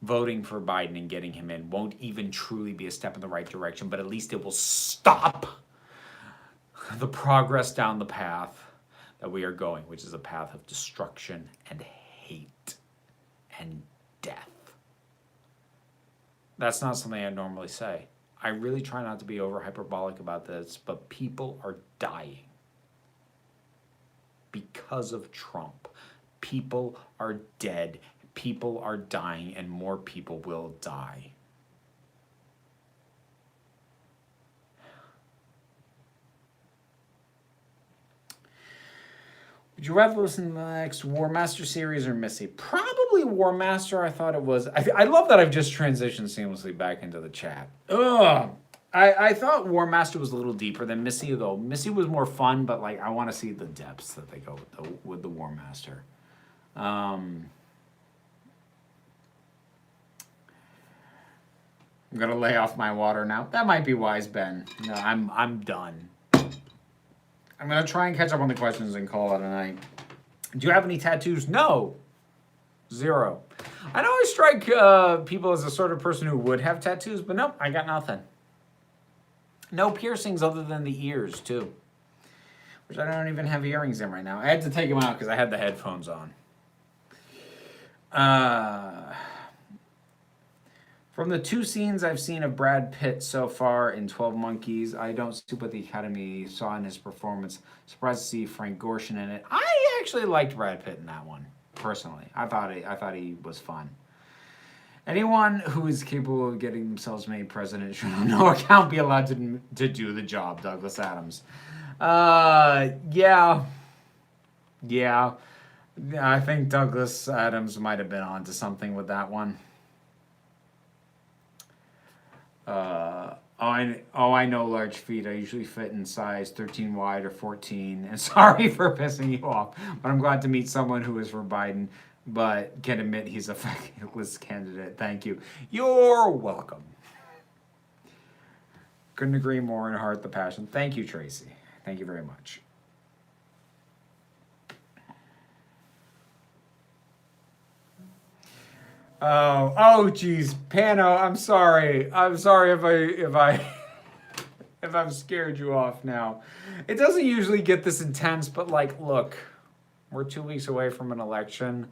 voting for Biden and getting him in won't even truly be a step in the right direction, but at least it will stop the progress down the path that we are going, which is a path of destruction and hate and death. That's not something I normally say. I really try not to be over hyperbolic about this, but people are dying because of Trump. People are dead. People are dying, and more people will die. Would you rather listen to the next War Master series or Missy? Probably War Master. I thought it was. I love that I've just transitioned seamlessly back into the chat. Ugh. I thought War Master was a little deeper than Missy, though. Missy was more fun, but like I want to see the depths that they go with the War Master. I'm gonna lay off my water now. That might be wise, Ben. No, I'm done. I'm gonna try and catch up on the questions and call it a night. Do you have any tattoos? No. 0. I know I strike people as the sort of person who would have tattoos, but nope, I got nothing. No piercings other than the ears, too. Which I don't even have earrings in right now. I had to take them out because I had the headphones on. From the 2 scenes I've seen of Brad Pitt so far in 12 Monkeys, I don't see what the Academy saw in his performance. Surprised to see Frank Gorshin in it. I actually liked Brad Pitt in that one, personally. I thought he was fun. Anyone who is capable of getting themselves made president should on no account be allowed to do the job, Douglas Adams. Yeah. I think Douglas Adams might have been onto something with that one. I know large feet. I usually fit in size 13 wide or 14. And sorry for pissing you off, but I'm glad to meet someone who is for Biden, but can admit he's a feckless candidate. Thank you. You're welcome. Couldn't agree more in heart the passion. Thank you, Tracy. Thank you very much. Oh, geez, Pano, I'm sorry. I'm sorry if I if I've scared you off now. It doesn't usually get this intense, but like, look, we're 2 weeks away from an election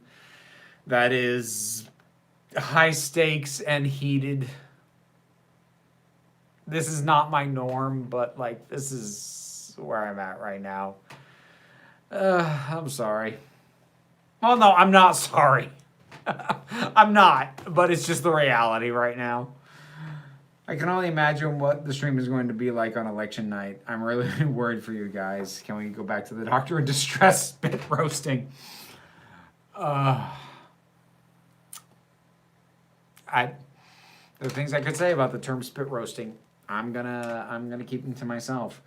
that is high stakes and heated. This is not my norm, but like, this is where I'm at right now. I'm sorry. Well, no, I'm not sorry. I'm not, but it's just the reality right now. I can only imagine what the stream is going to be like on election night. I'm really worried for you guys. Can we go back to the Doctor in Distress spit roasting? There are things I could say about the term spit roasting. I'm gonna keep them to myself.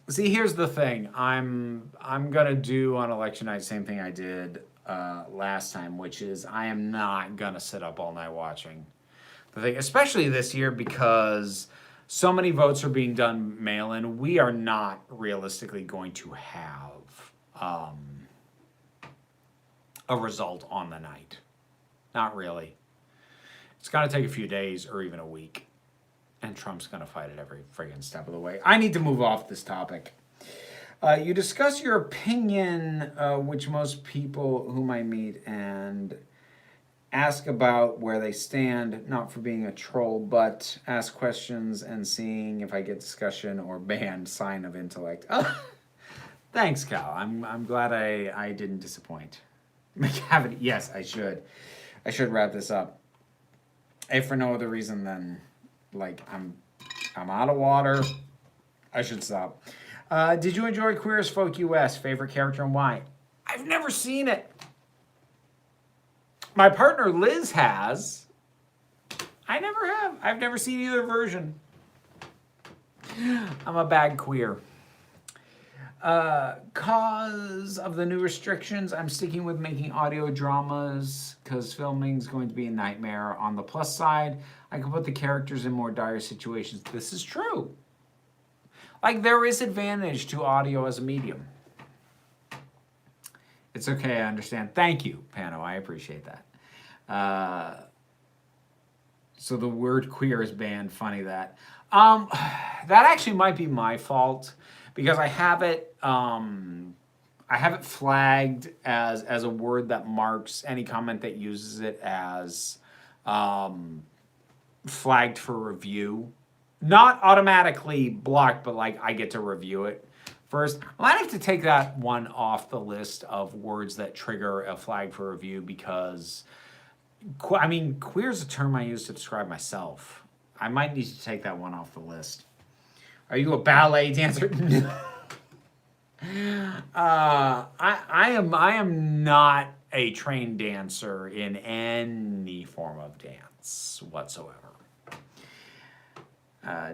See, here's the thing. I'm gonna do on election night the same thing I did last time, which is I am not gonna sit up all night watching the thing, especially this year because so many votes are being done mail-in. We are not realistically going to have a result on the night. Not really. It's gonna take a few days or even a week. And Trump's going to fight it every friggin' step of the way. I need to move off this topic. You discuss your opinion, which most people whom I meet and ask about where they stand, not for being a troll, but ask questions and seeing if I get discussion or banned, sign of intellect. Thanks, Cal. I'm glad I didn't disappoint. Yes, I should. I should wrap this up. If for no other reason than... like, I'm out of water. I should stop. Did you enjoy Queer as Folk US? Favorite character and why? I've never seen it. My partner Liz has. I never have. I've never seen either version. I'm a bad queer. Cause of the new restrictions, I'm sticking with making audio dramas because filming is going to be a nightmare. On the plus side, I can put the characters in more dire situations. This is true. Like, there is advantage to audio as a medium. It's okay, I understand. Thank you, Pano. I appreciate that. So the word queer is banned. Funny that. That actually might be my fault because I have it flagged as a word that marks any comment that uses it as flagged for review. Not automatically blocked, but like I get to review it first. I might have to take that one off the list of words that trigger a flag for review because, I mean, queer is a term I use to describe myself. I might need to take that one off the list. Are you a ballet dancer? I am not a trained dancer in any form of dance whatsoever.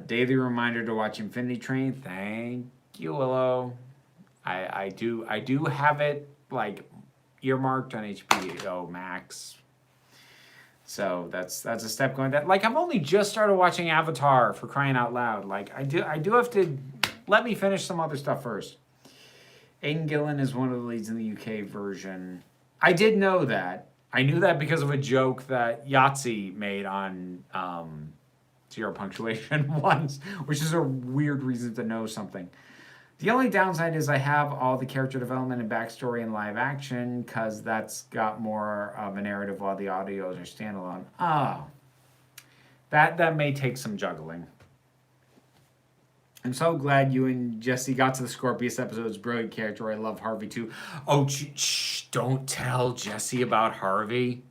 Daily reminder to watch Infinity Train. Thank you, Willow. I do have it like earmarked on HBO Max. So that's a step going that like I've only just started watching Avatar, for crying out loud. Like I do have to let me finish some other stuff first. Aidan Gillen is one of the leads in the UK version. I did know that. I knew that because of a joke that Yahtzee made on Zero Punctuation once, which is a weird reason to know something. The only downside is I have all the character development and backstory in live action because that's got more of a narrative while the audios are standalone. Oh, that may take some juggling. I'm so glad you and Jesse got to the Scorpius episodes. Brilliant character. I love Harvey too. Oh, shh, don't tell Jesse about Harvey.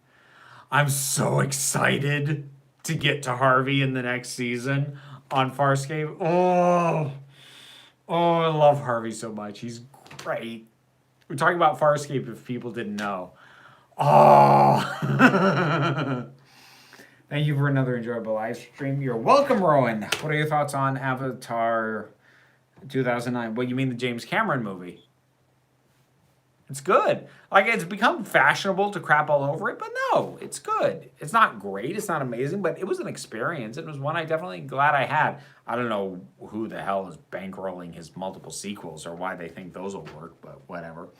I'm so excited to get to Harvey in the next season on Farscape. Oh, I love Harvey so much. He's great. We're talking about Farscape if people didn't know. Oh. Thank you for another enjoyable live stream. You're welcome, Rowan. What are your thoughts on Avatar 2009? What, you mean the James Cameron movie? It's good. Like, it's become fashionable to crap all over it, but no, it's good. It's not great. It's not amazing, but it was an experience. It was one I definitely glad I had. I don't know who the hell is bankrolling his multiple sequels or why they think those will work, but whatever.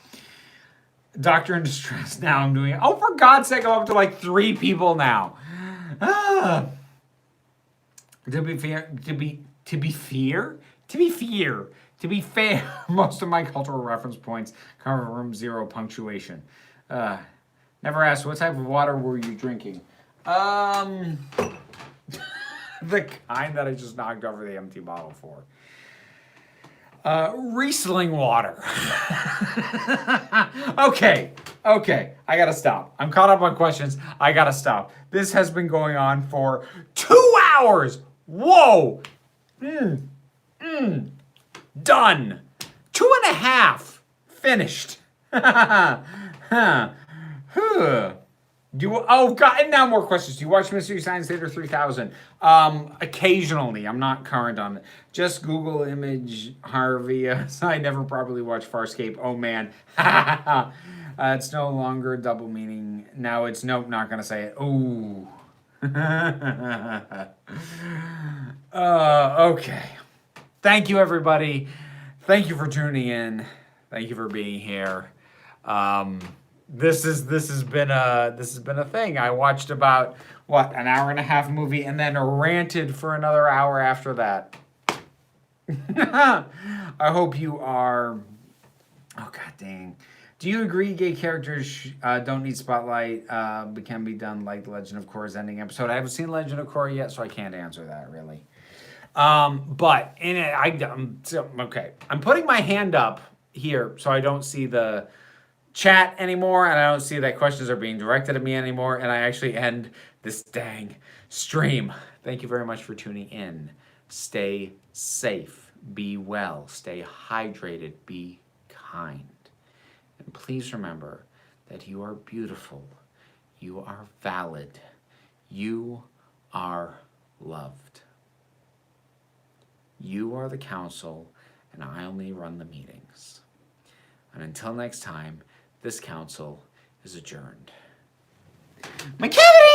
Doctor in Distress. Now I'm doing it. Oh, for God's sake, I'm up to like 3 people now. To To be fair, most of my cultural reference points come from 0 punctuation. Never asked, what type of water were you drinking? The kind that I just knocked over the empty bottle for. Riesling water. Okay, I gotta stop. I'm caught up on questions. I gotta stop. This has been going on for 2 hours. Whoa. Done. 2.5. Finished. Oh God, and now more questions. Do you watch Mystery Science Theater 3000? Occasionally. I'm not current on it. Just Google image Harvey. I never properly watched Farscape. Oh man. It's no longer double meaning. Now it's nope, not gonna say it. Ooh. Okay. Thank you, everybody. Thank you for tuning in. Thank you for being here. This has been a thing. I watched about an hour and a half movie and then ranted for another hour after that. I hope you are. Oh God dang. Do you agree gay characters don't need spotlight, but can be done like the Legend of Korra's ending episode? I haven't seen Legend of Korra yet, so I can't answer that really. But in it, okay. I'm putting my hand up here so I don't see the chat anymore, and I don't see that questions are being directed at me anymore, and I actually end this dang stream. Thank you very much for tuning in. Stay safe. Be well. Stay hydrated. Be kind. And please remember that you are beautiful. You are valid. You are loved. You are the council, and I only run the meetings. And until next time, this council is adjourned. My cavity!